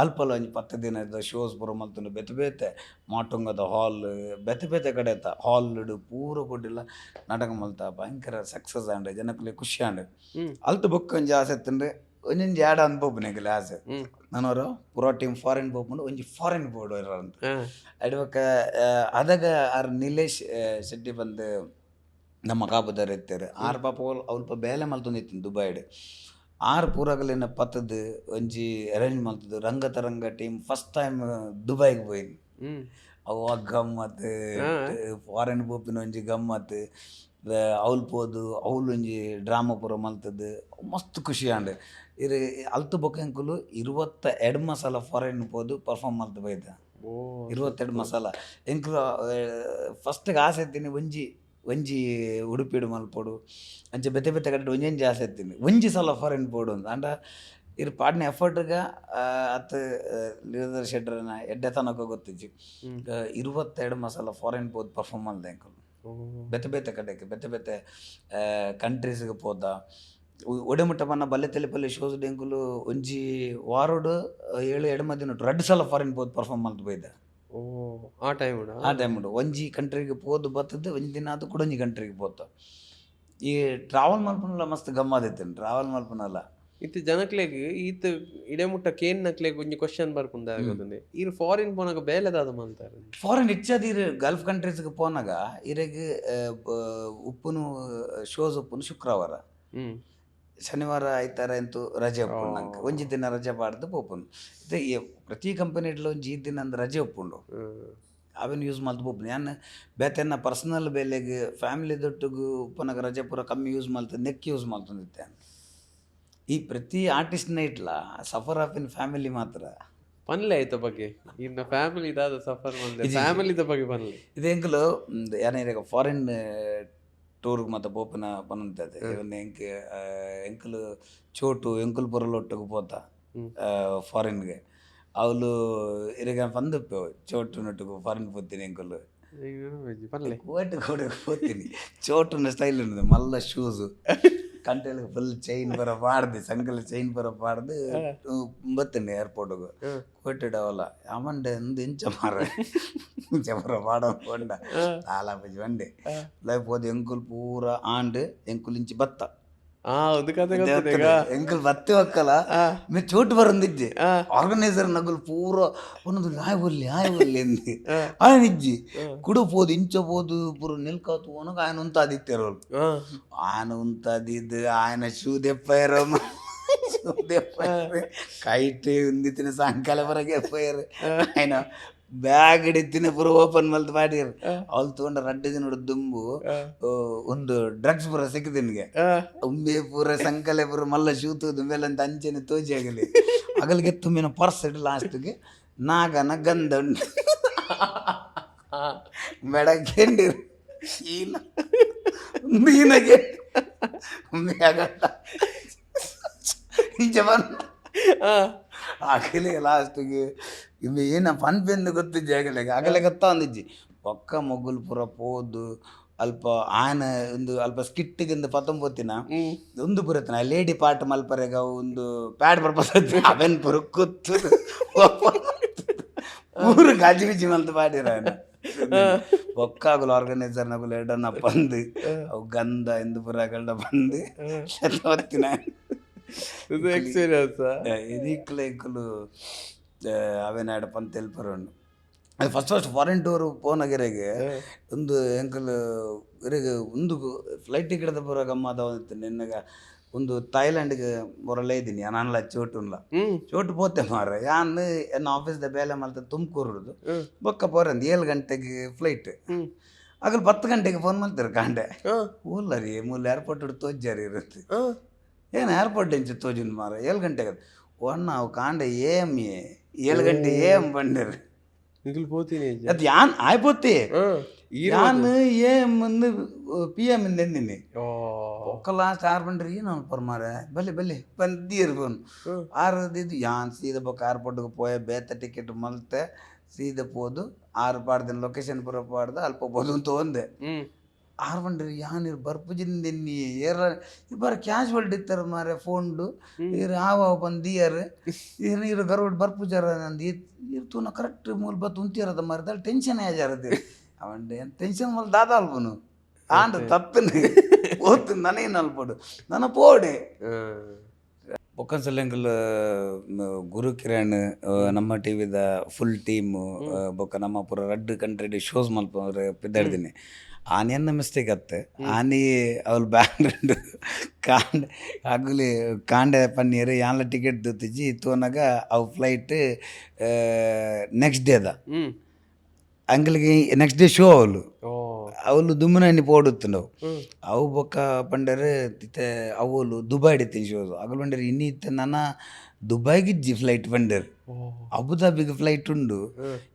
[SPEAKER 1] ಅಲ್ಪಲ್ಲ ಒಂಜಿ 10 ದಿನದ ಶೋಸ್ ಪೂರ ಮಲ್ತುಂಡು ಬೇತೆ ಮಾಟುಂಗದ ಹಾಲ್ ಬೇತೆ ಕಡೆ ಇತ್ತ ಹಾಲ್ ಪೂರ ಕೊಟ್ಟಿಲ್ಲ ನಾಟಕ ಮಲ್ತ ಭಯಂಕರ ಸಕ್ಸಸ್ ಆಂಡ್ ಜನಕ್ಕಲೆ ಖುಷಿ ಆಂಡ್ ಅಲ್ತ ಬೊಕ್ಕ ಒಂಜಿ ಆಸೆ ಇತ್ತಂದ್ರೆ ಒಂಜೊಂಜಿ ಆಡ ಅನ್ಬೋಪುನೆಗಲೆ ಆಸೆ ನಾನವರು ಪೂರ ಟೀಮ್ ಫಾರಿನ್ ಪೋಪುಂಡು ಒಂಜಿ ಫಾರಿನ್ ಬೋರ್ಡ್ ಅಂತ ಅಡ್ವಕ್ಕ ಅದಾಗ ಆರ್ ನಿಲೇಶ್ ಶೆಟ್ಟಿ ಬಂದು ನಮ್ಮ ಕಾಪುದಾರ ಇರ್ತಾರೆ ಆರು ಪಾಪ ಅವ್ಲ್ಪ ಬೇಲೆ ಮಲ್ತೊಂದಿತ್ತು ದುಬೈಡ್ ಆರು ಪೂರಗಲಿನ ಪತ್ತದು ಒಂಜಿ arrange ಮಲ್ತದ್ದು Rangataranga team first time ದುಬೈಗೆ ಹೋಯ್ದು ಅವು ಗಮ್ಮತ್ ಫಾರಿನ್ ಪೋಪಿನ ಒಂಜಿ ಗಮ್ಮತ್ ಅವ್ಲು ಪೋದು ಅವ್ಲು ಒಂಜಿ ಡ್ರಾಮಾ ಪೂರ ಮಲ್ತದ್ದು ಮಸ್ತ್ ಖುಷಿ ಆಂಡ್ ಇರು ಅಲ್ತು ಬೊಕ್ಕ ಎಂಕುಲು 22 ಮಸಾಲ ಫಾರಿನ್ ಪೋದು ಪರ್ಫಾರ್ಮ್ ಮಲ್ತು ಬೈದ 22 ಮಸಾಲ ಎಂಕುಲು ಫಸ್ಟ್ಗೆ ಆಸೆ ಇತ್ತೀನಿ ಒಂಜಿ ಉಡುಪಿಡು ಮಲ್ಪೋಡು ಅಂಚೆ ಬೆತೆ ಕಡೆ ಒಂಜೊಂಜಿ ಆಸೆ ಇತ್ತೀನಿ ಒಂಜಿ ಸಲ ಫಾರಿನ್ ಪೋಡು ಅಂತ ಅಂಡ ಇರು ಪಾಡ್ನ ಎಫರ್ಟ್ಗ ಅತ್ತು ಲೀಲಾ ಶೆಟ್ರನ ಎಡ್ಡೆ ತನಕ ಗೊತ್ತಿಜ್ಜಿ 22 ಮಸಾಲ ಫಾರಿನ್ ಪೋದು ಪರ್ಫಾರ್ಮ್ ಮಲ್ದೆ ಎಂಕುಲು ಬೇತೆ ಕಡೆಗೆ ಬೇತೆ ಕಂಟ್ರೀಸ್ಗೆ ಪೋದ ಒಡೆಮುಟ್ಟ ಪನ್ನ ಬಲ್ಲೆ ತೆಲಿಪಲ್ಲಿ ಶೋಸ್ ಡೆಂಕುಲು ಒಂಜಿ ವಾರೋಡು 7 ದಿನ 2 ಸಲ ಫಾರಿನ್ ಪೋದು ಪರ್ಫಾರ್ಮ್ ಮಲ್ತು ಬೈದ
[SPEAKER 4] ಆ ಟೈಮ್
[SPEAKER 1] ಉಂಡು ಒಂಜಿ ಕಂಟ್ರಿಗೆ ಪೋದು ಬರ್ತದೆ ಒಂಜಿ ದಿನ ಅದು ಕೂಡ ಒಂಜಿ ಕಂಟ್ರಿಗೆ ಪೋತ ಈ ಟ್ರಾವೆಲ್ ಮಲ್ಪನಲ್ಲ ಮಸ್ತ್ ಗಮ್ಮತ್ತಿತ್ತೇನೆ ಟ್ರಾವೆಲ್ ಮಲ್ಪನಲ್ಲ
[SPEAKER 4] ಇತ್ತು ಜನಕ್ಲೆಗ್ ಈತ ಇಡೆಮುಟ್ಟ ಕೇನ್ ನಕ್ಲೆಗ್ ಒಂಜಿ ಕ್ವಶನ್ ಬರ್ಪುಂದ ಆಗೋದಂಡೆ ಇರು ಫಾರಿನ್ ಪೋನಾಗ ಬೇಲೆದಾದ ಮಲ್ತಾರೆ
[SPEAKER 1] ಫಾರಿನ್ ಹೆಚ್ಚಾದ ಇರು ಗಲ್ಫ್ ಕಂಟ್ರೀಸ್ಗೆ ಪೋನಾಗ ಇರೆಗ್ ಉಪ್ಪುನು ಶೋಸ್ ಉಪ್ಪುನು ಶುಕ್ರವಾರ ಶನಿವಾರ ಐತಾರ ಅಂತೂ ರಜೆ ಒಪ್ಪುಂಡು ನಂಗೆ ಒಂಜಿ ದಿನ ರಜೆ ಪಾಡ್ದು ಪೋಪುನು ಇದು ಪ್ರತಿ ಕಂಪನಿ ಒಂಜಿ ದಿನ ಅಂದ್ ರಜೆ ಒಪ್ಪುಂಡು ಅವೇನು ಯೂಸ್ ಮಾಡ್ತು ಬೋಪುನಿ ನಾನು ಬೇತೆನ್ನ ಪರ್ಸನಲ್ ಬೆಲೆಗೆ ಫ್ಯಾಮಿಲಿ ದೊಟ್ಟಿಗೂ ಉಪ್ಪನಾಗ ರಜೆ ಪೂರ ಕಮ್ಮಿ ಯೂಸ್ ಮಾಡ್ತದೆ ನೆಕ್ ಯೂಸ್ ಮಾಡ್ತಂದಿತ್ತೆ. ಈ ಪ್ರತಿ ಆರ್ಟಿಸ್ಟ್ನ ಇಟ್ಲ ಸಫರ್ ಆಫ್ ಇನ್ ಫ್ಯಾಮಿಲಿ ಮಾತ್ರ
[SPEAKER 4] ಪನ್ಲೆ ಆಯ್ತ ಬಗ್ಗೆ ಇನ್ನು ಫ್ಯಾಮಿಲಿ ಇದಾದ ಸಫರ್ ಬಂದೆ ಫ್ಯಾಮಿಲಿದ ಬಗ್ಗೆ ಪನ್ಲೆ
[SPEAKER 1] ಇದು ಎಂಕಲು ಯಾರ ಫಾರಿನ್ ಟೂರ್ಗೆ ಮತ್ತು ಪೋಪಿನ ಪನಂತದೆ ಇವನ್ ಎಂಕಲು ಚೋಟು ಎಂಕುಲು ಪೊರಲೊಟ್ಟಿಗೆ ಪೋತ ಫಾರಿನ್ಗೆ ಅವಳು ಇರಗ ಬಂದಪ್ಪು ಚೋಟುನೊಟ್ಟಿಗೆ ಫಾರಿನ್ ಪೋತೀನಿ ಎಂಕುಲು
[SPEAKER 4] ಪನ್ಲೆ
[SPEAKER 1] ಕೋಟ್ ಕೂಡ ಪೋತೀನಿ ಚೋಟುನ ಸ್ಟೈಲ್ ಉಂಟು ಮಲ್ಲ ಶೂಸು ಕಂಟೆಲ್ ಫುಲ್ ಚೈನ್ ಬರ ಪಾಡ್ದು ಸಂಕಲ್ ಚೈನ್ ಬರ ಪಾಡ್ದು ಬತ್ತಂడి ಏರ್ಪೋರ್ಟ್ಗೆ ಕೊಟ್ಟಿಡವಲ್ಲ ಅಮ್ಮಂಡೆ ಒಂದು ಇಂಚ ಮಾರ ಇಂಚ ಬರ ಪಾಡ ಕೊಂಡ ತಾಲಾಪಜಿ ಬಂಡೆ లేకపోతే ఎంకుల్ పూర ఆండ్ ఎంకుల్ ఇంచి బత్త
[SPEAKER 4] ಒಂದು ಕತೆ
[SPEAKER 1] ಎಂಕಲ್ ಬತ್ತೆ ಒಕ್ಕಲ ಮೇ ಚೋಟು ಬರಂದಿಜ್ಜೆ ಆರ್ಗನೈಸರ್ ನಗುಲ್ ಪೂರ ಒಂದೊಂದು ಆಯ್ ಬಲ್ಲಿ ಎಂದಿ ఆయన ఇజ్జి కుడు పోదు ఇంచ పోదు పూర నిల్కాతు అనగా ఆయన ఉంతాదిత్తారు ఆయన ఉంతాదిద్దు ఆయన షూ దెప్పారు ಕೈಟೇ ఉంది ತಿನ್ನ ಸಾಯಂಕಾಲ ಹೊರಗೆ ಎಪ್ಪಾರು ఆయన ಬ್ಯಾಗ್ ಹಿಡಿತೀನಿ ಪೂರ ಓಪನ್ ಮಲ್ತು ಮಾಡಿರು ಅವ್ಳು ತಗೊಂಡ ರಡ್ಡು ದಿನ ದುಂಬು ಒಂದು ಡ್ರಗ್ಸ್ ಪೂರ ಸಿಕ್ಕ ನಿನ್ಗೆ ಉಂಬೆ ಪೂರ ಸಂಕಲೆ ಪೂರ ಮಲ್ಲ ಶೂತು ದುಂಬೆಲ್ಲಂತ ಅಂಚೆನೆ ತೋಜಿ ಆಗಲಿ ಅಗಲಿಗೆ ತುಂಬಿನ ಪರ್ಸ್ ಇಟ್ಟು ಲಾಸ್ಟ್ಗೆ ನಾಗನ ಗಂಧ ಉಂಟು ಬೆಳಗ್ಗೆಂಡಿರು ಈನಗೆ ಇಂಚ ಬಂದ ಆಗಲೇ ಲಾಸ್ಟಿಗೆ ಇವು ಏನ ಫನ್ ಬೆಂದು ಗೊತ್ತಿಜ್ಜಿ ಆಗಲೇ ಗೊತ್ತಾ ಅಂದಿಜ್ಜಿ ಒಕ್ಕ ಮೊಗ್ಗುಲ್ ಪುರ ಪೋದು ಅಲ್ಪ ಆಯನ ಒಂದು ಅಲ್ಪ ಸ್ಕಿಟ್ಟಿಗಿಂದ ಪತ್ತೊಂಬತ್ತಿನ ಒಂದು ಪುರತನ ಲೇಡಿ ಪಾರ್ಟ್ ಮಲ್ಪರೆಗ ಒಂದು ಪ್ಯಾಡ್ ಪರ್ಪಸ್ ಅವೆನ್ ಪುರ ಕೂತು ಊರು ಗಾಜಿ ಬಿಜಿ ಮಲ್ತು ಪಾಡಿರ ಒಕ್ಕಾಗಲು ಆರ್ಗನೈಸರ್ ನಗುಲು ಎರಡನ್ನ ಬಂದು ಅವು ಗಂಧ ಎಂದು ಪುರಗಳನ್ನ ಬಂದು ಹೊತ್ತಿನ
[SPEAKER 4] ಇದು ಎಕ್ಸ್ಪೀರಿಯನ್ಸ್
[SPEAKER 1] ಇದಕ್ಕಲು ಅವೇನಾಡ ಪಂತ ತೆಲ್ಪರೋಂಡು ಅದು ಫಸ್ಟ್ ಫಾರಿನ್ ಟೂರ್ ಪೋನಗೆರೆಗೆ ಒಂದು ಎಂಕಲ್ ಇರೆಗೆ ಒಂದು ಫ್ಲೈಟ್ ಟಿಕೆಟ್ ಪೂರ ಗಮ್ಮದ ನಿನ್ನಗ ಒಂದು ಥೈಲ್ಯಾಂಡ್ಗೆ ಮೊರಲೇ ಇದ್ದೀನಿ ನಾನಲ್ಲ ಚೋಟುನ್ಲ ಚೋಟು ಪೋತೆ ಮಾರ ಯಾನ್ ಎನ್ನ ಆಫೀಸ್ದ ಬೇಲೆ ಮಲ್ತ ತುಮಕೂರುದು ಬೊಕ್ಕ ಪೋರಂದು 7 ಗಂಟೆಗೆ ಫ್ಲೈಟ್ ಆಗಲ್ 10 ಗಂಟೆಗೆ ಫೋನ್ ಮಾಡ್ತಾರೆ ಕಾಂಡೆ ಊಲ್ಲ ರೀ ಮೂಲ ಏರ್ಪೋರ್ಟ್ ಹಿಡಿದು ತೋಜ್ಜಾರಿ ಇರುತ್ತೆ ಏನು ಏರ್ಪೋರ್ಟ್ ಎಂಚು ತೋಜಿನ ಮಾರ 7 ಗಂಟೆಗೆ ಒಣ್ಣ ಅವು ಕಾಂಡೆ ಏಮ್ 7 ಗಂಟೆ ಏಮ್ ಬಂಡರು
[SPEAKER 4] పోತೀನಿ
[SPEAKER 1] ಅದು ಯಾನ್ ಆಯ್ಪೋತಿ ಯಾನ್ ಏಮ್ ಒಂದು PM ಇಂದ ಎಂದಿನಿ ಒಕ್ಕ ಲಾಸ್ಟ್ 6 ಬಂಡ್ರಿ ಏನು ಅನ್ಪರ್ ಮಾರ ಬಲ್ಲಿ ಬಲ್ಲಿ ಬಂದಿ ಇರ್ಬೋನು 6 ಯಾನ್ ಸೀದಾ ಬೊಕ್ಕ ಏರ್ಪೋರ್ಟ್ಗೆ ಪೋಯ ಬೇತ ಟಿಕೆಟ್ ಮಲ್ತೆ ಸೀದಾ ಪೋದು 6 ಪಾಡ್ದಿನ ಲೊಕೇಶನ್ ಪೂರ ಪಾಡ್ದ ಅಲ್ಪ ಬೋದು ಅಂತ ಒಂದೆ 6 ಬಂಡ್ರಿ ಯಾನ್ ಬರ್ಪುಜಿಂದೆನ್ನಿ ಏರ ಬರ ಕ್ಯಾಶುವಲ್ ಇತ್ತರ ಮಾರೆ ಫೋನ್ಡು ಇರು ಆವ ಬಂದಿಯರು ಇರು ಗರ್ವಡ್ ಬರ್ಪುಜಾರ ನಂದು ಇರ್ತೂನ ಕರೆಕ್ಟ್ ಮೂಲ್ ಬತ್ತು ಉಂತಿರದ ಮಾರದಲ್ಲಿ ಟೆನ್ಷನ್ ಏಜಾರದು ಅವಂಡೆ ಏನು ಟೆನ್ಷನ್ ಮೂಲ ದಾದ ಅಲ್ಪನು ಆಂಡ್ ತಪ್ಪನೆ ಓತು ನನಗೇನು ಅಲ್ಪಡು ನನ್ನ ಪೋಡೆ ಬೊಕ್ಕನ್ಸಲ ಎಂಕಲ್ ಗುರು ಕಿರಣ್ ನಮ್ಮ ಟಿವಿದ ಫುಲ್ ಟೀಮು ಬೊಕ್ಕ ನಮ್ಮ ಪೂರ ರಡ್ಡು ಕಂಟ್ರಿ ಶೋಸ್ ಮಲ್ಪ ಪಿದ್ದಾಡ್ತೀನಿ ಆನೆ ಎನ್ನ ಮಿಸ್ಟೇಕ್ ಅತ್ತೆ ಆನೆ ಅವಳು ಬ್ಯಾಂಡ್ ಕಾಂಡೆ ಆಗಲಿ ಕಾಂಡೆ ಪನ್ನೀರು ಯಾನ್ಲ ಟಿಕೆಟ್ ದೊತ್ತಿಜಿ ತೋನಾಗ ಅವು ಫ್ಲೈಟ್ ನೆಕ್ಸ್ಟ್ ಡೇದ ಅಂಕಲ್ಗೆ ನೆಕ್ಸ್ಟ್ ಡೇ ಶೋ ಅವಳು ದುಮ್ಮನಣ್ಣಿ ಪೋಡುತ್ತಂಡವು ಅವು ಬೊಕ್ಕ ಪಂಡರೆ ಇತ್ತೆ ಅವಳು ದುಬೈ ಹಿಡಿತೀನಿ ಶೋಸು ಆಗಲು ಪಂಡರೆ ಇನ್ನಿತ್ತೆ ನನ್ನ ದುಬೈಗಿಜ್ಜಿ ಫ್ಲೈಟ್ ಪಂಡರ್ ಅಬುದಾಬಿಗೆ ಫ್ಲೈಟ್ ಉಂಡು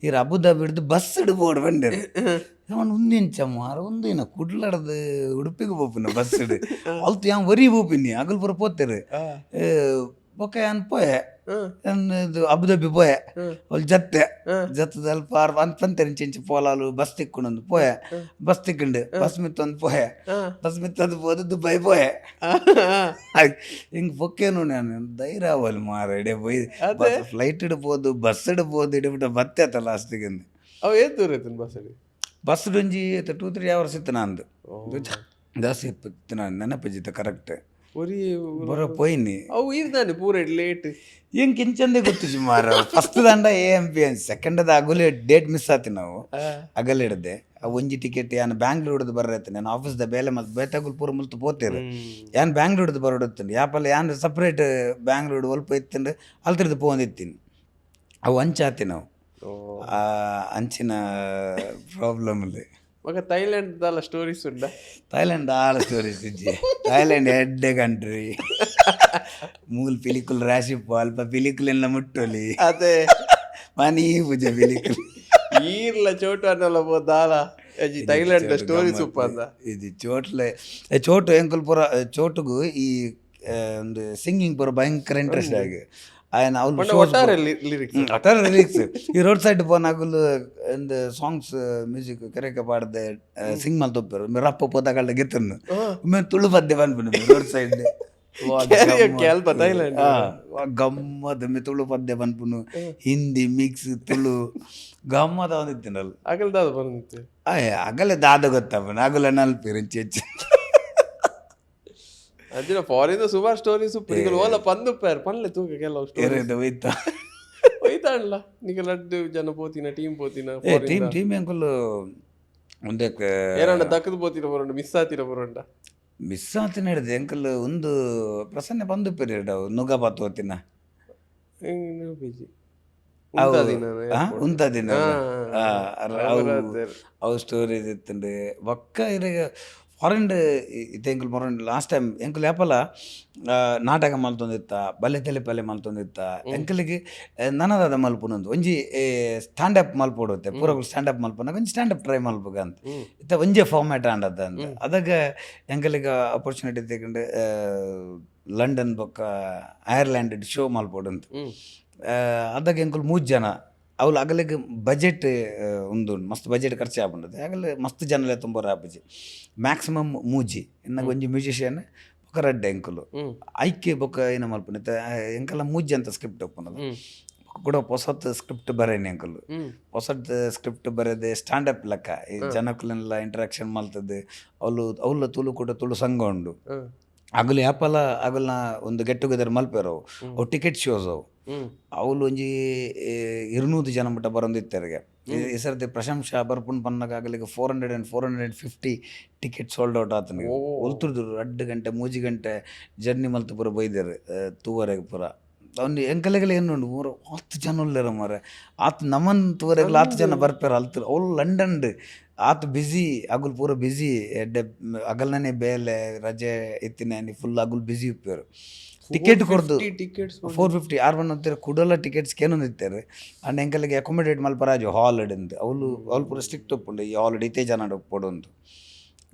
[SPEAKER 1] ಇರು ಅಬುದಾಬಿ ಹಿಡಿದು ಬಸ್ ಹಿಡು ಪೋಡು ಪಂಡರ್ ಒಂದಿಂಚ ಮಾರ ಒಂದಿನ ಕುಡ್ಲಾಡದು ಉಡುಪಿಗೆ ಪೋಪಿನ ಬಸ್ ಹಿಡು ಅಲ್ತು ಯಾನ್ ವರಿ ಪೋಪಿನಿ ಅಗಲ್ ಪುರ ಪೋತೇರು ಬೊಕ್ಕ ಯಾನ್ ಪೋಯೆ ಇದು ಅಬುದಾಬಿ ಪೋಯೆ ಅವ್ಳು ಜತ್ತದ ಅಲ್ಪ ಅಂತಂತೇನೆ ಚಿಂಚು ಪೋಲಾಲು ಬಸ್ ತಿಕ್ಕೊಂಡು ಪೋಯೆ ಬಸ್ ತಿಕ್ಕೊಂಡು ಬಸ್ ಮಿತ್ತೊಂದು ಪೋಯೆ ಬಸ್ ಮಿತ್ತೊಂದು ಪೋದು ದುಬೈ ಪೋಯೆ ಹಿಂಗೆ ಬೊಕ್ಕೇನು ನಾನು ಧೈರ್ಯ ಅವಲ್ ಮಾರ ಇಡೇ ಬೈ ಫ್ಲೈಟ್ ಇಡ್ಬೋದು ಬಸ್ ಇಡ್ಬೋದು ಇಡ್ಬಿಟ್ಟು ಬತ್ತೆ ಆತ ಲಾಸ್ಟಿಗೆ
[SPEAKER 4] ಅವು ಏನು ದೂರ ಐತನ್ ಬಸ್
[SPEAKER 1] ಬಸ್ ಡೊಂಜಿ 2-3 hours ಇತ್ತು ನಂದು ಜಾಸ್ತಿ ಇತ್ತು ನಾನು ನೆನಪಿಜಿತ್ತು ಕರೆಕ್ಟ್ ಬರೋ ಪೋಯ್ನಿ
[SPEAKER 4] ಅವು ಇರ್ದಾನೆ ಪೂರ ಲೇಟ್
[SPEAKER 1] ಹೆಂಗೆ ಕಿಂಚಂದೆ ಗೊತ್ತಿಜಿ ಮಾರ ಫಸ್ಟ್ ದಂಡ AMP ಸೆಕೆಂಡದ ಅಗುಲೆ ಡೇಟ್ ಮಿಸ್ ಆತಿ ನಾವು ಅಗಲ್ ಹಿಡ್ದೆ ಒಂಜಿ ಟಿಕೆಟ್ ಯಾನ್ ಬ್ಯಾಂಗ್ಳೂರ್ ಹಿಡಿದು ಬರತ್ತೆ ನಾನು ಆಫೀಸ್ದ ಬೇಲೆ ಮತ್ತು ಬೇತಾಗುಲ್ ಪೂರ ಮುಲ್ತು ಪೋತೇರು ಯಾನ್ ಬ್ಯಾಂಗ್ಳೂರ್ ಹಿಡಿದು ಬರೋಡತ್ತಂಡು ಯಾಪಲ್ಲ ಯಾನ್ ಸಪ್ರೇಟ್ ಬ್ಯಾಂಗ್ಳೂರ್ ಒಲ್ಪ ಇತ್ತಂಡು ಅಲ್ತಿರ್ದು ಪೋಂದಿತ್ತೀನಿ ಅವು ಹಂಚಾತಿ ನಾವು ಅಂಚಿನ ಪ್ರಾಬ್ಲಮ್ಲು
[SPEAKER 4] ಮಗ ಥೈಲ್ಯಾಂಡ್ ದಾಲ ಸ್ಟೋರೀಸ್ ಉಂಡ
[SPEAKER 1] ಥೈಲ್ಯಾಂಡ್ ಆಳ ಸ್ಟೋರೀಸ್ ಇಜ್ಜಿ ಥೈಲ್ಯಾಂಡ್ ಎಡ್ಡೆ ಕಂಟ್ರಿ ಮೂಲ್ ಪಿಲಿಕುಲ್ ರಾಶಿಪ್ಪು ಅಲ್ಪ ಪಿಲಿಕುಲೆಲ್ಲ ಮುಟ್ಟೊಲಿ
[SPEAKER 4] ಅದೇ
[SPEAKER 1] ಮನಿ ಪೂಜೆ ಪಿಲಿಕುಲ್
[SPEAKER 4] ಈರ್ಲ ಚೋಟು ಅನ್ನಲ್ಲ ದಾಲ ಥೈಲ್ಯಾಂಡ್ ಸ್ಟೋರೀಸ್ ಉಪ್ಪ ಅಂದ
[SPEAKER 1] ಇದು ಚೋಟ್ಲೆ ಚೋಟು ಎಂಕುಲ್ ಪೂರ ಚೋಟುಗು ಈ ಒಂದು ಸಿಂಗಿಂಗ್ ಪೂರ ಭಯಂಕರ ಇಂಟ್ರೆಸ್ಟ್ ಆಗಿ ఆయన
[SPEAKER 4] ಒಟ್ಟಾರೆ ಲಿರಿಕ್ಸ್
[SPEAKER 1] అటారు లిరిక్స్ ఈ రోడ్ సైడ్ పోనాకులు இந்த సాంగ్స్ మ్యూజిక్ ಕೆರೆಕ ಪಾಡದೆ ಸಿಂಗ್ ಮಲ್ ತೊಪ್ಪರು మీరు ಅಪ್ಪ పోతాకళ్ళ గిత్తను మేము తుళ్ళు పద్దే పనిపోయిన రోడ్ సైడ్ ಗಮ್ಮತ್ ಮೇ ತುಳು ಪದ್ಯ ಪನ್ಪುನು ಹಿಂದಿ ಮಿಕ್ಸ್ ತುಳು ಗಮ್ಮತ್ ಬಂದಿತ್ತಿನಲ್ಲ
[SPEAKER 4] ಅಗಲ್ದಾದ ಬಂದಿತ್ತು
[SPEAKER 1] ಅಗಲೇ ದಾದ ಗೊತ್ತಪ್ಪ ಅಗಲ ನಲ್ಪಿರಿಂಚಿ ಹೆಚ್ಚು
[SPEAKER 4] ಅಂಚಿನ ಫಾರಿನ್ ಸುಮಾರು ಸ್ಟೋರೀಸ್ ಉಪ್ಪು ಓಲ ಪಂದುಪ್ಪಾರು ಪನ್ಲೆ ತೂಕ ಕೆಲವು ಸ್ಟೋರೀಸ್ ಹೋಯ್ತಾಣ್ಲ ನಿಗ ಲಡ್ಡು ಜನ ಪೋತಿನ ಟೀಮ್ ಪೋತಿನ
[SPEAKER 1] ಟೀಮ್ ಎಂಕುಲು ಒಂದೇ
[SPEAKER 4] ಏನಾಂಡ ದಕ್ಕದು ಪೋತಿನ ಬರೋಂಡ ಮಿಸ್ ಆತಿನ ಬರೋಂಡ
[SPEAKER 1] ಮಿಸ್ ಆತಿನ ಹಿಡಿದು ಎಂಕಲ್ ಒಂದು ಪ್ರಸನ್ನ ಬಂದುಪ್ಪೇರಿ ಅವು ನುಗ್ಗ ಪಾತು ಹೋತಿನ ಉಂತದಿನ ಅವು ಸ್ಟೋರೀಸ್ ಇತ್ತಂಡು ಒಕ್ಕ ಇರಗ ಫಾರಿನ್ ಇದು ಎಂಕುಲು ಮೊರನ್ ಲಾಸ್ಟ್ ಟೈಮ್ ಎಂಕುಲು ಯಾಪಲ ನಾಟಕ ಮಲ್ತೊಂದಿತ್ತ ಬಲ್ಲೆ ತೆಲಿಪಲ್ಲೆ ಮಲ್ತೊಂದಿತ್ತ ಎಂಕಲಿಗೆ ನನದಾದ ಮಲ್ಪುನೊಂದು ಒಂಜಿ ಸ್ಟ್ಯಾಂಡಪ್ ಮಲ್ಪೊಡುತ್ತೆ ಪೂರಗಳು ಸ್ಟ್ಯಾಂಡಪ್ ಮಲ್ಪನಾಗ ಒಂಜಿ ಸ್ಟ್ಯಾಂಡಪ್ ಟ್ರೈ ಮಲ್ಪಗ ಅಂತ ಇತ್ತ ಒಂಜೇ ಫಾರ್ಮ್ಯಾಟ್ ಆಂಡದ ಅಂತ ಅದಾಗ ಎಂಕಲಿಗೆ ಆಪರ್ಚುನಿಟಿ ತೆಗೊಂಡು ಲಂಡನ್ ಬೊಕ್ಕ ಐರ್ಲ್ಯಾಂಡ್ ಶೋ ಮಲ್ಪೊಡುಂತು ಅದಾಗ ಎಂಕುಲು 3 ಜನ ಅವ್ಲು ಅಗಲಿಗೆ ಬಜೆಟ್ ಉಂದು ಮಸ್ತ್ ಬಜೆಟ್ ಖರ್ಚು ಆಗ್ಬಿಟ್ಟದೆ ಆಗಲೇ ಮಸ್ತ್ ಜನಲೆ ತುಂಬ ರಾಪಜಿ ಮ್ಯಾಕ್ಸಿಮಮ್ ಮೂಜಿ ಇನ್ನಾಗ ಒಂಜಿ ಮ್ಯೂಸಿಷಿಯನ್ ಬೊಕ್ಕ ರಡ್ಡೆ ಎಂಕುಲು ಐಕ್ಯ ಬೊಕ್ಕ ಏನ ಮಲ್ಪುನಿತ ಎಂಕಲ್ಲ ಮೂಜಿ ಅಂತ ಸ್ಕ್ರಿಪ್ಟ್ ಒಪ್ಪನದು ಕೂಡ ಹೊಸತ್ ಸ್ಕ್ರಿಪ್ಟ್ ಬರೇನಿ ಎಂಕುಲು ಹೊಸತ್ ಸ್ಕ್ರಿಪ್ಟ್ ಬರೆದೆ ಸ್ಟ್ಯಾಂಡಪ್ ಲೆಕ್ಕ ಈ ಜನಕ್ಕಲೆಲ್ಲ ಇಂಟ್ರಾಕ್ಷನ್ ಮಲ್ತದ್ದು ಅವ್ಲ ತುಳು ಕೂಡ ತುಳು ಸಂಘ ಉಂಡು ಅಗಲು ಯಾಪಲ ಅಗಲ್ನ ಒಂದು ಗೆಟ್ ಟುಗೆದರ್ ಮಲ್ಪೇರವು ಅವು ಟಿಕೆಟ್ ಶೋಸ್ ಅವಳು ಒಂಜಿ 200 ಜನ ಮಟ್ಟ ಬರೋಂದಿತ್ತರಿಗೆ ಈ ಸರ್ತಿ ಪ್ರಶಂಸಾ ಬರ್ಪುಣ್ ಪನ್ನಗ ಆಗಲಿಗೆ 400 and 450 ಟಿಕೆಟ್ ಸೋಲ್ಡ್ ಔಟ್ ಆತನಿಗೆ ಒಲ್ತುರ್ದು 2 ಗಂಟೆ 3 ಗಂಟೆ ಜರ್ನಿ ಮಲ್ತು ಪೂರ ಬೈದರು ತೂವರೆಗೆ ಪೂರ ಅವ್ನು ಎಂಕಲೆಗಲ ಏನು 10 ಜನ ಉಳ್ಳೇರ ಮಾರೆ ಆತ ನಮ್ಮನ್ ತೂವರೆಗಲ 10 ಜನ ಬರ್ಪೇರ ಅಲ್ತರು ಅವ್ಳು ಲಂಡನ್ ಆತ ಬ್ಯುಸಿ ಅಗುಲ್ ಪೂರ ಬ್ಯುಸಿ ಎಡ್ಡೆ ಅಗಲ್ನೇ ಬೇಲೆ ರಜೆ ಎತ್ತಿನ ಫುಲ್ ಅಗುಲ್ ಬ್ಯುಸಿ ಇಪ್ಪೇರು ಟಿಕೆಟ್ ಕೊಡ್ದು 450 ಆರು ಬಂದ ಕುಡಲ ಟಿಕೆಟ್ಸ್ ಕೇನೊಂದು ಇತ್ತಾರೆ ಅಂಡ್ ಎಂಕಲಿಗೆ ಅಕೊಮಿಡೇಟ್ ಮಲ್ಪರಾಜು ಹಾಲ್ ಅಂತ ಅವ್ಲು ಪೂರ ಸ್ಟ್ರಿಕ್ಟ್ ಒಪ್ಪುಂಡು ಈ ಹಾಲ್ ಇತೇ ಜನ ಒಪ್ಪೊಡು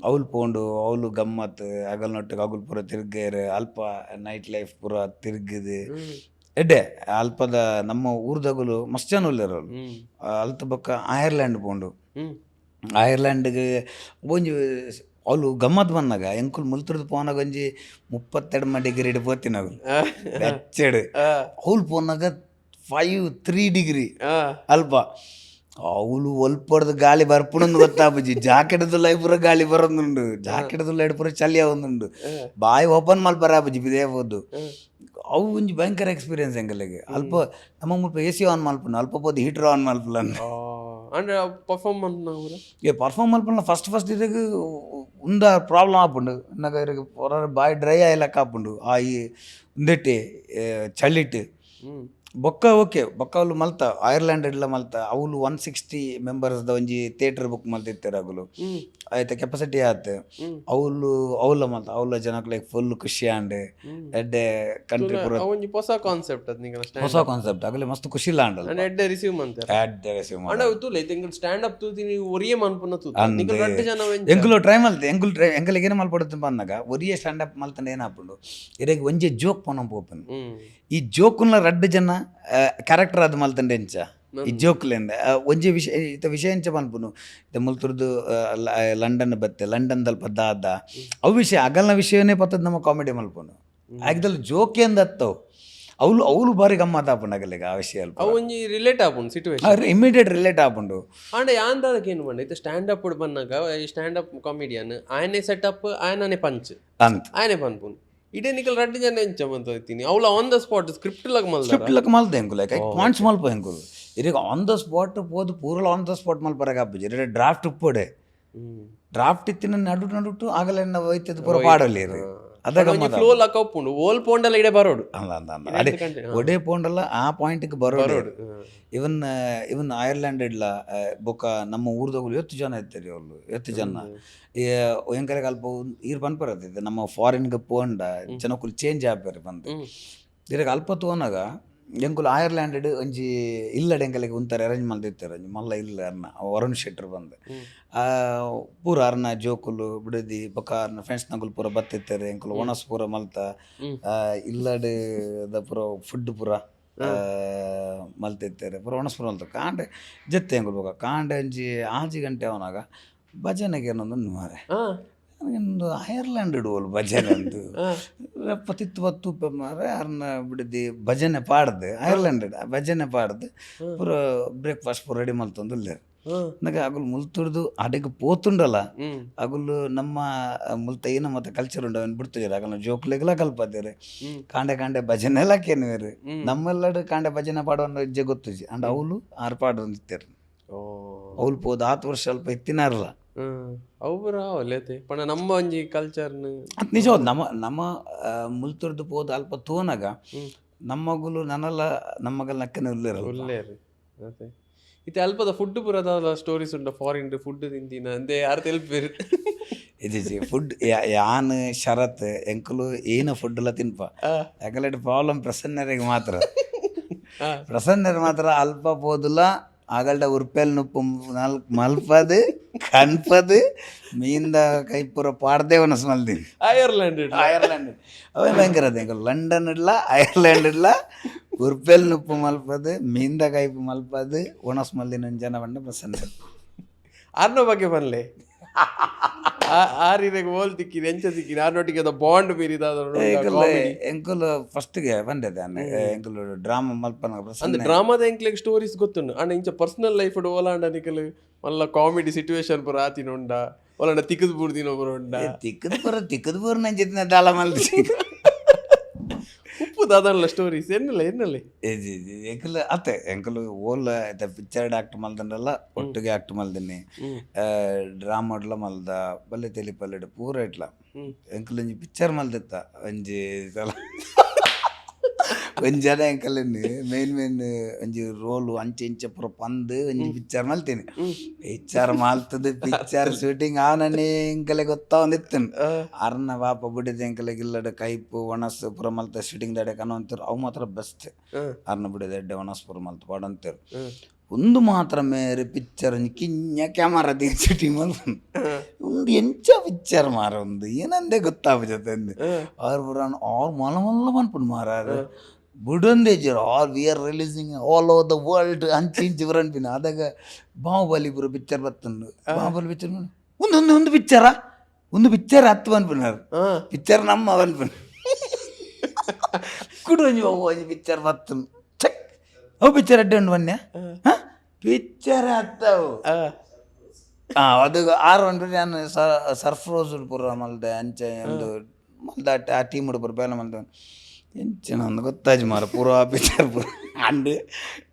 [SPEAKER 1] ಅವ್ಲು ಪೋಂಡು ಅವ್ಲು ಗಮ್ಮತ್ ಅಗಲ್ನೊಟ್ಟಿಗೆ ಅಗುಲ್ ಪೂರ ತಿರ್ಗೇರು ಅಲ್ಪ ನೈಟ್ ಲೈಫ್ ಪೂರ ತಿರ್ಗಿದು ಎಡ್ಡೆ ಅಲ್ಪದ ನಮ್ಮ ಊರ್ದಗುಲು ಮಸ್ತ್ ಜನ ಉಳ್ಳೇರು ಅವ್ಲು ಅಲ್ತ ಬೊಕ್ಕ ಐರ್ಲ್ಯಾಂಡ್ ಪೋಂಡು ಐರ್ಲ್ಯಾಂಡ್ಗೆ ಒಂಜಿ ಅವ್ಲು ಗಮ್ಮತ್ ಬಂದಾಗ ಎಂಕುಲ್ ಮುಲ್ತುರ್ದು ಪೋನಾಗ ಒಂಜಿ 32 ಡಿಗ್ರಿ ಪೋತಿನಾಗ ಬೆಚ್ಚಡು ಅವ್ಲು ಪೋನಾಗ 3 ಡಿಗ್ರಿ ಅಲ್ಪ ಅವಳು ಒಲ್ಪಡ್ದು ಗಾಳಿ ಬರ್ಪುಣಂದು ಗೊತ್ತಾಪಜಿ ಜಾಕೆಟ್ದುಲ್ಲ ಪೂರ ಗಾಳಿ ಬರೋದುಂಡು ಜಾಕೆಟ್ದುಲ್ಲ ಪೂರ ಚಲಿ ಆವೊಂದುಂಡು ಬಾಯಿ ಓಪನ್ ಮಲ್ಪರಾಪಜಿ ಬಿದೇ ಹೋದು ಅವು ಒಂಜಿ ಭಯಂಕರ ಎಕ್ಸ್ಪೀರಿಯನ್ಸ್ ಎಂಕಲಿಗೆ ಅಲ್ಪ ನಮ್ಮ ಮುಲ್ಪ ಎ ಸಿ ಆನ್ ಮಲ್ಪುನ ಅಲ್ಪ ಪೋದು ಹೀಟರ್ ಆನ್ ಮಲ್ಪಲನ್
[SPEAKER 4] ಅಂದ್ರೆ ಪರ್ಫಾರ್ಮ್
[SPEAKER 1] ಪರ್ಫಾರ್ಮ್ ಮಲ್ಪನ ಫಸ್ಟ್ ಇದಕ್ಕೆ ಉಂದ ಪ್ರಾಬ್ಲಮ್ ಆಪುಂಡು ಇನ್ನಗ ಇರಗೆ ಹೊರ ಬಾಯಿ ಡ್ರೈ ಆಯ್ಲಕ್ಕ ಆಪುಂಡು ಆ ಈ ಉಂದೆಟ್ಟಿ ಚಳಿಟ್ಟು ಬೊಕ್ಕ ಓಕೆ ಬೊಕ್ಕ ಅವ್ಲು ಮಲ್ತ ಐರ್ಲ್ಯಾಂಡ್ ಎಲ್ಲ ಮಲ್ತ ಅವ್ಲು 160 ಮೆಂಬರ್ಸ್ದ ಒಂಜಿ ಥಿಯೇಟರ್ ಬುಕ್ ಮಲ್ತಿರ್ತಾರೆ ಅಗಲು ಆಯ್ತಾ ಕೆಪಾಸಿಟಿ ಆಯ್ತು ಅವ್ಲ ಮಲ್ತ ಅವ್ಲ ಜನಕ್ಕೆ ಲೈಕ್ ಫುಲ್ ಖುಷಿ ಆಂಡ್ ಎಡ್ಡೆ ಕಂಟ್ರಿ ಪೂರ
[SPEAKER 4] ಹೊಸ ಕಾನ್ಸೆಪ್ಟ್
[SPEAKER 1] ಹೊಸ ಕಾನ್ಸೆಪ್ಟ್ ಆಗಲೇ ಮಸ್ತ್ ಖುಷಿ ಇಲ್ಲ ಅಂಡಲ್ಲ
[SPEAKER 4] ಎಡ್ಡೆ ರಿಸೀವ್ ಮಾಡ್ತಾರೆ
[SPEAKER 1] ಎಡ್ಡೆ ರಿಸೀವ್
[SPEAKER 4] ಅಣ್ಣ ತುಲೆ ತಿಂಗಳು ಸ್ಟ್ಯಾಂಡ್ ಅಪ್ ತೂತೀನಿ ಒರಿಯೇ ಮನ್ಪುನ ತೂತ ನಿಂಗೆ ರಡ್ಡು ಜನ
[SPEAKER 1] ಎಂಕುಲು ಟ್ರೈ ಮಲ್ತೆ ಎಂಕಲಿಗೆ ಏನು ಮಲ್ಪಡುತ್ತೆ ಅಂದಾಗ ಒರಿಯೇ ಸ್ಟ್ಯಾಂಡ್ ಅಪ್ ಮಲ್ತಂಡೆ ಏನಾಪುಂಡು ಇರಗೆ ಒಂಜೆ ಜೋಕ್ ಪೊನ ಪೋಪನ್ ಈ ಜೋಕುನ ರಡ್ಡು ಜನ ಕ್ಯಾರೆಕ್ಟರ್ ಅದು ಮಲ್ತಂಡೆ ಎಂಚ ಈ ಜೋಕ್ಲೆಂದ ಒಂಜಿ ವಿಷಯ ಇತ ವಿಷಯ ಎಂಚ ಮಲ್ಪುನು ಇತ ಮುಲ್ತುರ್ದು ಲಂಡನ್ ಬತ್ತೆ ಲಂಡನ್ ದಲ್ಪ ದಾದ ಅವು ವಿಷಯ ಅಗಲ್ನ ವಿಷಯನೇ ಪತ್ತದ ನಮ್ಮ ಕಾಮಿಡಿ ಮಲ್ಪುನು ಆಗದಲ್ಲಿ ಜೋಕೆ ಅಂದತ್ತವು ಅವ್ಲು ಬಾರಿ ಗಮ್ಮತ್ ಆಪುಂಡು ಅಗಲಿಗೆ ಆ ವಿಷಯ ಅಲ್ಪ
[SPEAKER 4] ಅವು ಒಂಜಿ ರಿಲೇಟ್ ಆಪುಂಡು ಸಿಚುವೇಶನ್
[SPEAKER 1] ಇಮಿಡಿಯೇಟ್ ರಿಲೇಟ್ ಆಪುಂಡು
[SPEAKER 4] ಅಂಡ್ ಯಾಂದಕ್ಕೆ ಏನು ಬಂಡ ಇದು ಸ್ಟ್ಯಾಂಡ್ ಅಪ್ ಬಂದಾಗ ಈ ಸ್ಟ್ಯಾಂಡ್ ಅಪ್ ಕಾಮಿಡಿಯನ್ ಆಯನೇ ಸೆಟಪ್ ಆಯನೇ ಪಂಚ್
[SPEAKER 1] ಅಂತ
[SPEAKER 4] ಆಯನೇ ಪನ್ಪುನು ಇಡೇ ನಿಕಲ್ ರಡ್ಡು ಜನ ಎಂಚ ಬಂತ ಹೋಗ್ತೀನಿ ಅವಳು ಆನ್ ದ ಸ್ಪಾಟ್ ಸ್ಕ್ರಿಪ್ಟ್
[SPEAKER 1] ಲಕ್ ಮಲ್ದ ಎಂಕುಲು ಪಾಯಿಂಟ್ಸ್ ಮಲ್ಪ ಎಂಕುಲು ಇರೀಗ ಆನ್ ದ ಸ್ಪಾಟ್ ಪೋದು ಪೂರಲ ಆನ್ ದ ಸ್ಪಾಟ್ ಮಲ್ಪರಾಗ ಆಪುಜಿ ಇರೇ ಡ್ರಾಫ್ಟ್ ಉಪ್ಪೊಡೆ ಡ್ರಾಫ್ಟ್ ಇತ್ತಿನ ನಡುಟು ಆಗಲೇ ನಾವು ಹೋಯ್ತದ ಪೂರ ಪಾಡಲ್ಲಿ ಅದಾಗ
[SPEAKER 4] ಫ್ಲೋ ಲಕ್ಕ ಉಪ್ಪುಂಡು ಓಲ್ ಪೋಂಡಲ್ಲ ಇಡೆ ಬರೋಡು
[SPEAKER 1] ಅಲ್ಲ ಅದೇ ಒಡೆ ಪೋಂಡಲ್ಲ ಆ ಪಾಯಿಂಟ್ಗೆ ಬರೋಡು. ಇವನ್ ಐರ್ಲ್ಯಾಂಡ್ ಇಡ್ಲ ಬೊಕ್ಕ ನಮ್ಮ ಊರ್ದೋಗ್ಲು 8 ಜನ ಇರ್ತಾರೆ. ಅವ್ರು 8 ಜನ ಎಂಕಲೆ ಅಲ್ಪ ಈರ್ ಪನ್ಪರತ್ತಿದ್ದೆ ನಮ್ಮ ಫಾರಿನ್ಗೆ ಪೋಂಡ ಜನಕ್ಕುಲು ಚೇಂಜ್ ಆಪೇರು ಬಂದು ಇರಾಗ ಅಲ್ಪ ತೋನಾಗ ಎಂಕುಲು ಐರ್ಲ್ಯಾಂಡ್ ಒಂಜಿ ಇಲ್ಲಡೆ ಎಂಕಲೆಗೆ ಉಂತಾರೆ ಅರೇಂಜ್ ಮಲ್ದಿರ್ತಾರೆ ಮಲ್ಲ ಇಲ್ಲ ಅರ್ನ ವರುಣ್ ಶೆಟ್ಟರ್ ಬಂದು ಪೂರ ಅರ್ನ ಜೋಕುಲು ಬಿಡದಿ ಬೊಕ್ಕ ಅರ್ನ ಫ್ರೆಂಡ್ಸ್ ನಗುಲು ಪೂರ ಬತ್ತಿರ್ತಾರೆ ಎಂಕುಲು ಒಣಸ್ ಪೂರ ಮಲ್ತ ಇಲ್ಲಡೆ ಪೂರ ಫುಡ್ ಪೂರ ಮಲ್ತಿರ್ತಾರೆ ಪೂರ ಒಣಸ್ ಪೂರ ಮಲ್ತ ಕಾಂಡೆ ಜತ್ತೆ ಎಂಕುಲು ಬೊಕ್ಕ ಕಾಂಡೆ ಒಂಜಿ 6 ಗಂಟೆ ಅವನಾಗ ಭಜನೆಗೆ ಏನೊಂದು ಮಾರೆ ಒಂದು ಐರ್ಲ್ಯಾಂಡ್ ಇಡುವಲು ಭಜನೆ ಅಂದು ಪತ್ತಿತ್ತು ಬತ್ತು ಮಾರೆ ಅರ್ನ ಬಿಡದಿ ಭಜನೆ ಪಾಡ್ದು ಐರ್ಲ್ಯಾಂಡ್ ಭಜನೆ ಪಾಡ್ದು ಪೂರ ಬ್ರೇಕ್ಫಾಸ್ಟ್ ಪೂರ ರೆಡಿ ಮಲ್ತೊಂದು ಇಲ್ಲೇರು ನನಗೆ ಅಗುಲು ಮುಲ್ತುಡ್ದು ಅಡೆಗೆ ಪೋತುಂಡಲ್ಲ ಅಗುಲು ನಮ್ಮ ಮುಲ್ತ ಏನ ಮತ್ತೆ ಕಲ್ಚರ್ ಉಂಡು ಅವನು ಬಿಡ್ತಿದ್ದಾರೆ ಆಗಲ್ಲ ಜೋಕ್ಲೆಗೆಲ್ಲ ಕಲ್ಪತ್ತೇರೆ ಕಾಂಡೆ ಕಾಂಡೆ ಭಜನೆ ಎಲ್ಲ ಕೇನುವೇರು ನಮ್ಮೆಲ್ಲಡು ಕಾಂಡೆ ಭಜನೆ ಪಾಡೋನು ಇಜ್ಜೆ ಗೊತ್ತುಜಿ ಅಂಡ್ ಅವಳು ಆರು ಪಾಡು ನಿಂತೇರು ಅವಳು ಪೋದು 10 ವರ್ಷ ಸ್ವಲ್ಪ ಎತ್ತಿನಾರಲ್ಲ
[SPEAKER 4] ಅವ್ರ ಅವಲೇತೆ ಪಣ ನಮ್ಮ ಒಂಜಿ ಕಲ್ಚರ್ನ
[SPEAKER 1] ಅದು ನಿಜ ನಮ್ಮ ಮುಲ್ತುರ್ದು ಪೋದು ಅಲ್ಪ ತೋನಾಗ ನಮ್ಮಗುಲು ನನ್ನಲ್ಲ ನಮ್ಮಗಲ್ ನಕ್ಕನೆ
[SPEAKER 4] ಉಲ್ಲೇರು ಅದೇ ಇತ್ತೆ ಅಲ್ಪದ ಫುಡ್ ಪುರದ ಸ್ಟೋರೀಸ್ ಉಂಡ ಫಾರಿನ್ ಫುಡ್ ತಿಂದಿನ ಅಂದೆ ಯಾರು ತೆಲ್ಪೇರು
[SPEAKER 1] ಇದು ಫುಡ್ ಯಾನ್ ಶರತ್ ಎಂಕುಲು ಏನ ಫುಡ್ ಎಲ್ಲ ತಿನ್ಪ ಯಾಕಂದ್ರೆ ಪ್ರಾಬ್ಲಮ್ ಪ್ರಸನ್ನರಿಗೆ ಮಾತ್ರ ಅಲ್ಪ ಪೋದುಲ ಆಗಲ್ಡ ಉರ್ಪೆಲ್ ನುಪ್ಪು ಮಲ್ಪದು ಕನ್ಪದು ಮೀಂದ ಕೈ ಪೂರ ಪಾಡ್ದೇವನ ಸ್ಮಲ್ದೀನಿ
[SPEAKER 4] ಐರ್ಲ್ಯಾಂಡ್
[SPEAKER 1] ಅವೇ ಭಯಂಕರ ಅದೇ ಲಂಡನ್ ಇಡ್ಲ ಐರ್ಲ್ಯಾಂಡ್ ಇಡ್ಲ ಉರ್ಪೆಲ್ ನುಪ್ಪು ಮಲ್ಪದು ಮೀಂದ ಕೈಪು ಮಲ್ಪದು ಒಣಸ್ ಮಲ್ದಿನ ಜನ ಬಂಡ ಪ್ರಸನ್ನ
[SPEAKER 4] ಆರ್ನ ಬಗ್ಗೆ ಬನ್ಲೆ ಆರಿನಾಗ ಓಲ್ ತಿಕ್ಕಿನ ಎಂಚ ತಿಕ್ಕಿನ ಆರ್ನೊಟ್ಟಿಗೆ ಅದು ಬಾಂಡ್ ಮೀರಿದ
[SPEAKER 1] ಎಂಕುಲು ಫಸ್ಟ್ಗೆ ಬಂದಿದೆ ಎಂಕುಲು ಡ್ರಾಮಾ ಮಲ್ಪನ
[SPEAKER 4] ಅಂದ್ರೆ ಡ್ರಾಮಾದ ಎಂಕ್ಲೆಗ್ ಸ್ಟೋರೀಸ್ ಗೊತ್ತುಂಡು ಅಂಡ್ ಇಂಚ ಪರ್ಸನಲ್ ಲೈಫ್ ಓಲಾಂಡ ನಿಕಲು ಮಲ್ಲ ಕಾಮಿಡಿ ಸಿಚುವೇಶನ್ ಪುರ ಆತಿನ ಉಂಡ ಓಲಾಂಡ ತಿಕ್ಕದ ಬೂರ್ದಿನ ಒಬ್ಬರು ಉಂಡ
[SPEAKER 1] ತಿಕ್ಕದ ಪೂರ ನಂಜಿನ ದಾಳ ಮಲ್ದಿ
[SPEAKER 4] ಉಪ್ಪು ದಾದಲ್ಲ ಸ್ಟೋರೀಸ್ ಎನ್ನಲೆ
[SPEAKER 1] ಎಂಕಲು ಅತ್ತೆ ಎಂಕಲು ಓಲ್ ಪಿಕ್ಚರ್ಡ್ ಆಕ್ಟ್ ಮಲ್ದಂಡಲ್ಲ ಒಟ್ಟಿಗೆ ಆಕ್ಟ್ ಮಲ್ದಿನಿ ಡ್ರಾಮಾಡ್ಲ ಮಲ್ದ ಬಲ್ಲೆ ತೆಲಿಪಲ್ಲೆಡ್ ಪೂರ ಇಟ್ಲ ಎಂಕಲು ಒಂಜಿ ಪಿಕ್ಚರ್ ಮಲ್ದಿತ್ತ ಒಂಜಿ ಸಲ ಒಂಜಿ ಜನ ಎಂಕಲನ್ನು ಮೇನ್ ಒಂಜಿ ರೋಲು ಅಂಚೆ ಇಂಚೆ ಪೂರ ಪಂದು ಒಂಜಿ ಪಿಕ್ಚರ್ ಮಲ್ತೀನಿ ಪಿಕ್ಚರ್ ಶೂಟಿಂಗ್ ಆವನೇ ಎಂಕಲೆ ಗೊತ್ತಾವಂದಿತ್ತನು ಅರ್ನ ಪಾಪ ಬಿಡಿದ ಎಂಕಲೆಗೆ ಇಲ್ಲಡ ಕೈಪು ಒಣಸ್ ಪೂರ ಮಲ್ತ ಶೂಟಿಂಗ್ ದಡೆ ಕನವಂತಿರು ಅವು ಮಾತ್ರ ಬೆಸ್ಟ್ ಅರ್ನ ಬಿಡಿದ ಎಡ್ಡೆ ಒಣಸ್ ಪೂರ ಮಲ್ತ ಪಾಡಂತಿರು ಒಂದು ಮಾತ್ರ ಮೇರೆ ಪಿಕ್ಚರ್ ಒಂಜಿ ಕಿಂಜ ಕ್ಯಾಮರಾ ದಿ ಶೂಟಿಂಗ್ ಮಲ್ತ ಒಂದು ಎಂಚ ಪಿಕ್ಚರ್ ಮಾರ ಒಂದು ಏನಂದೇ ಗೊತ್ತಾಗ್ಬಿಟ್ಟೆ ಅಂದು ಅವ್ರು ಪುರ ಅವ್ರು ಮಲ್ಲ ಮನ್ಪುಂಡು ಮಾರಾರು ಬಿಡೊಂದೇ zero all we are releasing all over the world ಅಂಚಿಂಚು ಬರನ್ಪಿನ ಆದಾಗ ಬಾಹುಬಲಿ ಪೂರ ಪಿಕ್ಚರ್ ಬತ್ತಂಡು ಬಾಹುಬಲಿ ಪಿಕ್ಚರ್ ಒಂದು ಪಿಕ್ಚರ್ ಹತ್ತು ಅನ್ಪಿನಾರು ಪಿಕ್ಚರ್ ನಮ್ಮ ಅವನ್ಪಿನ ಕುಡು ಒಂಜಿ ಪಿಕ್ಚರ್ ಬತ್ತನು ಚೆಕ್ ಅವು ಪಿಕ್ಚರ್ ಅಡ್ಡೆ ಉಂಡು ಬನ್ಯ ಪಿಕ್ಚರ್ ಹತ್ತವು ಅದು 6 ಗಂಟೆ ನಾನು ಸರ್ಫ್ರೋಸ್ ಪೂರ ಮಲ್ದೆ ಅಂಚೆ ಒಂದು ಮಲ್ದ ಆ ಟೀಮ್ ಉಡು ಪೂರ ಬೇಲೆ ಮಲ್ದ ಎಂಚಿನ ಒಂದು ಗೊತ್ತಾಜ್ ಮಾರ ಪೂರ ಪಿಕ್ಚರ್ ಪೂರ ಅಂಡು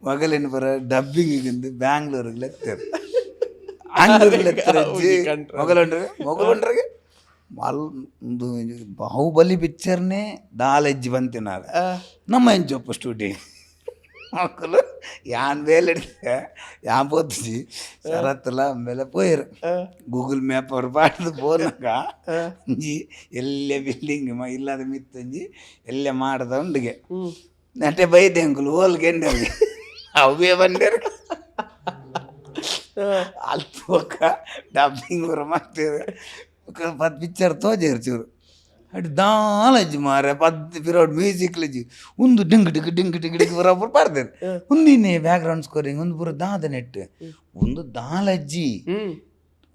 [SPEAKER 1] ಮಗಲಿನ ಪೂರ ಡಬ್ಬಿಂಗಿಂದು ಬ್ಯಾಂಗ್ಳೂರಿಗೆ ಲೆತ್ತರು ಮೊಗಲೊಂಡ್ರಿಗೆ ಒಂದು ಬಾಹುಬಲಿ ಪಿಕ್ಚರ್ನೇ 4 ಹೆಜ್ಜೆ ಬಂತಿನಾರ ನಮ್ಮ ಎಂಚೊಪ್ಪ ಸ್ಟೂಡಿಯೋ ಮಕ್ಕಳು ಯಾನ್ ಬೇಲೆ ಯಾನ್ போத்துச்சு ಶರತ್ತಲ್ಲ ಮೇಲೆ போயிரு ಗೂಗಲ್ ಮ್ಯಾಪ್ ಅವ್ರು ಪಾಡ್ದು போனாಗ ಒಂಜಿ ಎಲ್ಲೆ ಬಿಲ್ಡಿಂಗ್ ಇಲ್ಲದ ಮಿತ್ತಂಜಿ ಎಲ್ಲೆ ಮಾಡ್ದ ಉಂಡಿಗೆ ನಟೆ ಬೈದೆ ಅಂಕುಲು ಹೋಲ್ಗೆಂಡೆ ಅವೇ ಬಂದೇರು ಅಲ್ಪ ಡಬ್ಬಿಂಗ್ ಬರ ಮಾಡ್ತೇವೆ ಪತ್ತು ಪಿಕ್ಚರ್ ತೋಜೇರು ಚೂರು ಅಡಿ ದಾಲಜ್ಜಿ ಮಾರ 10 ಪಿರಿಯಡ್ ಮ್ಯೂಸಿಕ್ ಲಜ್ಜಿ ಒಂದು ಡಿಂಗ್ ಡಿಂಗ್ ಬರೋಬ್ಬರು ಪಾಡ್ದೇರು ಒಂದಿನೇ ಬ್ಯಾಕ್ಗ್ರೌಂಡ್ ಸ್ಕೋರಿಂಗ್ ಒಂದು ಪೂರ ದಾದ ನೆಟ್ ಒಂದು ದಾಲಜ್ಜಿ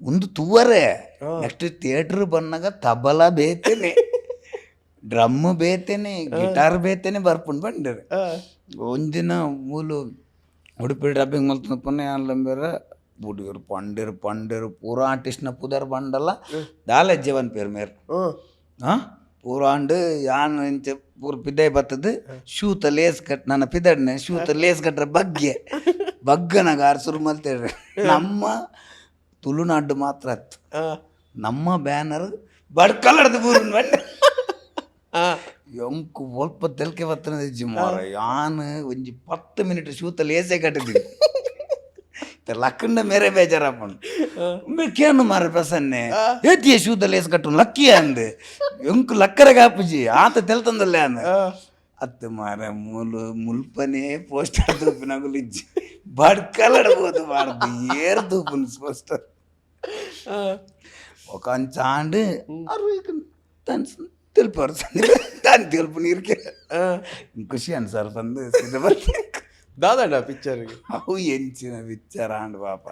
[SPEAKER 1] ಒಂದು ತೂವರೆ ನೆಕ್ಸ್ಟ್ ಥಿಯೇಟರ್ ಬಂದಾಗ ತಬಲ ಬೇತೇನೆ ಡ್ರಮ್ ಬೇತೇನೆ ಗಿಟಾರ್ ಬೇತೇನೆ ಬರ್ಪುಂಡು ಬಂಡರು ಒಂದಿನ ಮೂಲು ಉಡುಪಿ ಡಬ್ಬಿಂಗ್ ಮಲ್ತ ಪುಣ್ಯ ಅಲ್ಲಂಬೇರ ಬುಡಿಯರು ಪಂಡೇರು ಪೂರ ಆರ್ಟಿಸ್ಟ್ನ ಪುದರ್ ಬಂಡಲ್ಲ ದಾಲಜ್ಜಿ ಒಂದು ಪೇರು ಮೇರು ಪೂರ ಅಂಡು ಯಾನ್ ಇಂಚ ಪೂರ ಪಿದ್ದೆ ಬತ್ತದು ಶೂತ ಲೇಸ್ ಕಟ್ ನನ್ನ ಪಿದಡ್ನೆ ಶೂತ ಲೇಸ್ ಕಟ್ರೆ ಬಗ್ಗನಾಗ ಸುರು ಮಲ್ತೇಳ್ರಿ ನಮ್ಮ ತುಳುನಾಡು ಮಾತ್ರ ಹತ್ತು ನಮ್ಮ ಬ್ಯಾನರ್ ಬಡ್ಕಲಡ್ದು ಪೂರ ಎಂಕು ಒಲ್ಪ ತೆಲ್ಕೆ ಬತ್ತನ ಇಜ್ಜಿ ಮಾರ ಯಾನ್ ಒಂಜಿ 10 ಮಿನಿಟ್ ಶೂತಲ್ಲಿ ಏಸೆ ಕಟ್ಟಿದ್ದೀನಿ ಲಕ್ಕಂಡ ಮೇರೆ ಬೇಜಾರಪ್ಪನ್ ಬೇಕೇನು ಮಾರ ಪ್ರಸನ್ನೆ ಏತಿಯ ಶೂತಲ್ಲಿ ಏಸ್ ಕಟ್ಟು ಲಕ್ಕಿಯ ಅಂದೆ ಎಂಕು ಲಕ್ಕರ ಕಾಪುಜಿ ಆತ ತೆಲ್ತಂದಲ್ಲೇ ಅಂದ ಅತ್ತು ಮಾರ ಮುಲ್ಪನೇ ಪೋಸ್ಟರ್ ತೂಪಿನಾಗುಲು ಇಜ್ಜಿ ಬಡ್ಕಲಡ್ಬೋದು ಮಾಡ್ದು ಏರ್ ತೂಪುನ್ ಪೋಸ್ಟರ್ ఒక అంచాండు తెలిపారు దాన్ని తెలుపు నీరుకే ఖుషి అని సార్ పండు
[SPEAKER 4] దాదా పిక్చర్
[SPEAKER 1] అవు ఎంచిన పిక్చర్ అండ్ పాప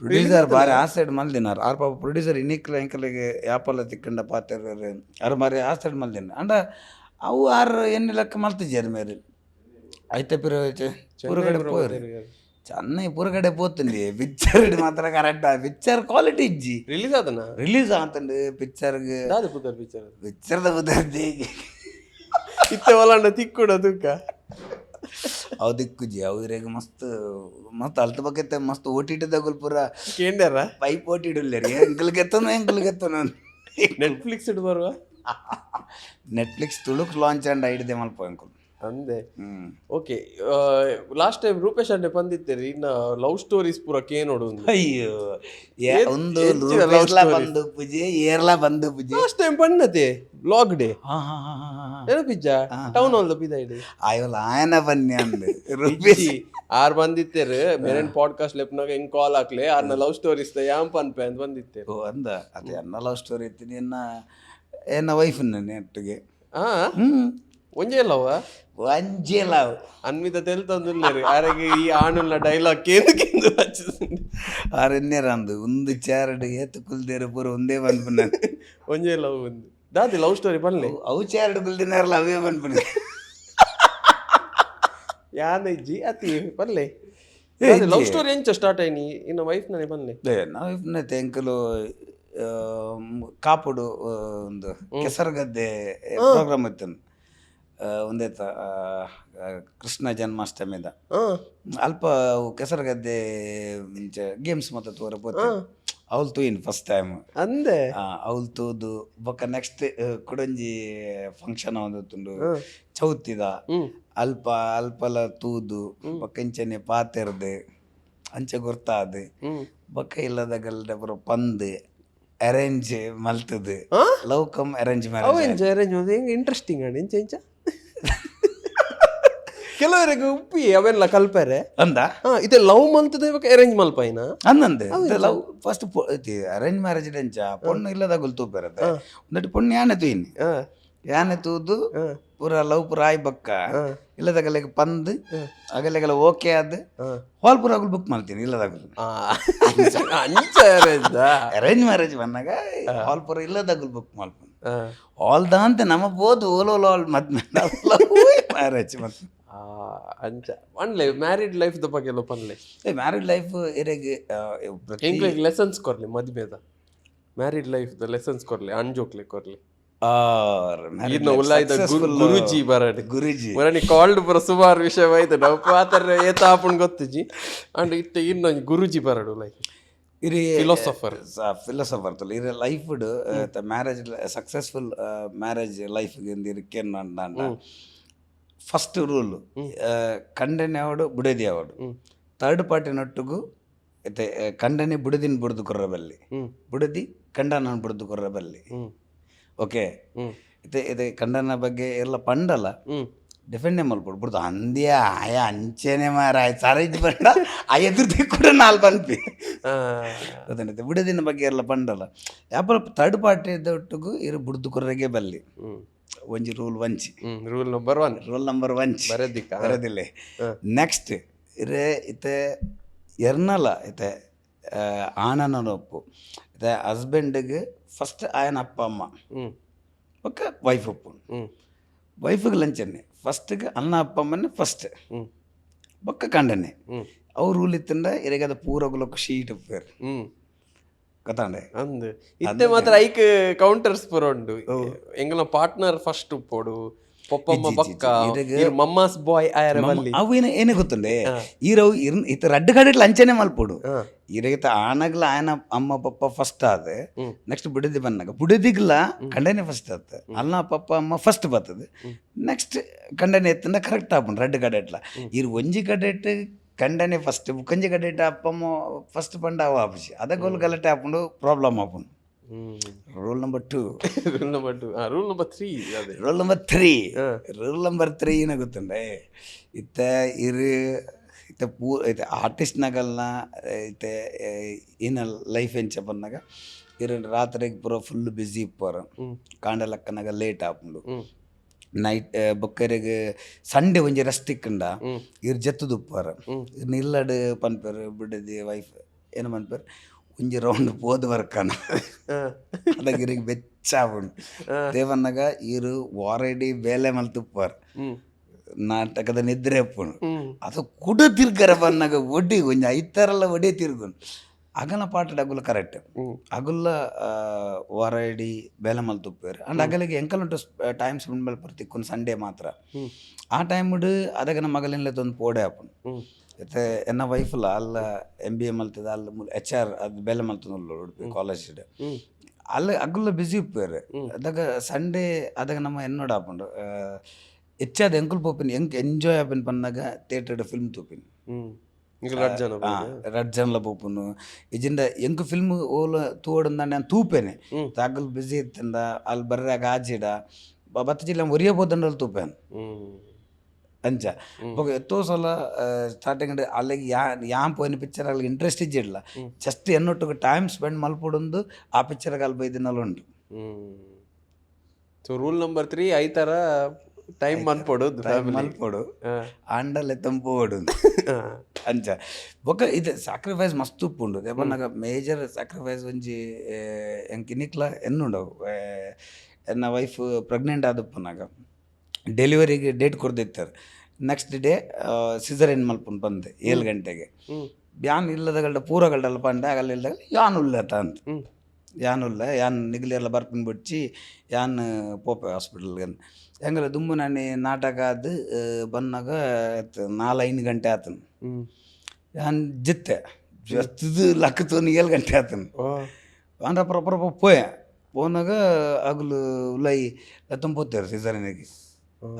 [SPEAKER 1] ಪ್ರೊಡ್ಯೂಸರ್ ಬಾರಿ ಆ ಸೈಡ್ ಮಲ್ ದಿನಾರು ಆರು ಪಾಪ ಪ್ರೊಡ್ಯೂಸರ್ ಇನ್ನಿಕ್ಲ ಎಂಕಲಿಗೆ ಯಾಪಲ್ಲ ತಿಕ್ಕಂಡ ಪಾತ್ರ ಅರು ಮಾರಿ ಆ ಸೈಡ್ ಮಲ್ ದಿನ ಅಂಡ ಅವು ಆರು ಎಣ್ಣೆ ಲೆಕ್ಕ ಮಲ್ತಿದ್ದಾರೆ ಮೇರೆ అయితే ಪೂರಗಡೆ పోయారు చెన్నై పూరగడే పోతుంది పిక్చర్ మాత్రం కరెక్ట్ పిక్చర్ క్వాలిటీ ఇచ్చి రిలీజ్ అవుతుంది పిక్చర్ పిక్చర్ ತಗೋದಿ
[SPEAKER 4] ಇತ್ತೆ ಒಲಂಡ ತಿಕ್ಕುಡ ದುಃಖ
[SPEAKER 1] ಅವು ದಿಕ್ಕುಜಿ ಅವ್ರಿಗೆ ಮಸ್ತ್ ಮಸ್ತ್ ಅಲ್ತ ಬಕ್ಕೆ ಮಸ್ತ್ ಓಟಿಟಿ ತಗೊಲ್ ಪೂರ
[SPEAKER 4] ಕೇಂದ್ಯಾರ
[SPEAKER 1] ಪೈಪ್ ಓಟಿಡಿಲ್ಲೇರಿ ಎಂಕಲ್ಗೆತ್ತನು
[SPEAKER 4] ನೆಟ್ಫ್ಲಿಕ್ಸ್ ಇಡ್ ಬರುವ
[SPEAKER 1] ನೆಟ್ಫ್ಲಿಕ್ಸ್ ತುಳುಕ್ ಲಾಂಚ್ ಅಂಡ್ ಐಡಿದೆ ಮಲ್ಪ ಅಂಕಲ್
[SPEAKER 4] ಅಂದೆ ಓಕೆ ಲಾಸ್ಟ್ ಟೈಮ್ ರೂಪೇಶ್ ಅಂಡೆ ಬಂದಿದ್ದೀರಿ ಇನ್ನ ಲವ್ ಸ್ಟೋರೀಸ್ ಪೂರ ನೋಡು
[SPEAKER 1] ಅಯ್ಯೋ ಒಂದು ಬಂದು ಪೂಜೆ ಏರ್ಲಾ ಬಂದು ಪೂಜೆ
[SPEAKER 4] ಲಾಸ್ಟ್ ಟೈಮ್ ಬನ್ನತೆ ಬ್ಲಾಗ್ ಡೇ ನೆನಪಿಜ್ಜ ಟೌನ್ ಹಾಲ್ ಪಿದ ಇಡಿ
[SPEAKER 1] ಅಯ್ಯೋಲ್ಲ ಆಯನ ಬನ್ನಿ ಅಂದೆ
[SPEAKER 4] ಆರ್ ಬಂದಿತ್ತೇರು ಮೇರೇನ್ ಪಾಡ್ಕಾಸ್ಟ್ ಲೆಪ್ನಾಗ ಹಿಂಗ್ ಕಾಲ್ ಹಾಕ್ಲೆ ಆರ್ನ ಲವ್ ಸ್ಟೋರೀಸ್ ಯಾಮ್ ಪನ್ಪೆ ಅಂತ ಬಂದಿತ್ತೇರು
[SPEAKER 1] ಓ ಅಂದ ಅದೇ ಅನ್ನ ಲವ್ ಸ್ಟೋರಿ ಇತ್ತೀನಿ ಎನ್ನ ವೈಫ್ ನೆಟ್ಟಿಗೆ
[SPEAKER 4] ಒಂಜೇ ಲವ್
[SPEAKER 1] ಒಂಜೇ ಲವ್
[SPEAKER 4] ಅನ್ವಿತ ತೆಲ್ತಂದುಲ್ಲೇರು ಆರೆಗೆ ಈ ಆಣುಲ್ಲ ಡೈಲಾಗ್ ಕೇಂದು ಹಚ್ಚಿಸಿಂದು
[SPEAKER 1] ಆರೆನ್ನೇರ ಅಂದು ಒಂದು ಚಾರಡು ಏತು ಕುಲ್ದೇರು ಪೂರ ಒಂದೇ ಬಂದ್ಪುಣ್ಣ
[SPEAKER 4] ಒಂಜೇ ಲವ್ ಒಂದು ದಾದಿ ಲವ್ ಸ್ಟೋರಿ ಬನ್ನಿ
[SPEAKER 1] ಅವು ಚಾರಡು ಕುಲ್ದಿನಾರಲ್ಲ ಅವೇ ಬಂದ್ಪುಣ್ಣ
[SPEAKER 4] ಯಾನಜ್ಜಿ ಅತಿ ಬನ್ಲೆ ಲವ್ ಸ್ಟೋರಿ ಎಂಚ ಸ್ಟಾರ್ಟ್ ಆಯ್ನಿ ಇನ್ನು ವೈಫ್ ನಾನೇ ಬನ್ನಿ
[SPEAKER 1] ನಾ ವೈಫ್ನ ತೆಂಕಲು ಕಾಪುಡು ಒಂದು ಕೆಸರುಗದ್ದೆ ಪ್ರೋಗ್ರಾಮ್ ಇತ್ತು ಒಂದೇತ ಕೃಷ್ಣ ಜನ್ಮಾಷ್ಟಮಿದ ಅಲ್ಪ ಕೆಸರುಗದ್ದೆ ಗೇಮ್ಸ್ ಮತ್ತೆ ತೋರಪೋತೆ ಅವಳು ತೂಯಿನ್ ಫಸ್ಟ್ ಟೈಮ್
[SPEAKER 4] ಅಂದೆ
[SPEAKER 1] ಅವಳು ತೂದು ಬೊಕ್ಕ ನೆಕ್ಸ್ಟ್ ಕುಡಂಜಿ ಫಂಕ್ಷನ್ ಒಂದೊಂದು ಚೌತಿದ ಅಲ್ಪ ಅಲ್ಪಲ ತೂದು ಬೊಕ್ಕ ಇಂಚನೆ ಪಾತೆರ್ದು ಅಂಚೆ ಗುರ್ತಾದು ಬೊಕ್ಕ ಇಲ್ಲದ ಗಲ್ಡ ಪುರ ಪಂದು ಅರೇಂಜ್ ಮಲ್ತದು love cum arrange marriage
[SPEAKER 4] arrange interesting ಅಂಡ್ ಇಂಚ ಇಂಚ ಕೆಲವರಿಗೆ ಉಪ್ಪಿ ಅವೆಲ್ಲ ಕಲ್ಪರೆ
[SPEAKER 1] ಅಂದ
[SPEAKER 4] ಇದೆ ಲವ್ ಮಲ್ತದೆ ಅರೇಂಜ್ ಮಲ್ಪೈನ
[SPEAKER 1] ಅನ್ನಂದೆ ಲವ್ ಫಸ್ಟ್ ಅರೇಂಜ್ ಮ್ಯಾರೇಜ್ ಎಂಚ ಪೊಣ್ಣು ಇಲ್ಲದಾಗಲ್ ತೂಪೇರದೆ ಒಂದಟ್ಟು ಪೊಣ್ಣು ಯಾನೆ ತೂಯಿನಿ ಯಾನೆ ತೂದು ಪೂರ ಲವ್ ಪೂರ ಆಯ್ ಬಕ್ಕ ಇಲ್ಲದಾಗಲೆಗ ಪಂದು ಅಗಲೆಗೆಲ್ಲ ಓಕೆ ಆದ್ ಹಾಲ್ ಪೂರ ಆಗಲ್ ಬುಕ್ ಮಾಡ್ತೀನಿ ಇಲ್ಲದಾಗಲ್ ಅರೇಂಜ್ ಮ್ಯಾರೇಜ್ ಬಂದಾಗ ಹಾಲ್ ಪೂರ ಇಲ್ಲದಾಗಲ್ ಬುಕ್ ಮಾಡ್ಕೊಂಡು ಹಾಲ್ದ ಅಂತ ನಮ್ಮ ಬೋದು ಓಲೋಲ ಹಾಲ್ ಮದ್ಮೆ ಮ್ಯಾರೇಜ್ ಮತ್ತೆ
[SPEAKER 4] ಅಂಚ ಪನ್ಲೆ ಮ್ಯಾರಿಡ್ ಲೈಫ್ ದ ಬಗ್ಗೆ ಎಲ್ಲ ಪನ್ಲೆ
[SPEAKER 1] ಮ್ಯಾರಿಡ್ ಲೈಫ್ ಇರೆಗೆ
[SPEAKER 4] ಎಂಕ್ಲೆಗ್ ಲೆಸನ್ಸ್ ಕೊರ್ಲಿ ಮದ್ಮೆದ ಮ್ಯಾರಿಡ್ ಲೈಫ್ ದ ಲೆಸನ್ಸ್ ಕೊರ್ಲಿ ಅನ್ಜೋಕ್ಲೆ ಕೊರ್ಲಿ ಇನ್ನು ಉಲ್ಲಾಯ್ದ ಗುರುಜಿ ಬರಡಿ
[SPEAKER 1] ಗುರುಜಿ
[SPEAKER 4] ಬರಡಿ ಕಾಲ್ಡ್ ಪುರ ಸುಮಾರು ವಿಷಯ ಐತೆ ನಾವು ಪಾತ್ರ ಏತಾಪನ್ ಗೊತ್ತಿಜಿ ಅಂಡ್ ಇತ್ತ ಇನ್ನೊಂದು ಗುರುಜಿ ಬರಡು ಲೈಕ್ ಫಿಲಾಸಫರ್
[SPEAKER 1] ಇರ life marriage successful marriage life ಇರಿಕೆನ್ ಅಂಡ ಫಸ್ಟ್ ರೂಲ್ ಕಂಡನೆ ಅವಡು ಬುಡದಿ ಅವಡು ಥರ್ಡ್ ಪಾರ್ಟಿ ನೊಟ್ಟಿಗೂ ಐತೆ ಕಂಡನೆ ಬುಡದಿನ ಬುಡ್ದು ಕೊರ್ರಬಲ್ಲಿ ಬುಡದಿ ಕಂಡನ ಬುಡ್ದು ಕೊರ್ರಬಲ್ಲಿ ಓಕೆ ಇದೆ ಇದೆ ಕಂಡನ ಬಗ್ಗೆ ಎಲ್ಲ ಪಂಡಲ್ಲ ಡಿಫೆಂಡೇ ಮಲ್ಪಡು ಬಿಡ್ದು ಅಂದ್ಯ ಆಯ ಅಂಚೆನೆ ಮಾರ ಆಯ್ತು ಸಾರ ಇದು ಬಂಡ ಆ ಎದುರ್ದಿ ಕೂಡ ನಾಲ್ ಬಂದ್ವಿ ಗೊತ್ತಾಯ್ತು ಬಿಡದಿನ ಬಗ್ಗೆ ಎಲ್ಲ ಪಂಡಲ್ಲ ಯಾಪಲ ಥರ್ಡ್ ಪಾರ್ಟಿ ಒಟ್ಟಿಗೂ ಇರು ಬುಡ್ದು ಕೊರ್ರೆಗೆ ಬಲ್ಲಿ ಒಂಜಿ ರೂಲ್ ವಂಚಿ
[SPEAKER 4] ರೂಲ್ ನಂಬರ್ ಒನ್
[SPEAKER 1] ಬರೋದಿಲ್ಲ ನೆಕ್ಸ್ಟ್ ಇರೇ ಇತ್ತೆ ಎರ್ನಲ್ಲ ಇತ್ತೆ ಆಣನ ಒಪ್ಪು ಇತ್ತೆ ಹಸ್ಬೆಂಡಿಗೆ ಫಸ್ಟ್ ಆಯನ ಅಪ್ಪ ಅಮ್ಮ ಒಕ್ಕ ವೈಫ್ ಒಪ್ಪು ವೈಫಿಗೆ ಲಂಚನ್ನೇ ಫಸ್ಟ್ಗೆ ಅನ್ನ ಅಪ್ಪ ಅಮ್ಮನೇ ಫಸ್ಟ್ ಬೊಕ್ಕ ಕಂಡನೆ ಅವ್ರು ರೂಲ್ ಇತ್ತಂಡ ಇರಗದ ಪೂರಗುಲಕ್ಕೆ ಶೀಟ್ ಉಪ್ಪೇರು ಗೊತ್ತಾಂಡೆ
[SPEAKER 4] ಅಂದು ಇತ್ತೆ ಮಾತ್ರ ಐಕ್ ಕೌಂಟರ್ಸ್ ಪುರ ಉಂಡು ಎಂಗಲ ಪಾರ್ಟ್ನರ್ ಫಸ್ಟ್ ಉಪ್ಪೋಡು ಪೊಪ್ಪಮ್ಮ
[SPEAKER 1] ಇಜ್ಜಿ,
[SPEAKER 4] ಪಕ್ಕ
[SPEAKER 1] ಇರಗ್
[SPEAKER 4] ಇರ್ ಮಮ್ಮಾಸ್ ಬಾಯ್ ಆಯರ ಬಲ್ಲಿ
[SPEAKER 1] ಅವು ಏನೇ ಗೊತ್ತುಂಡೆ ಈರವು ಇತ್ತ ರಡ್ಡು ಕಡೆ ಅಂಚನೆ ಮಲ್ಪೋಡು ಇರಗಿತ ಆನಗ್ಲ ಆಯನ ಅಮ್ಮ ಪಪ್ಪ ಫಸ್ಟ್ ಆದ ನೆಕ್ಸ್ಟ್ ಬುಡದಿ ಬಂದಾಗ ಬುಡದಿಗ್ಲ ಕಂಡನೆ ಫಸ್ಟ್ ಆತ ಅಲ್ಲ ಪಪ್ಪ ಅಮ್ಮ ಫಸ್ಟ್ ಬರ್ತದೆ ನೆಕ್ಸ್ಟ್ ಕಂಡನೆ ಎತ್ತಂದ ಕರೆಕ್ಟ್ ಆಪುಂಡು ರಡ್ಡು ಕಡೆ ಇಟ್ಲ ಇರ್ ಒಂಜಿ ಕಡೆ ಇಟ್ಟು ಕಂಡನೆ ಫಸ್ಟ್ ಬುಕ್ಕಂಜಿ ಕಡೆ ಇಟ್ಟು ಅಪ್ಪಮ್ಮ ಫಸ್ಟ್ ಪಂಡ ಅವ ಆಪುಜಿ ಅದಕ್ಕೋಲ್ ಗಲಾಟೆ ಆಪುಂಡು ಪ್ರಾಬ್ಲಮ್ ಆಪುಂಡು. Rule number 2
[SPEAKER 4] rule number 2 rule number 3 ಅದೇ
[SPEAKER 1] ರೂಲ್ ನಂಬರ್ 3 ಏನ ಗೊತ್ತುಂಡೆ ಇತ್ತ ಇರು ಇತ್ತ ಇತ್ತ ಆರ್ಟಿಸ್ಟ್ನಾಗಲ್ನ ಇತ್ತ ಏನ ಲೈಫ್ ಎಂಚ ಬಂದಾಗ ಇರು ರಾತ್ರಿಗೆ ಪೂರ ಫುಲ್ ಬ್ಯುಸಿ ಇಪ್ಪಾರ ಕಾಂಡ ಲಕ್ಕನಾಗ ಲೇಟ್ ಆಪುಂಡು ನೈಟ್ ಬೊಕ್ಕರಿಗೆ ಸಂಡೆ ಒಂಜಿ ರೆಸ್ಟ್ ಇಕ್ಕಂಡ ಇರ್ ಜತ್ತದು ಉಪ್ಪಾರ ಇರ್ನ ಇಲ್ಲಡ್ ಪನ್ಪೇರು ಬಿಡದಿ ವೈಫ್ ಏನು ಪನ್ಪೇರು ಒಂಜಿ ರೌಂಡ್ ಪೋದು ವರ್ಕನ ಅದಾಗ ಇರಿಗೆ ಬೆಚ್ಚಾವುಂಡು ದೇವನ್ನಾಗ ಇರು ವಾರಡಿ ಬೇಲೆ ಮಲ್ತುಪ್ಪಾರ ನಾಟಕದ ನಿದ್ರೆ ಅಪ್ಪುಂಡು ಅದು ಕುಡ ತಿರ್ಗರ ಬನ್ನಾಗ ಒಡಿ ಒಂಜಿ ಐತಾರಲ್ಲ ಒಡಿ ತಿರ್ಗುಂಡು ಅಗಲ ಪಾಟಡ್ ಅಗುಲ ಕರೆಕ್ಟ್ ಅಗುಲ್ಲ ವಾರಡಿ ಬೇಲೆ ಮಲ್ತುಪ್ಪೇರು ಅಂಡ್ ಅಗಲಿಗೆ ಎಂಕಲುಂಟು ಟೈಮ್ ಸ್ಪೆಂಡ್ ಮಲ್ಪರು ತಿಕ್ಕೊಂಡು ಸಂಡೇ ಮಾತ್ರ ಆ ಟೈಮ್ಡು ಅದಕ್ಕೆ ನಮ್ಮ ಮಗಲಿನ್ಲೆತ್ತೊಂದು ಪೋಡೆ ಆಪುಂಡು ಮತ್ತೆ ಎನ್ನ ವೈಫ್ಲ ಅಲ್ಲ MBA ಮಲ್ತದ ಅಲ್ಲ HR ಅದು ಬೇಲೆ ಮಲ್ತದ ಉಡುಪಿ ಕಾಲೇಜ್ ಅಲ್ಲಿ ಅಗುಲ್ಲ ಬ್ಯುಸಿ ಇಪ್ಪೇರು ಅದಾಗ ಸಂಡೇ ಅದಾಗ ನಮ್ಮ ಎನ್ನೋಡು ಆಪುಂಡು ಹೆಚ್ಚಾದ ಎಂಕುಲ್ ಪೋಪಿನ ಎಂಕ್ ಎಂಜಾಯ್ ಆಪಿನ ಪನ್ನಾಗ ಥಿಯೇಟರ್ ಫಿಲ್ಮ್ ತೂಪಿನ ರಡ್ಜನ್ಲ ಪೋಪುನು ಇಜಿಂದ ಎಂಕು ಫಿಲ್ಮ್ ಓಲ ತೂವಡುಂದ ನಾನು ತೂಪೇನೆ ತಾಗಲ್ ಬ್ಯುಸಿ ಇತ್ತಂದ ಅಲ್ಲಿ ಬರ್ರಾಗ ಆಜಿಡ ಬತ್ತ ಜಿಲ್ಲ ಒರಿಯಬೋದಂಡ್ರಲ್ಲಿ ತೂಪೇನು ಅಂಚ ಎತ್ತೋ ಸಲ ಸ್ಟಾರ್ಟಿಂಗ್ ಅಲ್ಲಿಗೆ ಯಾನ್ ಪೋಯಿನ ಪಿಕ್ಚರ್ ಅಲ್ಲಿ ಇಂಟ್ರೆಸ್ಟ್ ಇಜ್ಜಿಡ್ಲ ಜಸ್ಟ್ ಎನ್ನೊಟ್ಟಿಗೆ ಟೈಮ್ ಸ್ಪೆಂಡ್ ಮಲ್ಪೊಡೊಂದು ಆ ಪಿಕ್ಚರ್ಗೆ ಅಲ್ಲಿ ಬೈದಿನಲ್ಲಿ ಉಂಟು.
[SPEAKER 4] ಸೊ ರೂಲ್ ನಂಬರ್ 3 ಐತರ ಟೈಮ್
[SPEAKER 1] ಮಲ್ಪೊಡು ಆಂಡಲೆ ತಂಪೋಡು ಅಂಚ ಬೊಕ್ಕ ಇದು ಸ್ಯಾಕ್ರಿಫೈಸ್ ಮಸ್ತ್ ಉಪ್ಪುಂಡು ದೇವನಾಗ ಮೇಜರ್ ಸ್ಯಾಕ್ರಿಫೈಸ್ ಒಂಜಿ ಎಂಕ್ ಇನ್ನಿಕ್ಲ ಎನ್ನುಂಡವು ಎನ್ನ ವೈಫ್ ಪ್ರೆಗ್ನೆಂಟ್ ಆದಪ್ಪನಾಗ ಡೆಲಿವರಿಗೆ ಡೇಟ್ ಕೊಡ್ದಿತ್ತಾರೆ ನೆಕ್ಸ್ಟ್ ಡೇ ಸಿಸರಿನ್ ಮಲ್ಪುಂಡು ಬಂದೆ 7 ಗಂಟೆಗೆ ಯಾನ್ ಇಲ್ಲದಗಳ್ಡ ಪೂರಗಳ್ಡಲ್ಲ ಪಂಡೆ ಆಗಲ್ಲ ಇಲ್ದಾಗ ಯಾನ್ ಉಲ್ಲತ ಅಂತ ಯಾನುಲ್ಲ ಯಾನ್ ನಿಗಲೆಲ್ಲ ಬರ್ಪಿನ ಬಿಡ್ಚಿ ಯಾನ್ ಪೋಪೆ ಹಾಸ್ಪಿಟಲ್ಗೆ ಹೆಂಗಲ್ಲ ದುಮ್ಮು ನಾನು ನಾಟಕ ಅದು ಬಂದಾಗ 4-5 ಗಂಟೆ ಆತನು ಯಾನ್ ಜಿತ್ತೆ ಜೊತ್ತದು ಲಕ್ಕತೋನು 7 ಗಂಟೆ ಆತನು ಅಂದ್ರೆ ಪ್ರೊಪರಪ್ಪ ಪೋನಾಗ ಅಗಲು ಉಲೈ ಎತ್ತಂಬೋತಾರೆ ಸಿಸರಿನಿಗೆ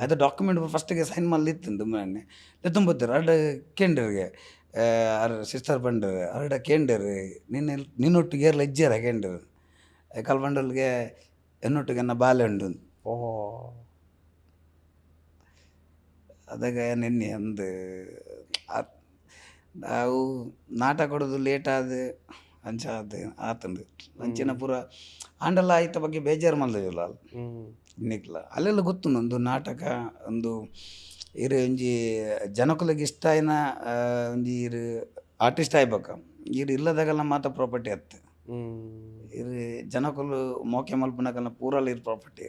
[SPEAKER 1] ಅದು ಡಾಕ್ಯುಮೆಂಟ್ ಫಸ್ಟಿಗೆ ಸೈನ್ ಮಲ್ಲಿತ್ತು ದುಮ್ಮನೆ ಎತ್ತಂಬೋತಾರೆ ಅರ್ಡ ಕೇಂದ್ರಿಗೆ ಸಿಸ್ಟರ್ ಬಂಡರ್ ಅರ್ಡ ಕೇಂಡರು ನಿನ್ನೊಟ್ಟಿಗೆ ಏರ್ಲ ಇಜ್ಜಾರ ಕೇಂಡರು ಕಲ್ಬಂಡಲ್ಗೆ ಎನ್ನೊಟ್ಟಿಗೆ ಎನ್ನ ಬಾಲೆ ಉಂಡು ಅದಾಗ ನಿನ್ನೆ ಒಂದು ನಾವು ನಾಟಕ ಕೊಡೋದು ಲೇಟ್ ಆದ ಅಂಚ ಅದು ಆತಂದು ಅಂಚಿನ ಪೂರ ಆಂಡಲ್ಲ ಆಯ್ತ ಬಗ್ಗೆ ಬೇಜಾರು ಮಲ್ದಿಲ್ಲ ಇನ್ನಿಕ್ಲ ಅಲ್ಲೆಲ್ಲ ಗೊತ್ತು ಒಂದು ನಾಟಕ ಒಂದು ಇರು ಒಂಜಿ ಜನಕುಲಿಗೆ ಇಷ್ಟ ಆಯ್ನ ಒಂಜಿ ಇರು ಆರ್ಟಿಸ್ಟ್ ಆಯ್ಬೇಕ ಇರು ಇಲ್ಲದಾಗಲ್ಲ ಮಾತ ಪ್ರಾಪರ್ಟಿ ಅತ್ತ ಇರು ಜನಕುಲು ಮೋಕೆ ಮಲ್ಪನಕಲ್ಲ ಪೂರಲ್ಲಿ ಇರು ಪ್ರಾಪರ್ಟಿ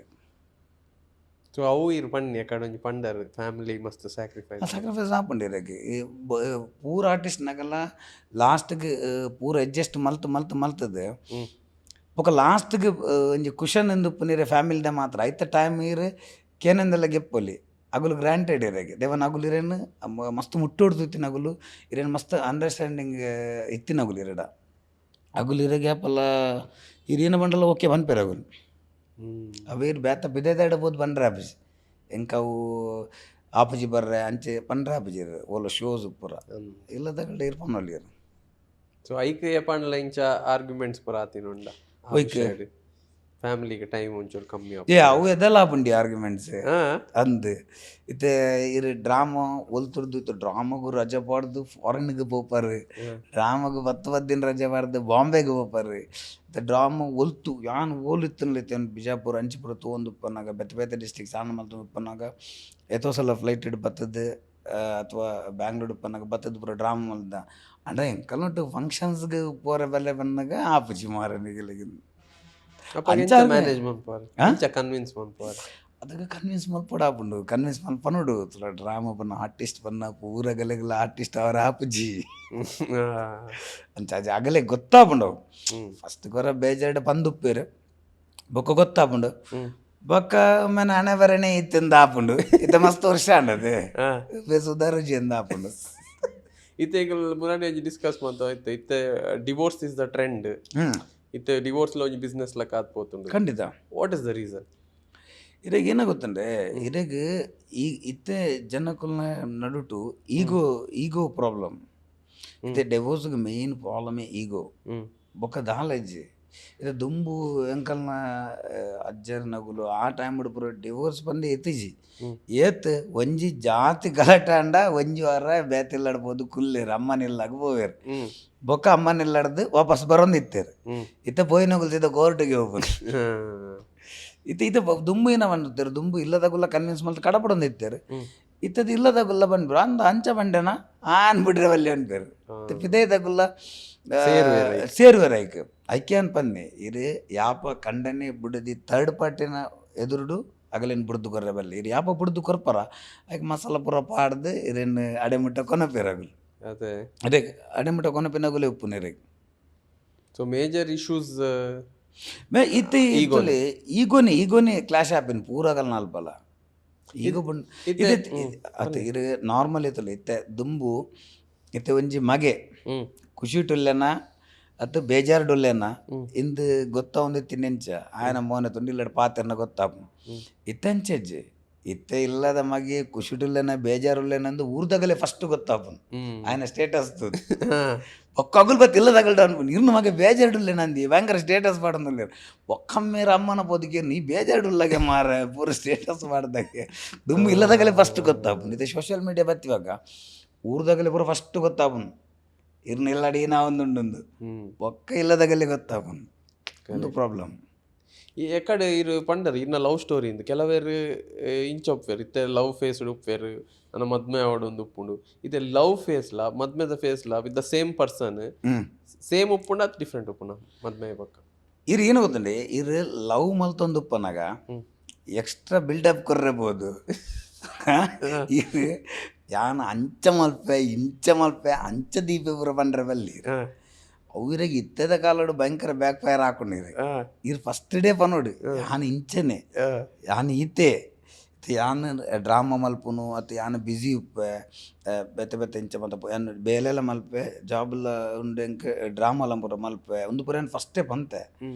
[SPEAKER 4] ಸೊ ಅವು ಇರು ಪಣ್ಣಿ ಅಕಡೆ ಒಂಜಿ ಪಂಡರ್ ಫ್ಯಾಮಿಲಿ ಮಸ್ತ್ ಸ್ಯಾಕ್ರಿಫೈಸ್
[SPEAKER 1] ಆಪುಂಡಿರಕ್ಕೆ ಪೂರ ಆರ್ಟಿಸ್ಟ್ನಾಗಲ್ಲ ಲಾಸ್ಟ್ಗೆ ಪೂರ ಅಡ್ಜಸ್ಟ್ ಮಲ್ತದೆ ಬೊಕ ಲಾಸ್ಟ್ಗೆ ಒಂಜಿ ಕುಷನ್ ಎಂದು ಪುನೀರೆ ಫ್ಯಾಮಿಲಿದ ಮಾತ್ರ ಐತ ಟೈಮ್ ಇರು ಕೇನಂದೆಲ್ಲ ಗೆಪ್ಪೊಲಿ ಅಗುಲು ಗ್ರಾಂಟೆಡ್ ಇರಗೆ ದೇವನ ಅಗುಲು ಇರೇನು ಮಸ್ತ್ ಮುಟ್ಟೋಡ್ದು ಇತ್ತಿನ ಅಗುಲು ಇರೇನು ಮಸ್ತ್ ಅಂಡರ್ಸ್ಟ್ಯಾಂಡಿಂಗ್ ಇತ್ತಿನ ಅಗುಲು ಇರಡ ಅಗುಲು ಇರೋ ಗ್ಯಾಪಲ್ಲ ಇರೇನು ಬಂಡಲ್ಲ ಓಕೆ ಬನ್ಪೇರ ಅಗುಲು ಅವೇರು ಬೇತ ಬಿದ್ದೇದ ಇಡಬೋದು ಬಂಡ್ರೆ ಆಪಜಿ ಎಂಕವು ಆಪಜಿ ಬರ್ರೆ ಅಂಚೆ ಪಂಡ್ರೆ ಆಪಜಿ ಓಲ ಶೋಸ್ ಪೂರ ಇಲ್ಲದ ಇರ್ಪಣ್ಣಲ್ಲಿ ಇರು
[SPEAKER 4] ಸೊ ಐಕ್ ಏಪಣ್ಣ ಇಂಚ ಆರ್ಗ್ಯುಮೆಂಟ್ಸ್ ಪೂರ ಆತಿನುಂಡ ಫ್ಯಾಮಿಲಿಗೆ ಟೈಮ್ ಒಂಚೂರು ಕಮ್ಮಿ
[SPEAKER 1] ಅವು ಎದೆಲ್ಲ ಆಪುಂಡಿ ಆರ್ಗ್ಯುಮೆಂಟ್ಸ್ ಅಂದು ಇತ್ತೆ ಇರು ಡ್ರಾಮಾ ಒಲ್ತುರ್ದು ಇತ್ತು ಡ್ರಾಮಾಗೂ ರಜೆ ಪಾಡ್ದು ಫಾರಿನ್ಗೆ ಹೋಗ್ಪಾರು ಡ್ರಾಮಾಗೂ 10 ದಿನ ರಜೆ ಪಾಡ್ದು ಬಾಂಬೆಗೆ ಹೋಗ್ಪಾರು ಇತ್ತೆ ಡ್ರಾಮಾ ಒಲ್ತು ಯಾನ್ ಓಲಿತ್ತನ್ಲಿತ್ತೆ ಬಿಜಾಪುರ ಅಂಚಿಪುರ ತೊಗೊಂಡು ಉಪ್ಪನಾಗ ಬೇತೆ ಡಿಸ್ಟಿಕ್ ಸಾಣ ಮಲ್ತು ಉಪ್ಪನಾಗ ಎಷ್ಟೋ ಸಲ ಫ್ಲೈಟ್ ಇಟ್ಟು ಬರ್ತದೆ ಅಥವಾ ಬ್ಯಾಂಗ್ಳೂರು ಉಪ್ಪನಾಗ ಬರ್ತದ ಪೂರ ಡ್ರಾಮಾ ಮಲ್ದ ಅಂದ್ರೆ ಎಂಕಲ್ನೊಟ್ಟು ಫಂಕ್ಷನ್ಸ್ಗೆ ಪೋರೆ ಬೆಲೆ ಬಂದಾಗ ಆಪುಜಿ ಮಾರನಿಗೆ ಅದಕ್ಕೆ ಕನ್ವಿನ್ಸ್ ಮಲ್ಪಡ ಆಪುಂಡು ಕನ್ವಿನ್ಸ್ ಮಲ್ಪನೋಡು ಡ್ರಾಮಾ ಬನ್ನ ಆರ್ಟಿಸ್ಟ್ ಬನ್ನ ಪೂರ ಗಲೆಗಲ ಆರ್ಟಿಸ್ಟ್ ಅವರ ಆಪುಜಿ ಅಂಚ ಆಗಲೇ ಗೊತ್ತಾಪುಂಡು ಫಸ್ಟ್ ಕೊರ ಬೇಜಾರ್ಡ್ ಪಂದುಪ್ಪೇರು ಬೊಕ್ಕ ಗೊತ್ತಾಪುಂಡು ಬೊಕ್ಕ ಒಮ್ಮೆ ಹಣೆ ಬರನೆ ಇತ್ತಿಂದ ಆಪುಂಡು ಇತ್ತ ಮಸ್ತ್ ವರ್ಷ ಅಂಡದು ಸುಧಾರುಜಿ ಎಂದ ಆಪುಂಡು.
[SPEAKER 4] ಇತ್ತೆ ಈಗ ಮುರಾನಿ ಒಂಜಿ ಡಿಸ್ಕಸ್ ಮಾಡ್ತಾ ಇತ್ತೆ ಇತ್ತೆ ಡಿವೋರ್ಸ್ ಇಸ್ ದ ಟ್ರೆಂಡ್. ಇತ್ತೆ ಡಿವೋರ್ಸ್ ಒಂಜಿ ಬಿಸ್ನೆಸ್ ಲಕ ಆತ್ಪೋತುಂಡು.
[SPEAKER 1] ಖಂಡಿತ.
[SPEAKER 4] What is the reason?
[SPEAKER 1] ಇದಾಗ ಏನ ಗೊತ್ತಂದ್ರೆ ಇದಾಗ ಈ ಇತ್ತೆ ಜನಕ್ಕಲ್ನ ನಡುಟು ಈಗೋ ಪ್ರಾಬ್ಲಮ್. ಇತ್ತೆ ಡಿವೋರ್ಸ್ಗೆ ಮೇನ್ ಪ್ರಾಬ್ಲಮೇ ಈಗೋ. ಬೊಕ್ಕ ದಾಲಜ್ಜಿ ಇದು ದುಂಬು ಎಂಕಲ್ನ ಅಜ್ಜರ್ ನಗುಲು ಆ ಟೈಮ್ ಪೂರ ಡಿವೋರ್ಸ್ ಬಂದು ಎತ್ತಿಜಿ ಏತ್ ಒಂಜಿ ಜಾತಿ ಗಲಾಟ ಅಂಡ ಒಂಜಿ ವಾರ ಬೇತಿಲ್ಲಾಡ್ಬೋದು ಕುಲ್ಲೇರು ಅಮ್ಮನಿಲ್ಲಾಗ ಹೋಗ್ಯಾರ. ಬೊಕ್ಕ ಅಮ್ಮನಿಲ್ಲಾಡ್ದು ವಾಪಸ್ ಬರೋದು ಇತ್ತೇರು. ಇತ್ತ ಪೋಯಿನಗುಲ್ತಿದ್ದ ಕೋರ್ಟಿಗೆ ಹೋಗ್ಬೋದು. ಇತ್ತ ದುಂಬು ಏನ ಬಂದಿರ್ತಾರೆ ದುಂಬು ಇಲ್ಲದಾಗುಲ್ಲ ಕನ್ವಿನ್ಸ್ ಮಾಡ್ತಾ ಕಡಪಡೊಂದು ಇತ್ತೇರು. ಇತ್ತದ ಇಲ್ಲದಾಗುಲ್ಲ ಬಂದ್ಬಿಡು ಅಂದ ಅಂಚ ಬಂಡೆನ ಅನ್ಬಿಡ್ರೆ ಅಲ್ಲಿ ಅನ್ಪೇರು ಪಿದೈದಾಗುಲ್ಲ ಸೇರುವೆರಾಯ್ಕೆ ಐಕೆ ಅನ್ಪನ್ನೆ ಇರು ಯಾಪ ಕಂಡನೆ ಬಿಡದಿ ಥರ್ಡ್ ಪಾರ್ಟಿನ ಎದುರುಡು ಅಗಲೇನು ಬುಡ್ದು ಕೊರ್ರೆ ಬಲ್ಲಿ ಇರು ಯಾಪ ಬುಡ್ದು ಕೊರ್ಪರ ಐಕೆ ಮಸಾಲ ಪೂರ ಪಾಡ್ದು ಇರೇನು ಅಡೆಮಿಟ್ಟ ಕೊನಪೇರಾಗುಲು ಅದೇ ಅಡೆಮಿಟ್ಟ ಕೊನಪಿನಾಗುಲೇ ಉಪ್ಪು ನೀರಿಗೆ.
[SPEAKER 4] ಸೊ ಮೇಜರ್ ಇಶ್ಯೂಸ್
[SPEAKER 1] ಇತ್ತೆ ಈಗೋನೆ ಕ್ಲಾಶ್ ಆಪಿನ ಪೂರಾಗಲ್ ನಾಲ್ಪಲ್ಲ ಈಗ ಬಂದು ಅತ್ತ ಇರು ನಾರ್ಮಲ್ ಇತ್ತಲ್ಲ ಇತ್ತೆ ದುಂಬು ಇತ್ತೆ ಒಂಜಿ ಮಗೆ ಖುಷಿಟುಲ್ಲೆನ ಅತ್ತು ಬೇಜಾರ್ಡುಲ್ಲೆನ ಇಂದು ಗೊತ್ತ ಒಂದು ತಿನ್ನೆಂಚ ಆಯನ ಮೋನೆ ತುಂಡಿಲ್ಲಡ ಪಾತ್ರನ ಗೊತ್ತಾಪು ಇತ್ತಂಚಜ್ಜಿ ಇತ್ತೆ ಇಲ್ಲದ ಮಗೆ ಖುಷಿಟುಲ್ಲೆನ ಬೇಜಾರುಲ್ಲೆನಂದು ಊರ್ದಾಗಲೇ ಫಸ್ಟ್ ಗೊತ್ತಾಪು ಆಯನ ಸ್ಟೇಟಸ್ ಒಕ್ಕಗುಲ್ ಬತ್ ಇಲ್ಲದಾಗಲ್ಡ ಅನ್ಪು ಇರ್ನ ಮಗೆ ಬೇಜಾರ್ಡುಲ್ಲೆ ನಂದಿ ಭಯಂಕರ ಸ್ಟೇಟಸ್ ಮಾಡಂದಿಲ್ಲ ಒಕ್ಕಮ್ಮೇರ ಅಮ್ಮನ ಪೋದಿಗೆ ನೀ ಬೇಜಾರ್ಡುಲ್ಲಾಗೆ ಮಾರ ಪೂರ ಸ್ಟೇಟಸ್ ಮಾಡ್ದಾಗೆ ದುಮ್ಮು ಇಲ್ಲದಾಗಲೇ ಫಸ್ಟ್ ಗೊತ್ತಾಪು. ಇದು ಸೋಷಿಯಲ್ ಮೀಡಿಯಾ ಬತ್ತಿವಾಗ ಊರ್ದಾಗಲೇ ಪೂರ ಫಸ್ಟ್ ಗೊತ್ತಾಪುನ್ ಇರ್ನ ಇಲ್ಲಡಿ ನಾ ಒಂದುಂಡು ಒಕ್ಕ ಇಲ್ಲದಾಗಲೇ ಗೊತ್ತಾಪುನ್ ಒಂದು ಪ್ರಾಬ್ಲಮ್.
[SPEAKER 4] ಈ ಎಕಡೆ ಇರು ಪಂಡರು ಇನ್ನ ಲವ್ ಸ್ಟೋರಿ ಇಂದು ಕೆಲವೇರು ಇಂಚೊಪ್ಪೇರು ಇತ್ತೆ ಲವ್ ಫೇಸ್ ಉಪ್ಪೇರು ನನ್ನ ಮದ್ಮೆ ಆವಡೊಂದು ಉಪ್ಪುಂಡು ಇತ್ತೆ ಲವ್ ಫೇಸ್ಲ ಮದ್ಮೆದ ಫೇಸ್ಲ with the same person same ಉಪ್ಪುಂಡ ಅದು ಡಿಫ್ರೆಂಟ್ ಉಪ್ಪುಂಡ ಮದ್ಮೆ ಪಕ್ಕ
[SPEAKER 1] ಇರು ಏನು ಗೊತ್ತಂడి ಇರು ಲವ್ ಮಲ್ತೊಂದು ಉಪ್ಪನಾಗ ಎಕ್ಸ್ಟ್ರಾ ಬಿಲ್ಡಪ್ ಕೊರ್ರಬಹುದು. ಇದು ಯಾನ ಅಂಚ ಮಲ್ಪೆ ಇಂಚ ಮಲ್ಪೆ ಅಂಚ ದೀಪ ಪೂರ ಬಂಡ್ರೆ ಬಲ್ಲಿ ಅವ್ರಿಗೆ ಇತ್ತದ ಕಾಲಡು ಭಯಂಕರ ಬ್ಯಾಕ್ ಫೈರ್ ಹಾಕೊಂಡಿರಿ ಇರ್ ಫಸ್ಟ್ ಡೇ ಪನೋಡು ಯಾನು ಇಂಚನೆ ಯಾನು ಈತೆ ಯಾನು ಡ್ರಾಮಾ ಮಲ್ಪುನು ಅಥವಾ ಯಾನು ಬ್ಯುಸಿ ಉಪ್ಪೆ ಬೆತ್ತ ಬೆತ್ತ ಇಂಚ ಮಲ್ಪ ಏನು ಬೇಲೆಲ್ಲ ಮಲ್ಪೆ ಜಾಬ್ಲ ಉಂಡು ಎಂಕ ಡ್ರಾಮಾಲ ಪೂರ ಮಲ್ಪೆ ಒಂದು ಪೂರ ಏನು ಫಸ್ಟೇ ಪಂತೆ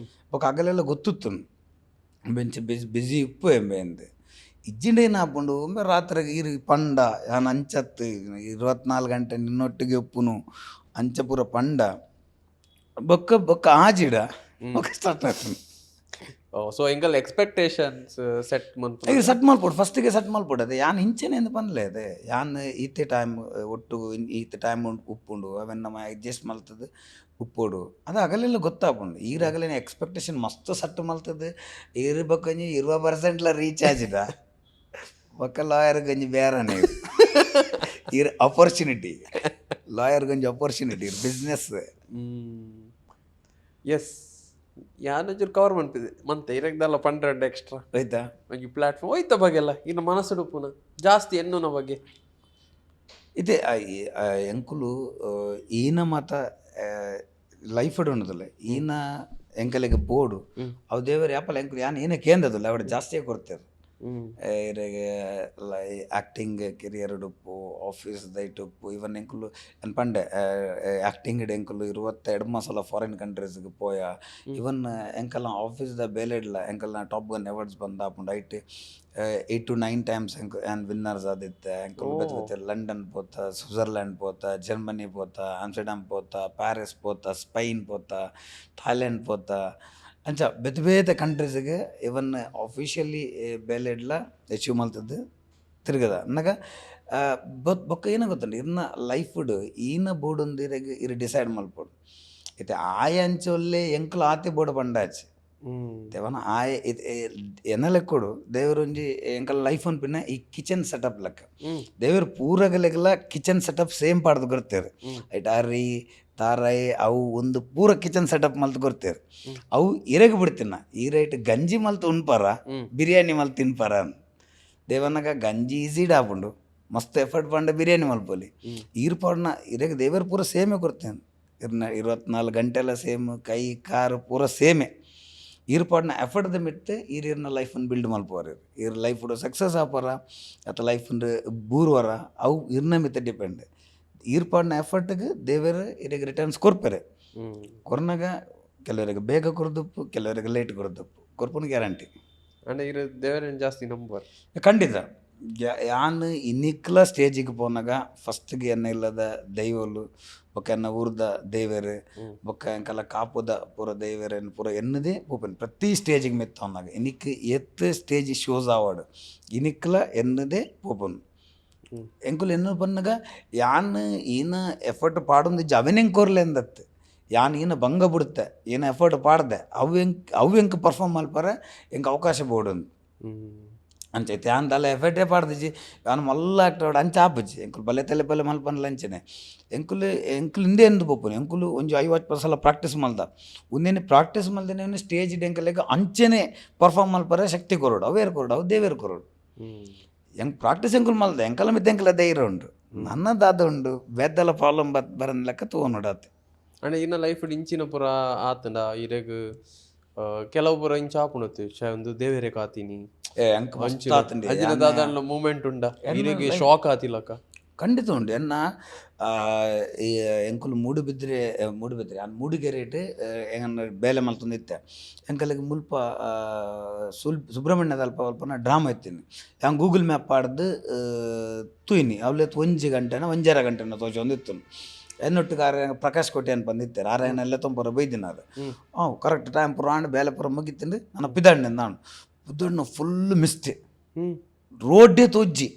[SPEAKER 1] ಬೊಕ್ಕ ಅಗಲೆಲ್ಲ ಗೊತ್ತಿತ್ತು ಬೆಂಚ ಬ್ಯುಸಿ ಉಪ್ಪು ಎಂಬೆ ಅಂದೆ ಇಜ್ಜಿಂಡ ಏನು ಹಾಕೊಂಡು ಒಮ್ಮೆ ರಾತ್ರಿಗೆ ಇರು ಪಂಡ ಯಾನು ಅಂಚತ್ತು 24 ಗಂಟೆ ನಿನ್ನೊಟ್ಟಿಗೆ ಉಪ್ಪುನು ಅಂಚ ಪೂರ ಪಂಡ ಬೊಕ್ಕ ಆಜಿಡ ಬೊಕ್ಕ ಸ್ಟಾರ್ಟ್ ಆಗ್ತದೆ.
[SPEAKER 4] ಸೊ ಎಂಕಲ್ ಎಕ್ಸ್ಪೆಕ್ಟೇಷನ್ಸ್ ಸೆಟ್
[SPEAKER 1] ಈಗ ಸೆಟ್ ಮಲ್ಪೋಡು ಫಸ್ಟಿಗೆ ಸೆಟ್ ಮಲ್ಪೋಡು ಅದೇ ಯಾನು ಇಂಚನೆ ಎಂದು ಬಂದ್ಲೆ ಅದೇ ಯಾನು ಈತೆ ಟೈಮ್ ಒಟ್ಟು ಈತ ಟೈಮ್ ಉಪ್ಪುಂಡು ಅವೆನ್ ನಮ್ಮ ಅಡ್ಜಸ್ಟ್ ಮಲ್ತದ್ದು ಉಪ್ಪೋಡು ಅದು ಅಗಲೆಲ್ಲ ಗೊತ್ತಾಪುಂಡು ಈರಾಗಲೇ ಎಕ್ಸ್ಪೆಕ್ಟೇಷನ್ ಮಸ್ತ್ ಸೆಟ್ ಮಲ್ತದ್ದು ಇರ್ಬೇಕಂಜಿ 20% ರೀಚ್ ಆಜಿದ ಬೊಕ್ಕ ಲಾಯರ್ ಗಂಜಿ ಬೇರೆನೇ ಇರ್ ಅಪರ್ಚುನಿಟಿ ಲಾಯರ್ ಗಂಜಿ ಅಪರ್ಚುನಿಟಿ ಬಿಸ್ನೆಸ್
[SPEAKER 4] ಎಸ್ ಯಾನಜರು ಕವರ್ ಮಾಡ್ತಿದ್ದೆ ಮಂತೆ ಇರಗ್ದಲ್ಲ ಪಂಡ್ರೆಡ್ ಎಕ್ಸ್ಟ್ರಾ
[SPEAKER 1] ಆಯ್ತಾ
[SPEAKER 4] ಒಂಜಿ ಪ್ಲಾಟ್ಫಾರ್ಮ್ ಹೋಯ್ತ ಬಗೆಲ್ಲ ಇನ್ನು ಮನಸ್ಸು ಪುನಃ ಜಾಸ್ತಿ ಎನ್ನುನ ಬಗ್ಗೆ
[SPEAKER 1] ಇದೇ ಎಂಕುಲು ಈನ ಮಾತ ಲೈಫ್ ಉಂಡದಲ್ಲ ಈನ ಎಂಕಲೆಗೆ ಬೋರ್ಡು ಅವು ದೇವರು ಯಾಪಲ್ಲ ಎಂಕುಲು ಯಾನು ಏನೇ ಕೇಂದ್ರದಲ್ಲ ಅವಡೆ ಜಾಸ್ತಿಯೇ ಕೊಡ್ತಾರೆ ಇರೆಗೆ ಆ್ಯಕ್ಟಿಂಗ್ ಕೆರಿಯರ್ ಉಡುಪು ಆಫೀಸ್ ದೈಟ್ ಉಪ್ಪು ಇವನ್ ಎಂಕುಲು ಏನು ಪಂಡೆ ಆ್ಯಕ್ಟಿಂಗ್ ಎಂಕುಲು 22 ಮಾಸಲ ಫಾರಿನ್ ಕಂಟ್ರೀಸ್ಗೆ ಪೋಯ ಇವನ್ ಎಂಕಲ್ನ ಆಫೀಸ್ದ ಬೇಲೆ ಇಡ್ಲ ಎಂಕಲ್ನ ಟಾಪ್ ಗನ್ ಅವಾರ್ಡ್ಸ್ ಬಂದಾಪುಂಡು ಐಟ್ 8 to 9 times ಏನು ವಿನ್ನರ್ಸ್ ಆದಿತ್ತೆ ಎಂಕಲ್ ಬೆತ್ತ ಲಂಡನ್ ಪೋತ ಸ್ವಿಟ್ಜರ್ಲ್ಯಾಂಡ್ ಪೋತ ಜರ್ಮನಿ ಪೋತ ಆಮ್ಸ್ಟರ್ಡ್ಯಾಮ್ ಪೋತ ಪ್ಯಾರಿಸ್ ಪೋತ ಸ್ಪೈನ್ ಪೋತ ಥಾಯ್ಲೆಂಡ್ ಪೋತ ಅಂಚ ಬೇತೆ ಬೇತೆ ಕಂಟ್ರೀಸ್ಗೆ ಇವನ್ ಆಫಿಷಿಯಲಿ ಬೇಲೆ ಇಡ್ಲ ಅಚೀವ್ ಮಲ್ತದ್ದು ತಿರ್ಗದ ಅನ್ನಗ ಬೊಕ್ಕ ಏನೋ ಗೊತ್ತಲ್ಲ ಇರ್ನ ಲೈಫ್ಡು ಈನ ಬೋರ್ಡ್ ಒಂದು ಇರು ಡಿಸೈಡ್ ಮಲ್ಪೋಡು ಐತೆ ಆಯ ಅಂಚೊಲ್ಲೆ ಎಂಕಲು ಆತಿ ಬೋರ್ಡ್ ಪಂಡಾಚಿ ದೇವನ ಆಯ ಎನ್ನಲೆಕ್ಕೊಡು ದೇವರು ಒಂಜಿ ಎಂಕಲ್ ಲೈಫ್ ಅನ್ಪಿನ ಈ ಕಿಚನ್ ಸೆಟಪ್ ಲೆಕ್ಕ ದೇವರು ಪೂರಗಲೆಗೆಲ್ಲ ಕಿಚನ್ ಸೆಟಪ್ ಸೇಮ್ ಪಾಡ್ದು ಕೊಡ್ತೇವೆ ಐಟ್ ಅರಿ ತಾರಾಯಿ ಅವು ಒಂದು ಪೂರ ಕಿಚನ್ ಸೆಟಪ್ ಮಲ್ತು ಕೊಡ್ತೇವೆ ಅವು ಇರಗ ಬಿಡ್ತೀನ ಈ ರೈಟ್ ಗಂಜಿ ಮಲ್ತು ಉಣ್ಪಾರ ಬಿರಿಯಾನಿ ಮಲ್ತು ತಿನ್ಪಾರ ದೇವನಾಗ ಗಂಜಿ ಈಸಿ ಡಾಪುಂಡು ಮಸ್ತ್ ಎಫರ್ಟ್ ಪಂಡ ಬಿರಿಯಾನಿ ಮಲ್ಪೋಲಿ ಈರ್ ಪಾಡ್ನ ಇರಗ ದೇವರ ಪೂರ ಸೇಮೆ ಕೊಡ್ತೇನೆ ಇರ್ನ 24 ಗಂಟೆ ಎಲ್ಲ ಸೇಮ್ ಕೈ ಕಾರು ಪೂರ ಸೇಮೆ ಈರ್ಪಾಡ್ನ ಎಫರ್ಟ್ದ ಮಿಟ್ಟು ಈರಿನ ಲೈಫನ್ನು ಬಿಲ್ಡ್ ಮಲ್ಪೋರು ಇರ್ ಲೈಫ್ ಸಕ್ಸಸ್ ಆಪರ ಅಥವಾ ಲೈಫ್ ಬೂರ್ವರ ಅವು ಇರ್ನ ಮಿತ್ತ ಡಿಪೆಂಡ್ ಈರ್ಪಾಡ್ನ ಎಫರ್ಟ್ಗೆ ದೇವರು ಇರಿಗೆ ರಿಟರ್ನ್ಸ್ ಕೊರ್ಪೆರೆ ಕೊರ್ನಾಗ ಕೆಲವರಿಗೆ ಬೇಗ ಕೊರ್ದಪ್ಪು ಕೆಲವರಿಗೆ ಲೇಟ್ ಕೊರ್ದಪ್ಪು ಕೊರ್ಪುನ ಗ್ಯಾರಂಟಿ
[SPEAKER 4] ಅಂದ್ರೆ ಇರು ದೇವರನ್ನು ಜಾಸ್ತಿ ನಂಬರ್
[SPEAKER 1] ಖಂಡಿತ ಯಾನು ಇನ್ನಿಕ್ಲ ಸ್ಟೇಜಿಗೆ ಪೋನಾಗ ಫಸ್ಟ್ಗೆ ಎನ್ನ ಇಲ್ಲದ ದೈವಲು ಬೊಕ್ಕ ಎನ್ನ ಊರ್ದ ದೇವರು ಬೊಕ್ಕ ಎಂಕಲ್ಲ ಕಾಪುದ ಪೂರ ದೇವರನ್ನು ಪೂರ ಎನ್ನದೇ ಪೋಪನ್ ಪ್ರತಿ ಸ್ಟೇಜಿಗೆ ಮೆತ್ತವನಾಗ ಇನ್ನಿಕ್ ಎತ್ತು ಸ್ಟೇಜ್ ಶೋಸ್ ಆವಾಡು ಇನ್ನಿಕ್ಲ ಎನ್ನದೇ ಪೋಪನ್ ಎಂಕುಲು ಎನ್ನು ಪನ್ನಗ ಯಾನು ಈನ ಎಫರ್ಟ್ ಪಾಡೊಂದು ಅವನೆಂಗೆ ಕೋರ್ಲೆ ಅಂದತ್ತು ಯಾನು ಈನ ಭಂಗ ಬಿಡುತ್ತೆ ಏನು ಎಫರ್ಟ್ ಪಾಡ್ದೆ ಅವು ಎಂಕ್ ಪರ್ಫಾರ್ಮ್ ಮಲ್ಪಾರ ಎಂಗೆ ಅವಕಾಶ ಬೋಡೊಂದು ಅಂಚೈತೆ ಯಾನ್ ತಲೆ ಎಫರ್ಟೇ ಪಾಡ್ದಿಜಿ ಯಾನು ಮಲ್ಲ ಆಗ್ತಾವಡು ಅಂಚ ಆಪುಜಿ ಎಂಕುಲು ಬಲೆ ತಲೆ ಬಲೆ ಮಲ್ಪನ ಲಂಚನೆ ಎಂಕುಲು ಹಿಂದೆ ಎಂದು ಪೋಪುನು ಎಂಕುಲು ಒಂಜಿ 50 ಸಲ ಪ್ರಾಕ್ಟೀಸ್ ಮಲ್ದ ಒಂದೇನೆ ಪ್ರಾಕ್ಟೀಸ್ ಮಲ್ದೇನೆ ಸ್ಟೇಜ್ ಎಂಕಲೆಗ ಅಂಚನೆ ಪರ್ಫಾರ್ಮ್ ಮಲ್ಪರ ಶಕ್ತಿ ಕೊರೋಡು ಅವೇರು ಕೊರೋಡು ಅವು ದೇವೇರು ಕೊರೋಡು ಹೆಂಗೆ ಪ್ರಾಕ್ಟೀಸ್ ಎಂಕುಲು ಮಲ್ದ ಎಂಕಲ ಮಿತ್ತ ಎಂಕಲ ಧೈರ್ಯ ಉಂಡು ನನ್ನದಾದ ಉಂಡು ಬೇದ್ದೆಲ್ಲ ಪ್ರಾಬ್ಲಮ್ ಬರನ್ ಲೆಕ್ಕ ತಗೊಂಡಾತೆ
[SPEAKER 4] ಅಂದ್ರೆ ಇನ್ನ ಲೈಫ್ ಇಂಚಿನ ಪುರ ಆತಂಡ ಇರೆಗ್ ಕೆಲವು ಪುರ ಇಂಚ ಆಪುಣತ್ತು ಒಂದು ದೇವರೇ ಕಾತೀನಿ ಅಂಚಿನ ದಾದ ಮೂಮೆಂಟ್ ಉಂಡ ಇರೆಗೆ ಶಾಕ್ ಆತಿಲ್ಲಕ
[SPEAKER 1] ಖಂಡಿತ ಉಂಡು ಎನ್ನ ಎಂಕುಲು ಮೂಡುಬಿದ್ರೆ ಮೂಡಿಗೆರೆಟ್ ಹೆಂಗನ್ನ ಬೇಲೆ ಮಲ್ತೊಂದಿತ್ತೆ ಎಂಕಲಿಗೆ ಮುಲ್ಪ ಸುಬ್ರಹ್ಮಣ್ಯದ ಅಲ್ಪ ಅಲ್ಪನ ಡ್ರಾಮಾ ಎತ್ತೀನಿ ಹೆಂಗೆ ಗೂಗಲ್ ಮ್ಯಾಪ್ ಆಡ್ದು ತುಯ್ನಿ ಅವತ್ತು 1 ಗಂಟೆನ 1.5 ಗಂಟೆನ ತೋಚೊಂದಿತ್ತು ಎನ್ನೊಟ್ಟಿಗೆ ಪ್ರಕಾಶ್ ಕೋಟೆ ಅಂತ ಬಂದಿತ್ತಾರೆ ಆರೆಲ್ಲ ತೊಂಬರ ಬೈದಿನಾರು ಕರೆಕ್ಟ್ ಟೈಮ್ ಪುರಾಣ ಬೇಲೆ ಪುರ ಮುಗಿತೀನಿ ನಾನು ಪಿದಾಡ್ನೆ ನಾನು ಪಿದಾಡ್ನ ಫುಲ್ ಮಿಸ್ಟೇ ರೋಡೇ ತೋಜ್ಜಿ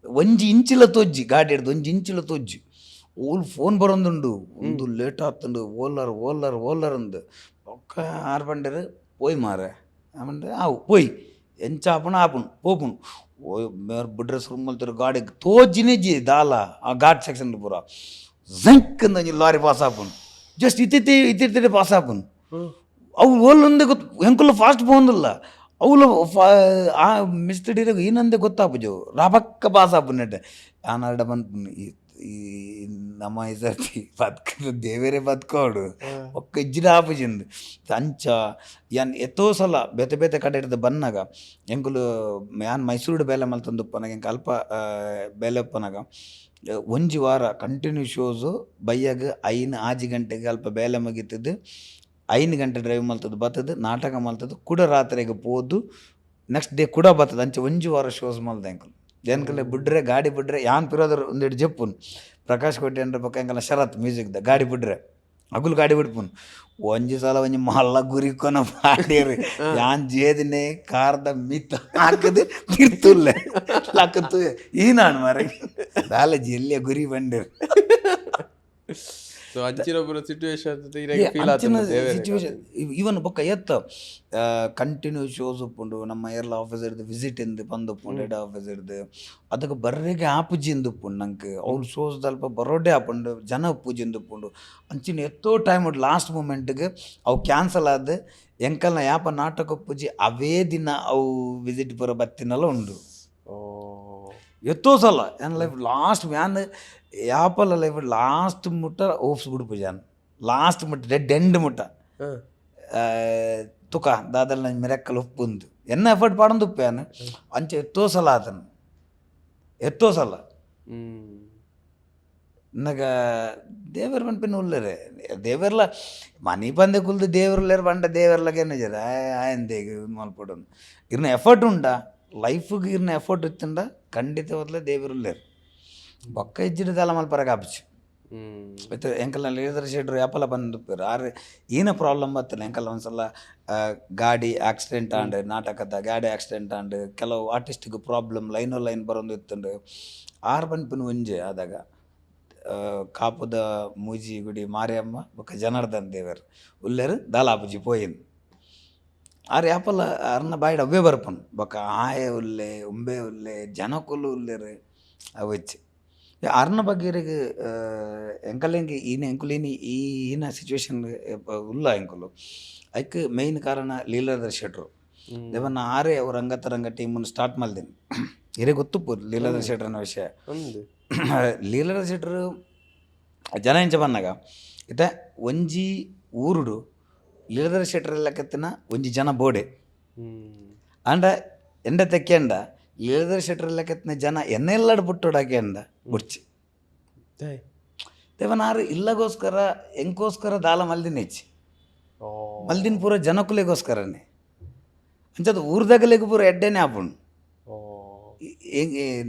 [SPEAKER 1] 1 ಇಂಚಿಲ ತೋಜ್ಜಿ ಗಾಡಿ ಹಿಡ್ದು 1 ಇಂಚಿಲ ತೋಜ್ಜಿ ಓಲ್ ಫೋನ್ ಬರೋದುಂಡು ಒಂದು ಲೇಟ್ ಆಗ್ತುಂಡು ಓಲರ್ ಅಂದು ಒಕ್ಕ ಆರು ಬಂಡರು ಪೋಯ್ ಮಾರೆ ಆಮೇಲೆ ಅವು ಪೋಯ್ ಎಂಚ ಆಪುನು ಪೋಪುನು ಓಯ್ ಮೇರ್ ಬಿಡ್ರೆ ಸುಮ್ಮಲ್ತಿರು ಗಾಡಿಗೆ ತೋಜ್ಜಿನೇ ಜಿ ದಾಲ ಆ ಘಾಟ್ ಸೆಕ್ಷನ್ ಪೂರ ಝಂಕ್ ಅಂದ ಲಾರಿ ಪಾಸ್ ಆಪುನು ಜಸ್ಟ್ ಇತ್ತಿರ್ತಿಡೆ ಪಾಸ್ ಆಪುನು ಅವು ಓಲೊಂದೇ ಗೊತ್ತು ಹೆಂಕುಲ್ಲ ಫಾಸ್ಟ್ ಪೋಂದಿಲ್ಲ ಅವಳು ಆ ಮಿಸ್ಟಡಿರಾಗ ಏನಂದೇ ಗೊತ್ತಾಪುಜು ರಾಬಕ್ಕ ಪಾಸ್ ಆಪುನಟ್ಟೆ ಆನಾಡ ಬಂದು ಈ ನಮ್ಮ ಸರ್ತಿ ಬದುಕ ದೇವರೇ ಬದುಕೋಡು ಒಕ್ಕ ಇಜ್ಜಿನ ಆಪುಜಿಂದು ಅಂಚ ಯಾನ್ ಎತ್ತೋ ಸಲ ಬೇತೆ ಬೇತೆ ಕಡೆ ಹಿಡ್ದು ಬಂದಾಗ ಎಂಕುಲು ಯಾನ್ ಮೈಸೂರು ಬೇಲೆ ಮಲ್ತಂದುಪ್ಪನಾಗ ಎಂಕ ಅಲ್ಪ ಬೇಲೆ ಉಪ್ಪನಾಗ 1 ವಾರ ಕಂಟಿನ್ಯೂ ಶೋಸು ಬೈಯಾಗ 5 ಗಂಟೆಗೆ ಅಲ್ಪ ಬೇಲೆ ಮುಗಿತದ್ದು 5 ಗಂಟೆ ಡ್ರೈವ್ ಮಲ್ತದ್ದು ಬರ್ತದ್ದು ನಾಟಕ ಮಲ್ತದ್ದು ಕೂಡ ರಾತ್ರಿಗೆ ಪೋದು ನೆಕ್ಸ್ಟ್ ಡೇ ಕೂಡ ಬರ್ತದೆ ಅಂಚೆ 1 ವಾರ ಶೋಸ್ ಮಲ್ದ ಎಂಕಲು ಜನಕಲೆ ಬಿಡ್ರೆ ಗಾಡಿ ಬಿಡ್ರೆ ಯಾನ್ ಪಿರೋದ್ರ ಒಂದೆರಡು ಜಪ್ಪುನ್ ಪ್ರಕಾಶ್ ಕೋಟೆ ಅಂದ್ರೆ ಪಕ್ಕ ಎಂಕಲ್ಲ ಶರತ್ ಮ್ಯೂಸಿಕ್ದ ಗಾಡಿ ಬಿಡ್ರೆ ಅಗುಲು ಗಾಡಿ ಬಿಡ್ಪುನ್ 1 ಸಲ ಒಂಜಿ ಮಲ್ಲ ಗುರಿಕೊನ ಮಾಡಿರಿ ಯಾನ್ ಜೇದಿನೇ ಕಾರ್ದ ಮಿತ್ತ ಹಾಕದೆ ತಿರ್ತುಲ್ಲೆ ಲಕ್ಕತ್ತು ಈ ನಾನು ಮರ ದಾಲಜಿ ಎಲ್ಲಿಯ ಗುರಿ ಬಂದಿರು ಸಿಚುವೇಶನ್ ಇವನ್ ಬೊಕ್ಕ ಎತ್ತ ಕಂಟಿನ್ಯೂ ಶೋಸ್ ಉಪ್ಪುಂಡು ನಮ್ಮ ಏರ್ಲ ಆಫೀಸ್ ಹಿಡ್ದು ವಿಸಿಟ್ ಎಂದು ಬಂದುಪ್ಪುಂಡು ಹೆಡ್ ಆಫೀಸ್ ಹಿಡ್ದು ಅದಕ್ಕೆ ಬರ್ರೆಗೆ ಆಪುಜಿಂದು ಉಪ್ಪುಂಡು ನಂಗೆ ಅವ್ರು ಶೋಸ್ ಅಲ್ಪ ಬರೋಡೆ ಆಪುಂಡು ಜನ ಪೂಜಿಂದು ಉಪ್ಪುಂಡು ಅಂಚಿನ ಎತ್ತೋ ಟೈಮ್ ಉಂಟು ಲಾಸ್ಟ್ ಮೂಮೆಂಟ್ಗೆ ಅವು ಕ್ಯಾನ್ಸಲ್ ಆದ ಎಂಕಲ್ನ ಯಾಪ ನಾಟಕ ಪೂಜಿ ಅವೇ ದಿನ ಅವು ವಿಸಿಟ್ ಬರೋ ಬತ್ತಿನೆಲ್ಲ ಉಂಡು ಎತ್ತೋ ಸಲ ಏನು ಲೈಫ್ ಲಾಸ್ಟ್ ವ್ಯಾನ್ ಯಾಪಲ್ಲ ಲೈಫ್ ಲಾಸ್ಟ್ ಮುಟ್ಟ ಓಪ್ಸ್ ಬಿಡ್ಪು ಜಾನ್ ಲಾಸ್ಟ್ ಮುಟ್ಟ ಡೆಡ್ ಎಂಡ್ ಮುಟ್ಟ ತುಕ ದಾದಲ್ಲ ನಂಗೆ ಮಿರಕ್ಕಲ್ ಉಪ್ಪುಂದು ಎನ್ನ ಎಫರ್ಟ್ ಪಾಡೊಂದು ಉಪ್ಪ್ಯಾನು ಅಂಚೆ ಎತ್ತೋ ಸಲ ಆತನು ಎತ್ತೋ ಸಲ ಇನ್ನಗ ದೇವರು ಪನ್ಪಿನ ಉಳ್ಳರೆ ದೇವರ್ಲ ಮನಿ ಬಂದೆ ಕುಲ್ದು ದೇವರ್ಲೇರು ಬಂಡ ದೇವರ್ಲಾಗೇನು ಜರ ಆಯಂದೇಗ ಮಲ್ಪಡು ಇರ್ನ ಎಫರ್ಟ್ ಉಂಟಾ ಲೈಫಿಗೆ ಇರ್ನ ಎಫರ್ಟ್ ಇತ್ತಂಡ ಖಂಡಿತ ಹೋದ್ಲೆ ದೇವರುಲ್ಲೇರು ಬೊಕ್ಕ ಇಜ್ಜಿಡದಲ್ಲ ಮಲ್ಪರಾಗ ಆಪಿச்சு ಎಂಕಲ್ನ ಲೀಡರ್ ಶೆಡ್ರು ಯಾಪಲ್ಲ ಬಂದುಪ್ಪೇರು ಆರು ಏನ ಪ್ರಾಬ್ಲಮ್ ಬರ್ತಲ್ಲ ಎಂಕಲ್ಲ ಒಂದ್ಸಲ ಗಾಡಿ ಆಕ್ಸಿಡೆಂಟ್ ಆಂಡ್ ನಾಟಕದ ಗಾಡಿ ಆಕ್ಸಿಡೆಂಟ್ ಆಂಡ್ ಕೆಲವು ಆರ್ಟಿಸ್ಟಿಗೆ ಪ್ರಾಬ್ಲಮ್ ಲೈನ್ ಬರೋದು ಇತ್ತಂಡು ಆರು ಬಂದ್ಪಿನ ಒಂಜೆ ಆದಾಗ ಕಾಪುದ ಮೂಜಿ ಗುಡಿ ಮಾರಿಯಮ್ಮ ಬೊಕ್ಕ ಜನಾರ್ದನ್ ದೇವರು ಉಲ್ಲೇರು ದಾಲಾಪುಜಿ ಪೋಯಿನ್ ಆರು ಯಾಪಲ್ಲ ಅರ್ನ ಬಾಯಿಡ್ ಅವೇ ಬರ್ಪನ್ ಬೊಕ್ಕ ಆಯ ಉಲ್ಲೆ ಉಂಬೆ ಉಲ್ಲೆ ಜನಕೊಲ್ಲು ಉಲ್ಲೇರು ಅವಚ್ಚಿ ಅರ್ನ ಬಗ್ಗೆರಿಗೆ ಎಂಕಲೆಂಗೆ ಈನ ಎಂಕುಲೇನಿ ಈನ ಸಿಚುವೇಶನ್ ಉಲ್ಲ ಎಂಕುಲು ಅದಕ್ಕೆ ಮೇಯ್ನ್ ಕಾರಣ ಲೀಲಾಧರ್ ಶೆಟ್ರು ದೇವನ್ನ ಆರೇ ಅವ್ರ ರಂಗತರಂಗ ಟೀಮನ್ನು ಸ್ಟಾರ್ಟ್ ಮಾಡಿದ್ದೀನಿ ಹಿರೇ ಗೊತ್ತುಪ್ಪು ಲೀಲಾಧರ್ ಶೆಟ್ರನ ವಿಷಯ ಲೀಲಾಧರ್ ಶೆಟ್ರು ಜನ ಇಂಚ ಬಂದಾಗ ಇತ್ತೆ ಒಂಜಿ ಊರುಡು ಲೀಲಾಧರ ಶೆಟ್ಟರ್ ಲೆಕ್ಕತ್ತಿನ ಒಂಜಿ ಜನ ಬೋಡೆ
[SPEAKER 4] ಹ್ಮ್
[SPEAKER 1] ಅಂಡ ಎಂಡ ತೆಕ್ಕೆಂಡ ಲೀಲಾಧರ ಶೆಟ್ಟರ್ ಲೆಕ್ಕತ್ತಿನ ಜನ ಎನ್ನೆಲ್ಲಡ್ ಬುಟ್ಟೊಡಾಕೆಂಡ ಬುಡ್ಚಿ
[SPEAKER 4] ದೈ.
[SPEAKER 1] ದೇವನಾರು ಇಲ್ಲಗೋಸ್ಕರ ಎಂಕೋಸ್ಕರ ದಾಲ ಮಲ್ದಿನ ಹೆಚ್ಚಿ
[SPEAKER 4] ಓ
[SPEAKER 1] ಮಲ್ದಿನ ಪೂರ ಜನಕುಲೆಗೋಸ್ಕರನೇ ಅಂಚದು ಊರ್ದಾಗಲೆಗ್ ಪೂರ ಎಡ್ಡೆನೇ ಆಪುಂಡು
[SPEAKER 4] ಓ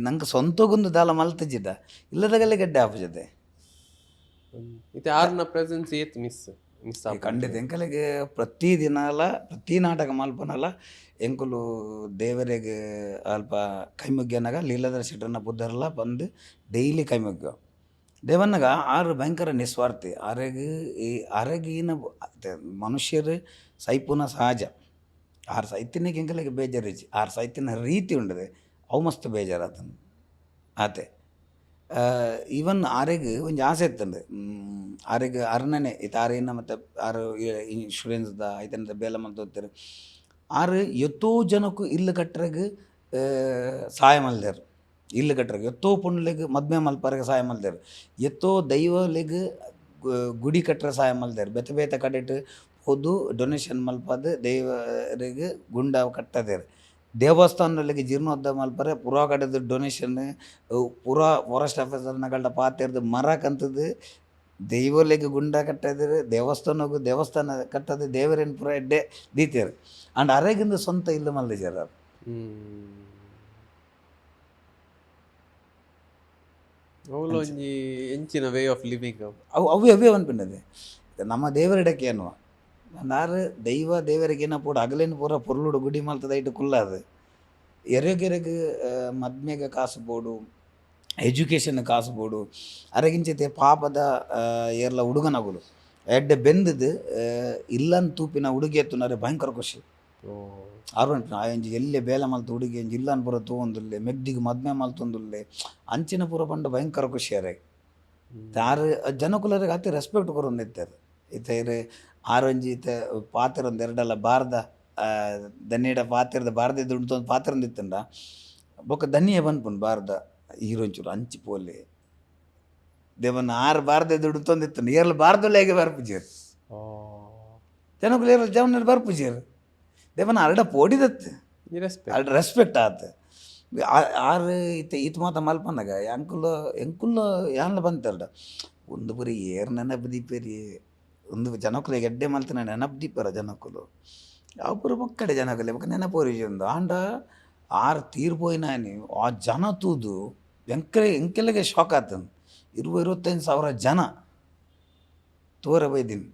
[SPEAKER 1] ನಂಗೆ ಸ್ವಂತಗೊಂದು ದಾಲ ಮಲ್ತಜಿದ್ದ ಇಲ್ಲದಾಗಲೆ ಗೆಡ್ಡೆ ಆಪುಜದೆ
[SPEAKER 4] ಇತ್ತೆ ಆರ್ನ ಪ್ರೆಸೆನ್ಸ್ ಏತ್ ಮಿಸ್
[SPEAKER 1] ಖಂಡಿತ ಎಂಕಲೆಗೆ ಪ್ರತಿ ದಿನಾಲ ಪ್ರತಿ ನಾಟಕ ಮಲ್ಪನಲ್ಲ ಎಂಕುಲು ದೇವರಿಗೆ ಅಲ್ಪ ಕೈಮುಗ್ಯನಾಗ ಲೀಲಾಧರ ಶೆಟ್ಟರ್ನ ಬುದ್ಧರೆಲ್ಲ ಬಂದು ಡೈಲಿ ಕೈಮುಗ್ಗ ದೇವನ್ನಗ ಆರು ಭಯಂಕರ ನಿಸ್ವಾರ್ಥಿ ಅರಗಿನ ಮನುಷ್ಯರು ಸೈಪುನ ಸಹಜ ಆರು ಸೈತಿನಿಗೆ ಎಂಕಲೆಗೆ ಬೇಜಾರಿಚ್ಚಿ ಆರು ಸೈತಿನ ರೀತಿ ಉಂಡದೆ ಅವು ಮಸ್ತ್ ಬೇಜಾರಾತನು ಆತೆ ಈವನ್ ಆರೆಗ್ ಒಂಜಿ ಆಸೆ ಇತ್ತಂಡು ಆರೆಗ್ ಅರ್ನನೆ ಇತ್ತು ಆರೇನ ಮತ್ತು ಆರು ಇನ್ಶೂರೆನ್ಸ್ದ ಐತನದ ಬೇಲ ಮಲ್ತೋಗ್ತಾರೆ ಆರು ಎತ್ತೋ ಜನಕ್ಕೂ ಇಲ್ಲು ಕಟ್ಟರೆಗ್ ಸಹಾಯ ಮಲ್ದೇರು ಇಲ್ಲು ಕಟ್ಟರೆಗ್ ಎತ್ತೋ ಪುಣ್ಲೆಗ್ ಮದ್ಮೆ ಮಲ್ಪರೆಗೆ ಸಹಾಯ ಮಲ್ದೇರು ಎತ್ತೋ ದೈವಲೆಗ್ ಗುಡಿ ಕಟ್ಟರೆ ಸಹಾಯ ಮಲ್ದೇರು ಬೇತೆ ಬೇತೆ ಕಡೆಟ್ ಹೋದು ಡೊನೇಷನ್ ಮಲ್ಪದು ದೈವರಿಗೆ ಗುಂಡ ಕಟ್ಟದೇರು ದೇವಸ್ಥಾನದಲ್ಲಿಗೆ ಜೀರ್ಣೋದ್ಧಾರ ಮಲ್ಪರೆ ಪುರಾ ಕಡೆದು ಡೊನೇಷನ್ ಪೂರಾ ಫಾರೆಸ್ಟ್ ಆಫೀಸರ್ನಗಳ್ದ ಪಾತಿರ್ದು ಮರ ಕಂತದ್ದು ದೈವಲೆಗೆ ಗುಂಡ ಕಟ್ಟದಿರು ದೇವಸ್ಥಾನ ಕಟ್ಟದು ದೇವರೇನು ಪೂರ ಎಡ್ಡೆ ದೀತಿಯರು ಅಂಡ್ ಅರೆಗಿಂದು ಸ್ವಂತ ಇಲ್ಲ ಮಲ್ದಿಜಾರ
[SPEAKER 4] ಅವಳು ಒಂಜಿ ಎಂಚಿನ ವೇ ಆಫ್ ಲಿವಿಂಗ್
[SPEAKER 1] ಅವೇ ಅನ್ಪಿನ್ನದೆ ನಮ್ಮ ದೇವರಿಡಕ್ಕೆ ಏನು ನಾರು ದೇವರಿಗೇನ ಪೂಡ ಅಗಲೇನು ಪೂರ ಪೊರ್ಲುಡು ಗುಡಿ ಮಲ್ತದ ಇಟ್ಟು ಕುಲ್ಲಾದು ಎರೆಗೆರೆಗೆ ಮದ್ಮೆಗೆ ಕಾಸು ಬೋಡು ಎಜುಕೇಷನ್ ಕಾಸು ಬೋಡು ಅರಗಿಂಚತೆ ಪಾಪದ ಏರ್ಲ ಹುಡುಗನಗುಲು ಎಡ್ಡೆ ಬೆಂದದು ಇಲ್ಲನ್ ತೂಪಿನ ಹುಡುಗಿ ಎತ್ತುನಾರೆ ಭಯಂಕರ ಖುಷಿ ಆರ್ವನ್ಪಿನ ಆಯಂಜಿ ಎಲ್ಲೇ ಬೇಲೆ ಮಲ್ತು ಹುಡುಗಿ ಅಂಜಿ ಇಲ್ಲನ್ ಪೂರ ತೂವೊಂದುಲ್ಲೆ ಮೆಗ್ದಿಗೆ ಮದ್ಮೆ ಮಲ್ತೊಂದುಲ್ಲೆ ಅಂಚಿನ ಪೂರ ಪಂಡ ಭಯಂಕರ ಖುಷಿ ಅರೆಗೆ ಆರು ಜನಕುಲರಿಗೆ ಅತಿ ರೆಸ್ಪೆಕ್ಟ್ ಕೊರೊಂದಿತ್ತಾರೆ ಇತ್ತೆ ಆರೊಂಜಿ ಇತ್ತೆ ಪಾತ್ರ ಒಂದು ಎರಡಲ್ಲ ಬಾರ್ದ ದನ್ನಿಡ ಪಾತ್ರದ ಬಾರ್ದ ದುಡ್ಡು ಪಾತ್ರ ಇತ್ತಂಡ ಬೊಕ್ಕ ದನ್ನಿಯೇ ಬಂದ್ಪುಂಡು ಬಾರ್ದ ಹೀರೋಂಚೂರು ಅಂಚಿ ಪೋಲೆ ದೇವನ್ನ ಆರು ಬಾರ್ದ ದುಡ್ಡು ತೊಂದಿತ್ತಂಡು ಏರ್ಲ ಬಾರ್ದೊಲ್ಲೆಗೆ ಬರ್ಪುಜೇರು ಜನಕುಲು ಏರ್ಲ ಜವನ ಬರ್ಪುಜೇರು ದೇವನ ಅರಡ ಪೋಡಿದತ್ತು ಅರಡ ರೆಸ್ಪೆಕ್ಟ್ ಆತು ಆರು ಇತ್ತು ಮಾತ ಮಲ್ಪನಾಗ ಎಂಕುಲ್ಲ ಯಾನ್ಲ ಬಂತರ್ಡ ಒಂದು ಬರೀ ಏರ್ ನೆನಪು ದೀಪೇರಿ ಒಂದು ಜನಕುಲಿಗೆ ಎಡ್ಡೆ ಮಲ್ತನ ನೆನಪು ದೀಪರ ಜನಕುಲು ಯಾವ ಪೂರ ಮಕ್ಕಡೆ ಜನಕಲೆ ಮಕ್ಕ ನೆನಪೋರಿ ಒಂದು ಆಂಡ ಆರು ತೀರ್ಪೋಯ್ನಾನಿ ಆ ಜನ ತೂದು ಎಂಕೆಲೆಗೆ ಶಾಕ್ ಆತನು 25,000 ಜನ ತೋರ ಬೈದಿನಿ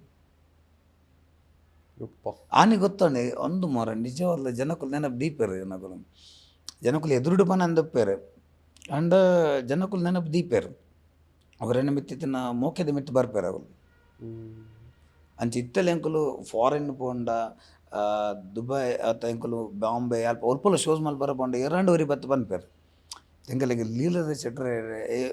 [SPEAKER 1] ಆನೆ ಗೊತ್ತಾನೆ ಒಂದು ಮೊರ ನಿಜವಲ್ಲ ಜನಕುಲು ನೆನಪು ದೀಪೇರು ಜನಕುಲು ಎದುರುಡು ಪನ ಅಂದಪ್ಪೇರು ಅಂಡ ಜನಕುಲು ನೆನಪು ದೀಪೇರು ಅವರೇನು ಮಿತ್ತಿನ ಮೋಕೆದ ಮಿತ್ತು ಬರ್ಪೇರು ಅವರು ಅಂಚ ಇತ್ತಲೆ ಎಂಕುಲು ಫಾರಿನ್ ಪೋಂಡ ದುಬೈ ಅತ್ತ ಎಂಕುಲು ಬಾಂಬೆ ಅಲ್ಪ ಒಲ್ಪಲ ಶೋಸ್ ಮಲ್ ಬರ ಪೋಂಡ 2 ಬತ್ತು ಬಂದ್ಪೇರು ಎಂಕಲ್ಲಿಗೆ ಲೀಲಾಧರ ಶೆಟ್ಟರೆ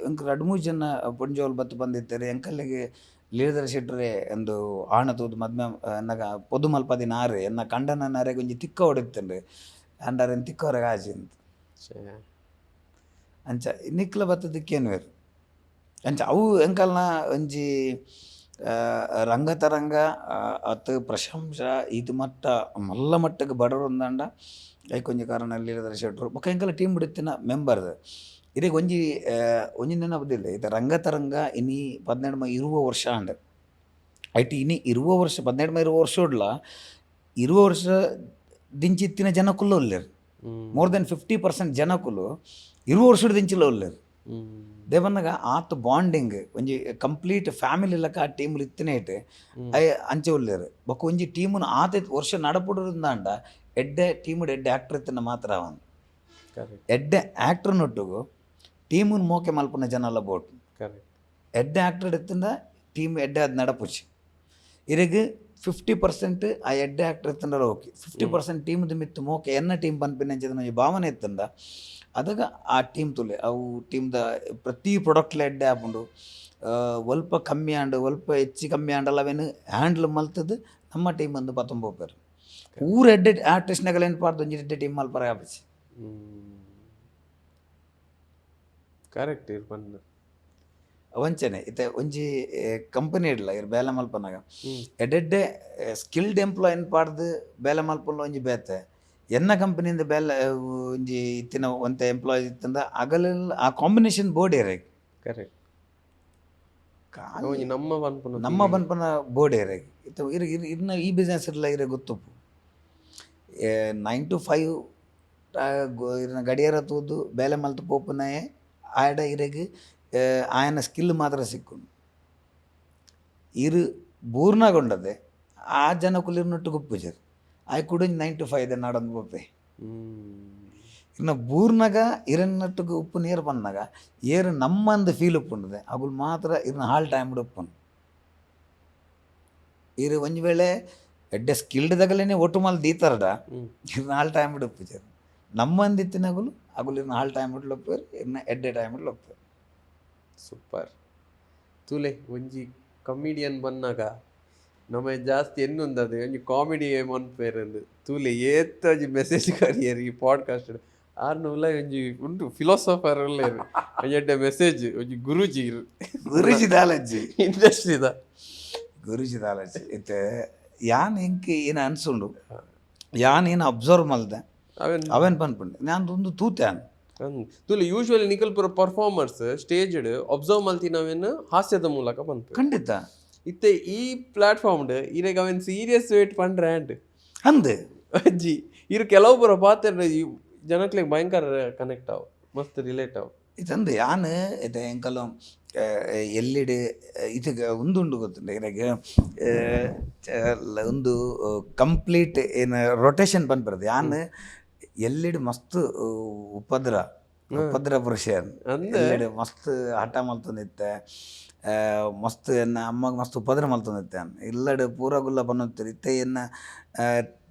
[SPEAKER 1] ಎಂಕಲು 2-3 ಜನ ಪುಂಜೋಲ್ ಬತ್ತು ಬಂದಿರ್ತಾರೆ ಎಂಕಲ್ಲಿಗೆ ಲೀಲಾಧರ ಶೆಟ್ಟರೆ ಎಂದು ಆಣ ತೂದು ಮದ್ಮೆ ಎನ್ನಗ ಪೊದು ಮಲ್ಪದಿನ ಆರೆ ಎನ್ನ ಕಂಡನ ನಾರೆಗೆ ಒಂಜಿ ತಿಕ್ಕ ಹೊಡಿತಂಡು ಅಂಡಾರೇನು ತಿಕ್ಕವ್ರಿಗೆ ಆಚೆ ಅಂತ ಅಂಚ ನಿಕ್ಲ ಬತ್ತದಕ್ಕೇನು ಬೇರು ಅಂಚ ಅವು ಎಂಕಲ್ನ ಒಂಜಿ ರಂಗತರಂಗ ಅತ್ ಪ್ರಶಂಸ ಇದು ಮಟ್ಟ ಮಲ್ಲ ಮಟ್ಟಕ್ಕೆ ಬಡವರೊಂದಂಡ ಐಕೊಂಜಿ ಕಾರಣ ಲೀಲಾಧರ ಶೆಟ್ಟರು ಬೊಕ್ಕ ಎಂಕಲ್ಲ ಟೀಮ್ ಬಿಡುತ್ತಿನ ಮೆಂಬರ್ದು ಇದಕ್ಕೆ ಒಂಜಿ ನೆನಪದಿಲ್ಲ ಇದು ರಂಗತರಂಗ ಇನಿ 12 ವರ್ಷ ಅಂಡ ಐಟಿ ಇನಿ 20 ವರ್ಷ 12 ವರ್ಷ ಉಡ್ಲ 20 ವರ್ಷ ದಿಂಚಿತ್ತಿನ ಜನಕುಲ್ಲ ಒಲ್ಲೇರು ಮೋರ್ ದೆನ್ 50% ಜನಕುಲು 20 ವರ್ಷದ ದಿಂಚಿಲ್ಲ ಒಲ್ಲೇರು ದೇವನ್ನಗ ಆತು ಬಾಂಡಿಂಗ್ ಒಂಜಿ ಕಂಪ್ಲೀಟ್ ಫ್ಯಾಮಿಲಿ ಲೆಕ್ಕ ಆ ಟೀಮ್ಲು ಇತ್ತಿನ ಇಟ್ಟು ಅಂಚೆ ಒಲ್ಲೇರು ಬೊಕ್ಕ ಒಂಜಿ ಟೀಮುನ ಆತ ವರ್ಷ ನಡಪುಡುಂದಾಂಡ ಎಡ್ಡೆ ಟೀಮುಡು ಎಡ್ಡೆ ಆ್ಯಕ್ಟರ್ ಇತ್ತಿನ ಮಾತ್ರ ಅವನು ಎಡ್ಡೆ ಆ್ಯಕ್ಟ್ರನೊಟ್ಟಿಗೂ ಟೀಮುನ ಮೋಕೆ ಮಲ್ಪನ ಜನ ಎಲ್ಲ ಬೋಟು ಎಡ್ಡೆ ಆ್ಯಕ್ಟರ್ ಇತ್ತಿಂದ ಟೀಮ್ ಎಡ್ಡೆ ಅದು ನಡಪುಚ್ಚಿ ಇರಗೆ 50% ಆ ಎಡ್ಡೆ ಆ್ಯಕ್ಟರ್ ಇತ್ತಂದ್ರೆ ಓಕೆ 50% ಟೀಮ್ದು ಮಿತ್ತು ಮೋಕೆ ಎನ್ನ ಟೀಮ್ ಪನ್ಪಿನ ಅಂಚಿದ ಭಾವನೆ ಇತ್ತಂದ ಅದಾಗ ಆ ಟೀಮ್ ತುಲೆ ಅವು ಟೀಮ್ದ ಪ್ರತಿ ಪ್ರಾಡಕ್ಟ್ಲ ಎಡ್ಡೆ ಆಪುಂಡು ಒಲ್ಪ ಕಮ್ಮಿ ಆಂಡು ಒಲ್ಪ ಹೆಚ್ಚು ಕಮ್ಮಿ ಆಂಡಲ್ಲ ಅವೇನು ಹ್ಯಾಂಡ್ಲ್ ಮಲ್ತದ್ದು ನಮ್ಮ ಟೀಮ್ ಒಂದು 19 ಪೇರು ಊರ ಎಡ್ಡೆ ಆರ್ಟಿಸ್ಟ್ನಾಗಲ್ಲ ಏನು ಪಾರ್ದು ಒಂಜಿ ಎಡ್ಡೆ ಟೀಮ್ ಮಲ್ಪರ ಆಪಿಸಿ
[SPEAKER 4] ಕರೆಕ್ಟ್ ಬಂದು
[SPEAKER 1] ವಂಚನೆ ಇತ್ತೆ ಒಂಜಿ ಕಂಪನಿ ಇಡ್ಲ ಇರು ಬೇಲೆ ಮಲ್ಪನಾಗ ಎಡೆಡ್ಡೆ ಸ್ಕಿಲ್ಡ್ ಎಂಪ್ಲಾಯ್ ಪಾಡ್ದು ಬೇಲೆ ಮಲ್ಪುಲ್ಲ ಒಂಜಿ ಬೇತೆ ಎನ್ನ ಕಂಪನಿಯಿಂದ ಬೇಲೆ ಒಂಜಿ ಇತ್ತಿನ ಒಂತೆ ಎಂಪ್ಲಾಯ್ ಇತ್ತಂದ ಅಗಲೆಲ್ಲ ಆ ಕಾಂಬಿನೇಷನ್ ಬೋರ್ಡ್ ಏರೆ
[SPEAKER 4] ಕರೆಕ್ಟ್
[SPEAKER 1] ನಮ್ಮ ಬನ್ಪನ ಬೋರ್ಡ್ ಏರೆ ಇತ್ತು ಇರ್ನ ಈ ಬಿಸ್ನೆಸ್ ಇರಲ್ಲ ಇರೇ ಗೊತ್ತುಪ್ಪು 9 to 5 ಇರ್ನ ಗಡಿಯಾರ ತೂದು ಬೇಲೆ ಮಲ್ತು ಪೋಪುನೇ ಆಡ ಇರೆಗ್ ఆయన ಸ್ಕಿಲ್ ಮಾತ್ರ ಸಿಕ್ಕುಂಡು ಇರು ಬೂರ್ನಾಗೊಂಡದೆ ಆ ಜನ ಕುಲಿರ್ನೊಟ್ಟು ಗುಪ್ಪುಜರು ಆಯ್ ಕೂಡ 9 to 5 ನಡಂದು ಪೋಪೆ ಇನ್ನು ಬೂರ್ನಾಗ ಇರನ್ನೊಟ್ಟಿಗೆ ಉಪ್ಪು ನೀರು ಬಂದಾಗ ಏರು ನಮ್ಮಂದು ಫೀಲ್ ಉಪ್ಪುಂಡದೆ ಅಗುಲ್ ಮಾತ್ರ ಇರ್ನ ಹಾಲ್ ಟೈಮ್ ಉಪ್ಪುಂಡು ಇರು ಒಂಜಿ ವೇಳೆ ಎಡ್ಡೆ ಸ್ಕಿಲ್ಡ್ದಾಗಲೇ ಒಟ್ಟು ಮಲ್ ದೀತಾರಡ ಇರ್ನ ಹಾಲ್ ಟೈಮ್ ಉಪ್ಪುಜರು ನಮ್ಮಂದು ಇತ್ತಿನಗುಲು ಅಗುಲ್ ಇರ್ನ ಹಾಲ್ ಟೈಮ್ ಉಡ್ಲೊಪ್ಪೇರು ಇರ್ನ ಎಡ್ಡೆ ಟೈಮ್ ಉಡ್ಲೊಪ್ಪೇರು
[SPEAKER 4] ಸೂಪರ್ ತೂಲೆ ಒಂಜಿ ಕಮಿಡಿಯನ್ ಬನ್ನಾಗ ನಮ್ಮ ಜಾಸ್ತಿ ಎನ್ನುಂದದು ಒಂಜಿ ಕಾಮಿಡಿ ಮನ್ಪೇರಂದು ತೂಲೆ ಏತ್ ಒಂಜಿ ಮೆಸೇಜ್ ಕರಿಯರ್ ಈ ಪಾಡ್ಕಾಸ್ಟ್ ಆರ್ನ ಉಲ್ಲ ಒಂಜಿ ಉಂಟು ಫಿಲಾಸಫರ್ ಉಲ್ಲೇರು ಒಂಜಿ ಮೆಸೇಜ್ ಒಂಜಿ ಗುರೂಜಿ
[SPEAKER 1] ದಾಲಜ್ಜಿ
[SPEAKER 4] ಇಂಡಸ್ಟ್ರಿದ
[SPEAKER 1] ಗುರೂಜಿ ದಾಲಜ್ಜಿ ಇತ್ತೆ ಯಾನ್ ಎಂಕ್ ಏನು ಅನ್ಸುಂಡು ಯಾನ್ ಏನು ಅಬ್ಸರ್ವ್ ಮಲ್ದೆ ಅವೇನ್ ಪನ್ಪುಂಡು ನಾನು ಒಂದು ತೂತ್ಯಾನ್
[SPEAKER 4] ತುಲೆ ಯೂಶ್ವಲಿ ನಿಕಲ್ ಪೂರ ಪರ್ಫಾರ್ಮರ್ಸ್ ಸ್ಟೇಜ್ಡ್ ಅಬ್ಸರ್ವ್ ಮಲ್ತಿ ನಾವೇನು ಹಾಸ್ಯದ ಮೂಲಕ ಬಂತು
[SPEAKER 1] ಖಂಡಿತ
[SPEAKER 4] ಇತ್ತೆ ಈ ಪ್ಲಾಟ್ಫಾರ್ಮ್ಡ್ ಇರೆಗ್ ಅವನ್ ಸೀರಿಯಸ್ ವೇಟ್ ಪಂಡ್ರೆ ಆಂಡ್
[SPEAKER 1] ಅಂದ್
[SPEAKER 4] ಅಜ್ಜಿ ಇರು ಕೆಲವು ಪೂರ ಪಾತ್ರ ಜನಕ್ಲೆಗ್ ಭಯಂಕರ ಕನೆಕ್ಟ್ ಆವ್ ಮಸ್ತ್ ರಿಲೇಟ್ ಆವ್
[SPEAKER 1] ಇದಂದು ಯಾನ್ ಇದು ಎಂಕಲು ಎಲ್ಲಿಡ್ ಇದಕ್ಕೆ ಉಂದುಂಡು ಗೊತ್ತುಂಡು ಇರಗೆ ಒಂದು ಕಂಪ್ಲೀಟ್ ಏನು ರೊಟೇಷನ್ ಬಂದ್ಬಾರ್ದು ಯಾನ್ ಎಲ್ಲಿಡ್ ಮಸ್ತ್ ಉಪದ್ರ ಪುರುಷ ಎಲ್ಲಿಡ್ ಮಸ್ತ್ ಹಠ ಮಲ್ತೊಂದಿತ್ತೆ ಮಸ್ತ್ ಎನ್ನ ಅಮ್ಮಗ ಮಸ್ತ್ ಉಪದ್ರ ಮಲ್ತೊಂದಿತ್ತೆ ಇಲ್ಲಡ್ ಪೂರಗುಲ್ಲ ಬನ್ನೋತ್ತೀರಿ ಇತ್ತೆ ಎನ್ನ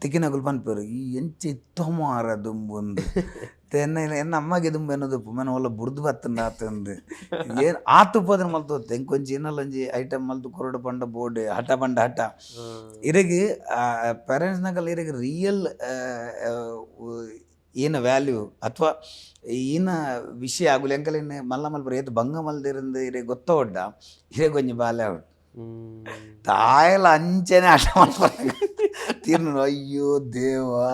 [SPEAKER 1] ತಿಕ್ಕಿನಗುಲ್ ಪನ್ಪೇರು ಈ ಎಂಚಿ ತೊಮಾರ ದುಂಬುಂದು ಎನ್ನ ಅಮ್ಮಗೆ ದುಂಬು ಎನ್ನೋದು ಮನೆ ಒಲ್ಲ ಬುರ್ದು ಬತ್ತಂಡು ಆತಂದು ಏನು ಆತು ಉಪದ್ರ ಮಲ್ತೋತ್ತೆ ಎಂಕೊಂಚಿ ಇನ್ನಲ್ಲೊಂಜಿ ಐಟಮ್ ಮಲ್ತು ಕೊರಡು ಪಂಡ ಬೋರ್ಡ್ ಹಠ ಪಂಡ ಹಠ ಇರಗೆ ಪೇರೆಂಟ್ಸ್ನಾಗಲ್ಲ ಇರಗೆ ರಿಯಲ್ ಏನು ವ್ಯಾಲ್ಯೂ ಅಥವಾ ಈನ ವಿಷಯ ಆಗುಲಿ ಎಂಕಲಿನ ಮಲ್ಲ ಮಲ್ಪರ ಏತು ಭಂಗ ಮಲ್ದಿರಂದು ಇರೇ ಗೊತ್ತೊಡ್ಡ ಇರೇ ಕೊಂಚ ಬಾಲ್ಯ ಉಂಟು ತಾಯಲ ಅಂಚನೆ ಆಟ ಮಾಡ್ತಾರೆ ತೀರ್ನು ಅಯ್ಯೋ ದೇವಾ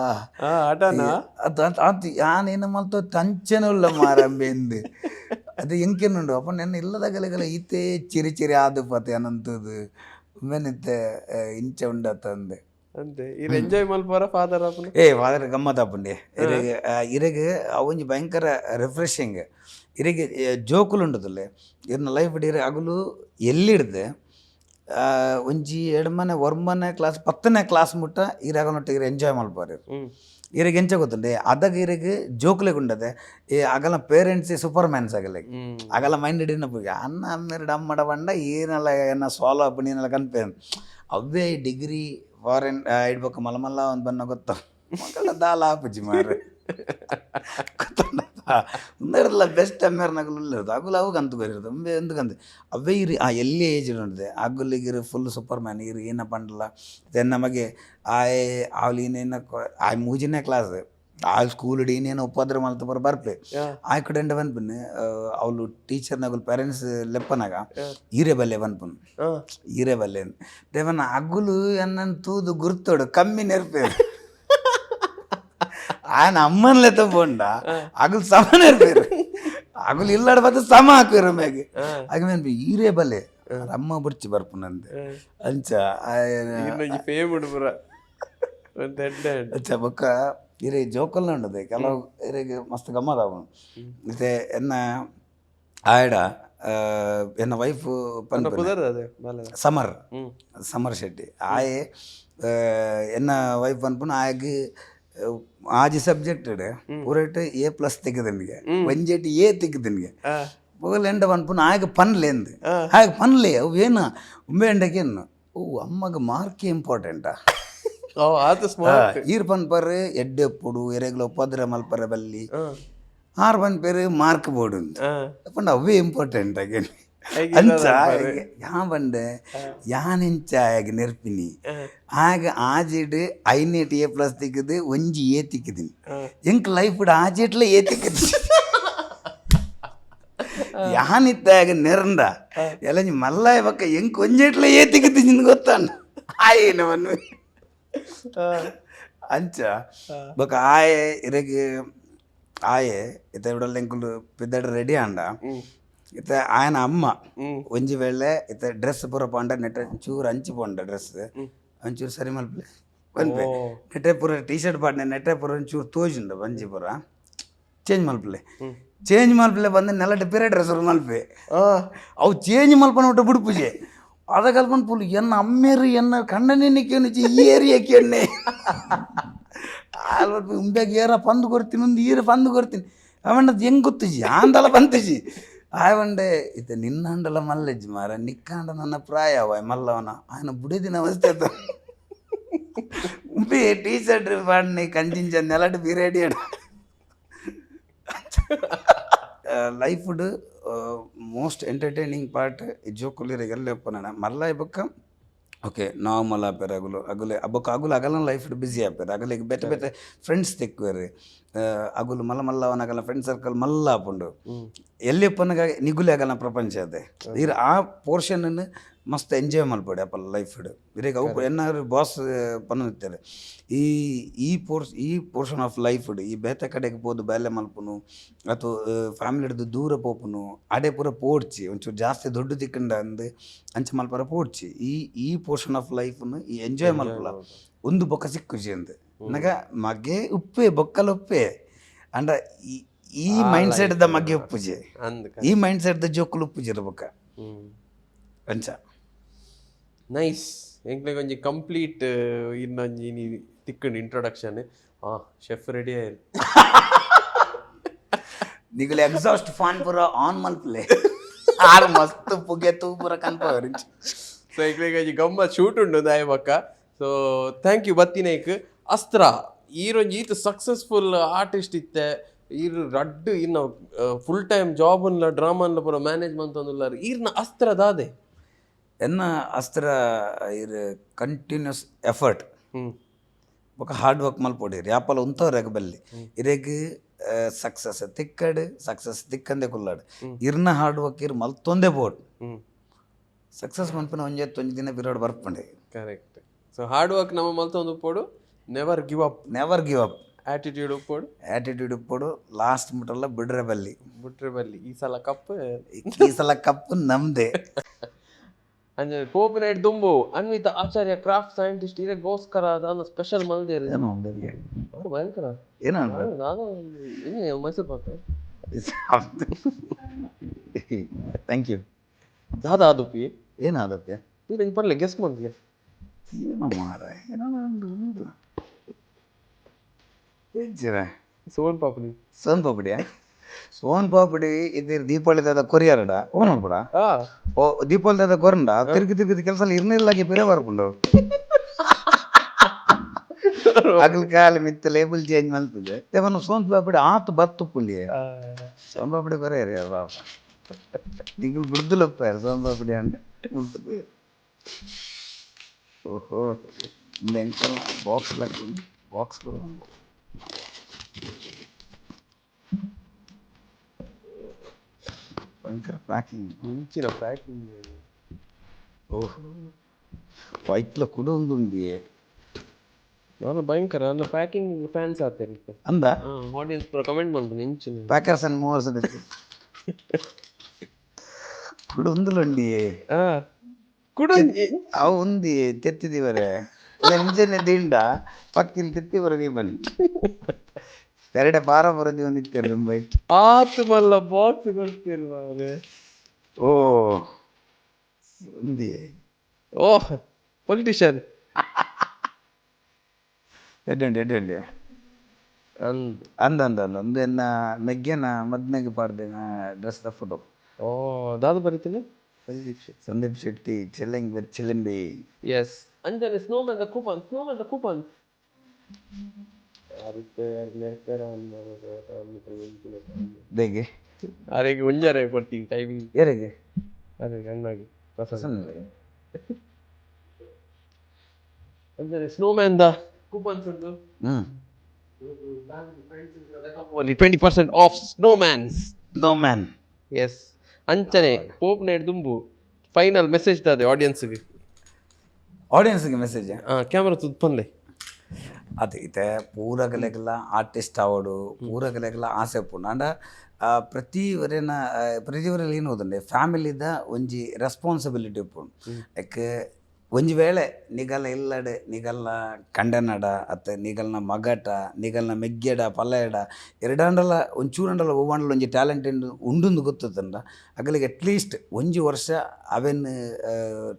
[SPEAKER 1] ಅದು ಯಾನೇನು ಮಲ್ತೋ ತಂಚನೆ ಉಳ್ಳ ಮಾರಂಬೆಂದು ಅದು ಎಂಕೇನುಂಡು ಅಪ್ಪ ನೆನ್ನ ಇಲ್ಲದಾಗಲೆಗಲ ಈತೆ ಚಿರಿ ಚಿರಿ ಆದು ಪತೆ ಅನಂತದ್ದು ಒಮ್ಮೆನಿತ್ತೆ ಇಂಚ ಉಂಡತ್ತಂದೆ
[SPEAKER 4] ಅಂತೆ ಇರು ಎಂಜಾಯ್ ಮಲ್ಪಾರ ಫಾದರ್ ಆಪುನ
[SPEAKER 1] ಫಾದರ್ ಗಮ್ಮತ್ ಆಪುಂಡೆ ಇರಗೆ ಅವೊಂಜಿ ಭಯಂಕರ ರಿಫ್ರೆಶಿಂಗ್ ಇರಗೆ ಜೋಕುಲುಂಡದುಲ್ಲೆ ಇರ್ನ ಲೈಫ್ ಇಡೀ ಅಗುಲು ಎಲ್ಲಿಡ್ದೆ ಒಂಜಿ ಎಡ್ಮನೆ ಒರ್ಮನೆ ಕ್ಲಾಸ್ 10ನೇ ಕ್ಲಾಸ್ ಮುಟ್ಟ ಇರಾಗನೊಟ್ಟಿಗೆ ಎಂಜಾಯ್ ಮಲ್ಪಾರು ಇರಗೆ ಎಂಚ ಗೊತ್ತುಂಡೆ ಅದಾಗ ಇರಗೆ ಜೋಕ್ಲೆಗ್ ಉಂಡದೆ ಅಗಲ ಪೇರೆಂಟ್ಸ್ ಸೂಪರ್ ಮ್ಯಾನ್ಸ್ ಆಗಲ್ಲ ಅಗಲ ಮೈಂಡ್ ಇಡಿನ ಪೋಗಿ ಅನ್ನ ಅಮ್ಮೆರಡು ಅಮ್ಮಡ ಬಂಡ ಏನೆಲ್ಲ ಏನ ಸಾಲ್ವ್ ಆಪುಂಡು ಏನೆಲ್ಲ ಕನ್ಪೇ ಅವೇ ಡಿಗ್ರಿ ಫಾರಿನ್ ಇಡ್ಬೇಕು ಮಲ್ಲ ಒಂದು ಬನ್ನ ಗೊತ್ತ ಮಕ್ಕಳ ದಾಲ ಆಪುಜಿ ಮಾರು ಗೊತ್ತಲ್ಲ ಬೆಸ್ಟ್ ಅಮ್ಮೇರ್ನಾಗಲು ಇರೋದು ಅಗುಲು ಅವಾಗ ಅಂತ ಬರಿರೋದು ಎಂದುಕಂದು ಅವೇ ಇರಿ ಆ ಎಲ್ಲಿ ಏಜ್ ಉಂಟದೆ ಅಗುಲಿಗಿರು ಫುಲ್ ಸೂಪರ್ ಮ್ಯಾನ್ ಇರು ಏನ ಪಂಡಲ್ಲ ದೆನ್ ನಮಗೆ ಅವಲಿನೇನ ಆ ಮೂಜಿನೇ ಕ್ಲಾಸ್ ಆ ಸ್ಕೂಲ್ ಇನ್ನೇನೋ ಉಪದ್ರ ಮಲ್ತ ಬರ್ಪೆ ಆ ಕಡೆ ಬಂದ್ಪುನ್ ಅವಳು ಟೀಚರ್ನಾಗಲು ಪೇರೆಂಟ್ಸ್ ಲೆಪ್ಪನಾಗ ಈರೆ ಬಲ್ಲೆ ಬಂದ್ಪುನ್ ಈರೆ ಬಲ್ಲೆ ದೇವನ ಅಗುಲು ಎನ್ನನ್ ತೂದು ಗುರ್ತೋಡು ಕಮ್ಮಿ ನೆರ್ಪೆ ఆయన అమ్మన్లతో పోండా అగులు సమ నేర్పారు అగులు ఇల్లాడు పోతే సమ ಹಾಕಿರು ಮ್ಯಾಗೆ ಆಗ ಮೇನ್ ಈರೇ ಬಲ್ಲೆ ಅಮ್ಮ ಬುಡ್ಚಿ ಬರ್ಪುನಂದೆ ಅಂಚ ಅಂಚ ಬೊಕ್ಕ ಇರೇ ಜೋಕಲ್ನ ಉಂಡದೆ ಕೆಲವು ಇರೆಗೆ ಮಸ್ತ್ ಗಮ್ಮತ್ ಆವನು ಮತ್ತೆ ಎನ್ನ ಆಯಡ ಎನ್ನ ವೈಫ್ ಸಮರ್ ಶೆಟ್ಟಿ ಆಯೆ ಎನ್ನ ವೈಫ್ ಪನ್ಪುನ ಆಯಗೆ ಆಜಿ ಸಬ್ಜೆಕ್ಟ್ ಪೂರೈಟ್ A+ ತೆಗೆದನಿಗೆ ಒಂಜೇಟಿ A ತೆಗೆದನಿಗೆ ಪೋಗಲ್ ಎಂಡ ಪನ್ಪುನ ಆಗ ಪನ್ಲೇಂದು ಆಗ ಪನ್ಲೆ ಅವು ಏನು ಉಂಬೆ ಎಂಡಕೇನು ಓ ಅಮ್ಮಗ ಮಾರ್ಕೆ ಇಂಪಾರ್ಟೆಂಟಾ ಈರ್ ಪನ್ಪರ್ ಎಡ್ಡೆ ಪುಡು ಎರೆಗ್ಲ ಉಪದ್ರ ಮಲ್ಪರ ಬಲ್ಲಿ ಆರ್ ಪನ್ಪೇರು ಮಾರ್ಕ್ ಬೋರ್ಡ್ ಪಂಡ ಅವೇ ಇಂಪಾರ್ಟೆಂಟ್ ಆಗೇನು ಅಂಚ ಯಾ ಬಂಡೆ ಯಾನೆಂಚ ಆಗ ನೆರ್ಪಿನಿ ಆಗ ಆಜಿಡ್ ಐನೇಟ್ A+ ತಿಕ್ಕದು ಒಂಜಿ A ತಿಕ್ಕಿದಿನಿ ಎಂಕ್ ಲೈಫ್ ಆಜಿಟ್ಲ A ತಿಕ್ಕದಿ ಯಾನಿತ್ತಾಗ ನೆರಂಡ ಎಲ್ಲ ಮಲ್ಲ ಬಕ್ಕ ಹೆಂಗ್ ಕೊಂಜೆಟ್ಲ ಏತಿಗಿದ್ದು ನಿನ್ ಗೊತ್ತಾನ ಆಯೇನವನ್ನು ಅಂಚ ಬೊಕ ಆಯೆ ಇರಗೆ ಆಯೆ ಇತ್ತ ಇಡಲ್ಲ ಎಂಕುಲು ಪಿದ್ದಡ ರೆಡಿ ಆಂಡ ಇತ್ತ ಆಯನ ಅಮ್ಮ ಒಂಜಿ ವೇಳೆ ಇತ್ತ ಡ್ರೆಸ್ ಪೂರ ಪಾಂಡ ನೆಟ್ಟ ಚೂರು ಹಂಚಿ ಪೋಂಡ ಡ್ರೆಸ್ ಒಂಚೂರು ಸರಿ ಮಲ್ಪಲೆ ಬಂದ್ಪೆ ನೆಟ್ಟೆ ಪೂರ ಟೀ ಶರ್ಟ್ ಪಾಡ್ನೆ ನೆಟ್ಟೆ ಪೂರ ಒಂಚೂರು ತೋಜುಂಡ ಬಂಜಿ ಪೂರ ಚೇಂಜ್ ಮಲ್ಪಲೆ ಬಂದು ನೆಲಟ ಪಿರ ಡ್ರೆಸ್ ಮಲ್ಪೆ ಅವು ಚೇಂಜ್ ಮಲ್ಪನ ಒಟ್ಟು ಬಿಡುಪುಜೆ ಅದ ಕಲ್ಪನ್ ಪುಲ್ ಎನ್ನ ಅಮ್ಮೇರು ಎನ್ನ ಕಣ್ಣನೆನ್ನೆ ಈ ಏರಿಯಾಕ್ಕೆ ಎಣ್ಣೆ ಉಂಬ್ಯಾಗ ಏರ ಪಂದು ಕೊಡ್ತೀನಿ ಒಂದು ಈರ ಪಂದು ಕೊಡ್ತೀನಿ ಅವಣ್ಣದು ಹೆಂಗೆ ಗೊತ್ತಿಜಿ ಆಂದಲ ಬಂತಿಜಿ ಆಯವಂಡೆ ಇತ್ತ ನಿನ್ನಂಡಲ ಮಲ್ಲಜ್ಜಿ ಮಾರ ನಿಕ್ಕಾಂಡ ನನ್ನ ಪ್ರಾಯ ಅವ ಮಲ್ಲವನ ఆయన ಬುಡಿದಿನ ಅವಸ್ಥೆ ಉಂಬಿ ಟೀ ಶರ್ಟ್ ಪಾಡ್ನಿ ಕಂಜಿಂಚ ನೆಲಡ್ ಬಿರೇಡಿ ಅಡ ಲೈಫ್ಡ್ ಮೋಸ್ಟ್ ಎಂಟರ್ಟೈನಿಂಗ್ ಪಾರ್ಟ್ ಜೋಕುಲಿರಿಗೆಲ್ಲ ಒಪ್ಪನ ಮಲ್ಲ ಬೊಕ್ಕ ಓಕೆ ನಾರ್ಮಲ್ ಆಪೇರು ಅಗುಲು ಹಬ್ಬಕ್ಕೆ ಅಗಲ ಲೈಫ್ ಬಿಸಿ ಆಪೇರು ಅಗಲಿಗೆ ಬೆಟ್ಟ ಬೆಟ್ಟ ಫ್ರೆಂಡ್ಸ್ ತೆಕ್ವೇರಿ ಅಗುಲು ಮಲ್ಲ ಅವನಾಗಲ್ಲ ಫ್ರೆಂಡ್ ಸರ್ಕಲ್ ಮಲ್ಲ ಆಪುಂಡು ಎಲ್ಲಿ ಒಪ್ಪನಾಗ ನಿಗುಲಿ ಆಗಲ್ಲ ಪ್ರಪಂಚ ಅದೇ ಆ ಪೋರ್ಷನನ್ನು ಮಸ್ತ್ ಎಂಜಾಯ್ ಮಲ್ಪಡೆ ಅಪ್ಪಲ್ಲ ಲೈಫ್ ಇರೇಗ ಅವು ಏನಾದ್ರು ಬಾಸ್ ಪನ್ನುತ್ತಾರೆ ಈ ಪೋರ್ಷನ್ ಆಫ್ ಲೈಫ್ ಈ ಬೇತೆ ಕಡೆಗೆ ಹೋದು ಬೇಲೆ ಮಲ್ಪುನು ಅಥವಾ ಫ್ಯಾಮಿಲಿ ಹಿಡಿದು ದೂರ ಪೋಪುನು ಅಡೆ ಪೂರ ಪೋಡ್ಚಿ ಒಂಚೂರು ಜಾಸ್ತಿ ದೊಡ್ಡ ತಿಕ್ಕಂಡ ಅಂದು ಅಂಚ ಮಲ್ಪರ ಪೋಡ್ಚಿ ಈ ಪೋರ್ಷನ್ ಆಫ್ ಲೈಫ್ನು ಈ ಎಂಜಾಯ್ ಮಲ್ಪಲ್ಲ ಒಂದು ಬೊಕ್ಕ ಸಿಕ್ಕುಜಿ ಅಂತ ನಗ ಮಗೆ ಉಪ್ಪೆ ಬೊಕ್ಕಲ ಉಪ್ಪೆ ಅಂಡ ಈ ಮೈಂಡ್ ಸೆಟ್ ದ ಮಗೆ ಉಪ್ಪುಜೆ ಈ ಮೈಂಡ್ ಸೆಟ್ ದ ಜೋಕುಲು ಉಪ್ಪುಜಿರ ಬೊಕ್ಕ ಅಂಚ
[SPEAKER 4] ನೈಸ್ ಎಂಕ್ಲೆ ಒಂಜಿ ಕಂಪ್ಲೀಟ್ ಇನ್ನೊಂಜಿ ನೀ ತಿಕ್ಕಂಡು ಇಂಟ್ರೊಡಕ್ಷನ್ ಶೆಫ್ ರೆಡಿ ಆಯ್ತು
[SPEAKER 1] ನಿಗಲ ಎಕ್ಸಾಸ್ಟ್ ಫಾನ್ ಪೂರ ಆನ್ ಮಲ್ಪಲೆ ಆರು ಮಸ್ತ್ ಪುಗೆ ತೂ ಪೂರ ಕನ್ಪವರ್
[SPEAKER 4] ಸೊ ಎಂಕ್ಲೆ ಒಂಜಿ ಗಮ್ಮತ್ ಶೂಟ್ ಉಂಡು ದಾಯ ಬಕ್ಕ ಸೊ ಥ್ಯಾಂಕ್ ಯು ಬತ್ತಿನೇಕ್ ಅಸ್ತ್ರ ಈರೊಂಜಿ ಈತ ಸಕ್ಸಸ್ಫುಲ್ ಆರ್ಟಿಸ್ಟ್ ಇತ್ತೆ ಈರ್ ರಡ್ಡು ಇನ್ನು ಫುಲ್ ಟೈಮ್ ಜಾಬ್ ಅನ್ಲ ಡ್ರಾಮನ್ಲ ಪೂರ ಮ್ಯಾನೇಜ್ಮೆಂಟ್ ಅಂದುಲ್ಲಾರ ಈರ್ನ ಅಸ್ತ್ರ ದಾದೆ
[SPEAKER 1] ಎನ್ನ ಅಸ್ತ್ರ ಇರ್ ಕಂಟಿನ್ಯೂಸ್ ಎಫರ್ಟ್ ಬೊಕ ಹಾರ್ಡ್ ವರ್ಕ್ ಮಲ್ಪೊಡಿರಿ ಯಾಪಲ ಉಂತವ್ರೆಗ ಬಲ್ಲಿ ಇರೆಗ್ ಸಕ್ಸಸ್ ತಿಕ್ಕಂದೆ ಕುಲ್ಲಾಡು ಇರ್ನ ಹಾರ್ಡ್ ವರ್ಕ್ ಇರ್ ಮಲ್ತೊಂದೆ ಬೋಡ್ ಸಕ್ಸಸ್ ಮನ್ಪನ ಒಂಜಿ ದಿನ ಬಿರೋಡ್ ಬರ್ಪಂಡೆ
[SPEAKER 4] ಕರೆಕ್ಟ್ ಸೊ ಹಾರ್ಡ್ ವರ್ಕ್ ನಮ್ಮ ಮಲ್ತೊಂದು ಪೋಡು ನೆವರ್ ಗಿವ್ ಅಪ್ ಆಟಿಟ್ಯೂಡ್ ಉಪ್ಪೋಡು ಲಾಸ್ಟ್ ಮುಟ್ಟಲ್ಲ ಬಿಡ್ರೆ ಬಲ್ಲಿ ಈ ಸಲ ಕಪ್ ನಮ್ದೆ ಅಂದ್ರೆ ಕೋಪಿನೈಟ್ ದುಂಬು ಅನ್ವಿತ ಆಚಾರ್ಯ ಕ್ರಾಫ್ಟ್ ಸೈಂಟಿಸ್ಟ್ ಇದಕ್ಕೋಸ್ಕರ ಅದನ್ನು ಸ್ಪೆಷಲ್ ಮಲ್ದೇರಿ ಭಯಂಕರ ನಾನು ಮೈಸೂರು ಪಾಕ
[SPEAKER 1] ಥ್ಯಾಂಕ್ ಯು
[SPEAKER 4] ದಾದಾ ಆದುಪಿ
[SPEAKER 1] ಏನಾದಪ್ಪ
[SPEAKER 4] ಹಿಂಗೆ ಬರ್ಲಿ ಗೆಸ್ಟ್ ಮಾಡ್ತೀಯ
[SPEAKER 1] ಏನೋ ಮಾರ
[SPEAKER 4] ಸೋನ್ ಪಾಪಡಿ
[SPEAKER 1] ಸೋನ್ ಪಾಪಡಿ ಇದು ದೀಪಾವಳಿ ದಾದ ಕೊರಿಯರ್ಡ ಓನೋಡ್ಬಿಡ ಓ ದೀಪಾವಳಿ ದಾದ ಕೊರಂಡ ತಿರುಗಿ ಕೆಲಸ ಇರ್ನಿಲ್ಲಾಗಿ ಬೇರೆ ಬರ್ಕೊಂಡು ಅಗಲ್ ಕಾಲ ಮಿತ್ತ ಲೇಬಲ್ ಚೇಂಜ್ ಮಾಡ್ತಿದ್ದೆ ಅವನು ಸೋನ್ ಪಾಪಡಿ ಆತು ಬತ್ತು ಪುಲ್ಲಿ ಸೋನ್ ಪಾಪಡಿ ಬರೇ ರೀ ಬಾಬ ನೀವು ಬಿಡ್ದುಲಪ್ಪ ಸೋನ್ ಪಾಪಡಿ ಅಂಡ್ ಓಹೋ ಬಾಕ್ಸ್ ಭಯಂಕರ ಪ್ಯಾಕಿಂಗ್
[SPEAKER 4] ಮುಂಚಿನ ಪ್ಯಾಕಿಂಗ್
[SPEAKER 1] ಓಹ್ ವೈಟ್ಲ ಕೂಡ ಒಂದುಂಡಿ
[SPEAKER 4] ನಾನು ಭಯಂಕರ ನನ್ನ ಪ್ಯಾಕಿಂಗ್ ಫ್ಯಾನ್ಸ್ ಆಗ್ತಾರೆ
[SPEAKER 1] ಅಂದ
[SPEAKER 4] ಆಡಿಯನ್ಸ್ ಪೂರ ಕಮೆಂಟ್ ಮಾಡ್ತೀನಿ ಹೆಂಚಿನ
[SPEAKER 1] ಪ್ಯಾಕರ್ಸ್ ಅಂಡ್ ಮೂವರ್ಸ್ ಕೂಡ ಒಂದುಲುಂಡಿ
[SPEAKER 4] ಕೂಡ
[SPEAKER 1] ಅವು ಉಂದಿ ತೆತ್ತಿದಿವರೆ ಮುಂಚೆನೆ ದಿಂಡ ಪಕ್ಕಿನ ತೆತ್ತಿವರೆ ನೀ ಬನ್ನಿ ಎರಡೆ ಬಾರ ಬರದಿ ಒಂದಿತ್ತೇನೆ ಮುಂಬೈ
[SPEAKER 4] ಆತು ಮಲ್ಲ ಬಾಕ್ಸ್ ಕೊಡ್ತಿಲ್ವ
[SPEAKER 1] ಓ ಉಂದಿ
[SPEAKER 4] ಓಹ್ ಪೊಲಿಟಿಷಿಯನ್
[SPEAKER 1] ಎಡ್ಡಂಡಿ ಅಂದ ಎನ್ನ ಮೆಗ್ಗೆನ ಮದ್ನೆಗೆ ಪಾಡ್ದೇನ ಡ್ರೆಸ್ ದ ಫೋಟೋ
[SPEAKER 4] ಓ ದಾದು ಬರೀತೀನಿ
[SPEAKER 1] ಸಂದೀಪ್ ಶೆಟ್ಟಿ ಚೆಲ್ಲಿಂಗ್ ವಿತ್ ಚಿಲಿಂಬಿ
[SPEAKER 4] ಎಸ್ ಅಂಜನೆ ಸ್ನೋಮನ್ ದ ಕೂಪನ್
[SPEAKER 1] ದೇಗೆ
[SPEAKER 4] ಅರೆಗೆ ಒಂಜರೆ ಕೊಡ್ತೀವಿ ಟೈಮಿಂಗ್
[SPEAKER 1] ಯಾರಿಗೆ
[SPEAKER 4] ಅರೆಗೆ ಹಂಗಾಗಿ ಅಂದರೆ ಸ್ನೋಮ್ಯಾನ್ ದ ಕೂಪನ್ಸ್ ಉಂಟು 20% off snowman
[SPEAKER 1] no man
[SPEAKER 4] yes ಅಂಚನೆ ಪೋಪ್ನೇಡ್ ದುಂಬು ಫೈನಲ್ ಮೆಸೇಜ್ ದಾದೆ ಆಡಿಯನ್ಸ್ಗೆ.
[SPEAKER 1] ಆಡಿಯನ್ಸ್ಗೆ ಮೆಸೇಜ್
[SPEAKER 4] ಕ್ಯಾಮ್ರಾ ತುದ್ಪನ್ಲೆ
[SPEAKER 1] ಅದು ಇತ್ತೆ ಪೂರಗಲೆಗೆಲ್ಲ ಆರ್ಟಿಸ್ಟ್ ಆವಡು ಪೂರಗಲೆಗೆಲ್ಲ ಆಸೆ ಪುಂಡು ಅಂಡ ಪ್ರತಿವರೆಲ್ಲ ಏನು ಹೋದಂಡೆ ಫ್ಯಾಮಿಲಿದ ಒಂಜಿ ರೆಸ್ಪಾನ್ಸಿಬಿಲಿಟಿ ಉಪ್ಪುಂಡು. ಲೈಕ್ ಒಂಜಿ ವೇಳೆ ನಿಗಲ ಇಲ್ಲಡೆ ನಿಗಲ್ನ ಕಂಡನಡ ಅತ್ತ ನಿಗಲ್ನ ಮಗಟ ನಿಗಲ್ನ ಮೆಗ್ಗೆಡ ಪಲ್ಲೆಡ ಎರಡಾಂಡಲ ಒಂಚೂರಂಡಲ ಒವ್ವಾಂಡಲ ಒಂಜಿ ಟ್ಯಾಲೆಂಟ್ ಉಂಡುಂದು ಗೊತ್ತಂಡ ಅಗಲಿಗೆ ಅಟ್ಲೀಸ್ಟ್ ಒಂಜಿ ವರ್ಷ ಅವೆನ್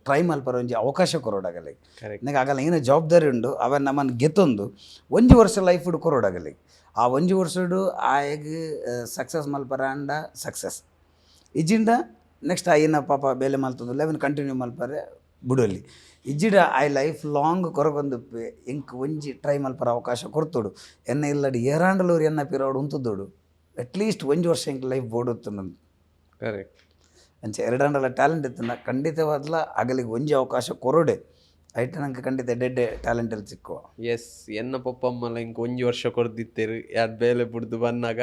[SPEAKER 1] ಟ್ರೈ ಮಲ್ಪರ ಒಂಜಿ ಅವಕಾಶ ಕೊರೋಡಾಗಲಿಗೆ ನನಗೆ ಆಗಲ್ಲ ಏನೋ ಜವಾಬ್ದಾರಿ ಉಂಡು ಅವನ್ ನಮ್ಮನ್ನು ಗೆತ್ತೊಂದು ಒಂಜಿ ವರ್ಷ ಲೈಫ್ ಇಡು ಕೊರೋಡಾಗಲಿಗೆ ಆ ಒಂಜಿ ವರ್ಷಡು ಆಯಗ್ ಸಕ್ಸಸ್ ಮಲ್ಪರ ಅಂಡ ಸಕ್ಸಸ್ ಇಜ್ಜಿಂಡ ನೆಕ್ಸ್ಟ್ ಆಯ್ನ ಪಾಪ ಬೇಲೆ ಮಲ್ತಂದು ಅವನ್ ಕಂಟಿನ್ಯೂ ಮಲ್ಪರೆ ಬಿಡೋಲಿ ಇಜ್ಜಿಡ ಐ ಲೈಫ್ ಲಾಂಗ್ ಕೊರಗೊಂದು ಎಂಕ್ ಒಂಜಿ ಟ್ರೈ ಮಲ್ಪರ ಅವಕಾಶ ಕೊರ್ತೋಡು ಎನ್ನ ಇಲ್ಲಡಿ ಏರಾಂಡಲೂರು ಎನ್ನ ಪಿರೋಡು ಉಂತದೋಡು ಅಟ್ಲೀಸ್ಟ್ ಒಂಜಿ ವರ್ಷ ಎಂಕ್ ಲೈಫ್ ಬೋಡುತ್ತು ನಂದು
[SPEAKER 4] ಕರೆಕ್ಟ್
[SPEAKER 1] ಅಂಚೆ ಎರಡಾಂಡಲ ಟ್ಯಾಲೆಂಟ್ ಇತ್ತು ಖಂಡಿತವಾದ್ಲ ಆಗಲಿಗೆ ಒಂಜಿ ಅವಕಾಶ ಕೊರೋಡೆ ಐಟ್ ನಂಗೆ ಖಂಡಿತ ಡೆಡ್ಡೆ ಟ್ಯಾಲೆಂಟಲ್ಲಿ ಸಿಕ್ಕುವ.
[SPEAKER 4] ಎಸ್ ಎನ್ನ ಪಪ್ಪಮ್ಮಲ್ಲ ಇಂಕ ಒಂಜಿ ವರ್ಷ ಕೊರ್ದಿತ್ತೇರು ಯಾರು ಬೇಲೆ ಬಿಡ್ದು ಬಂದಾಗ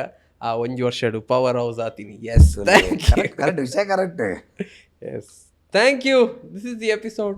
[SPEAKER 4] ಆ ಒಂಜಿ ವರ್ಷ ಪವರ್ ಹೌಸ್ ಆತೀನಿ. ಎಸ್
[SPEAKER 1] ಕರೆಕ್ಟ್ ವಿಷಯ correct.
[SPEAKER 4] Yes thank you. This is the episode.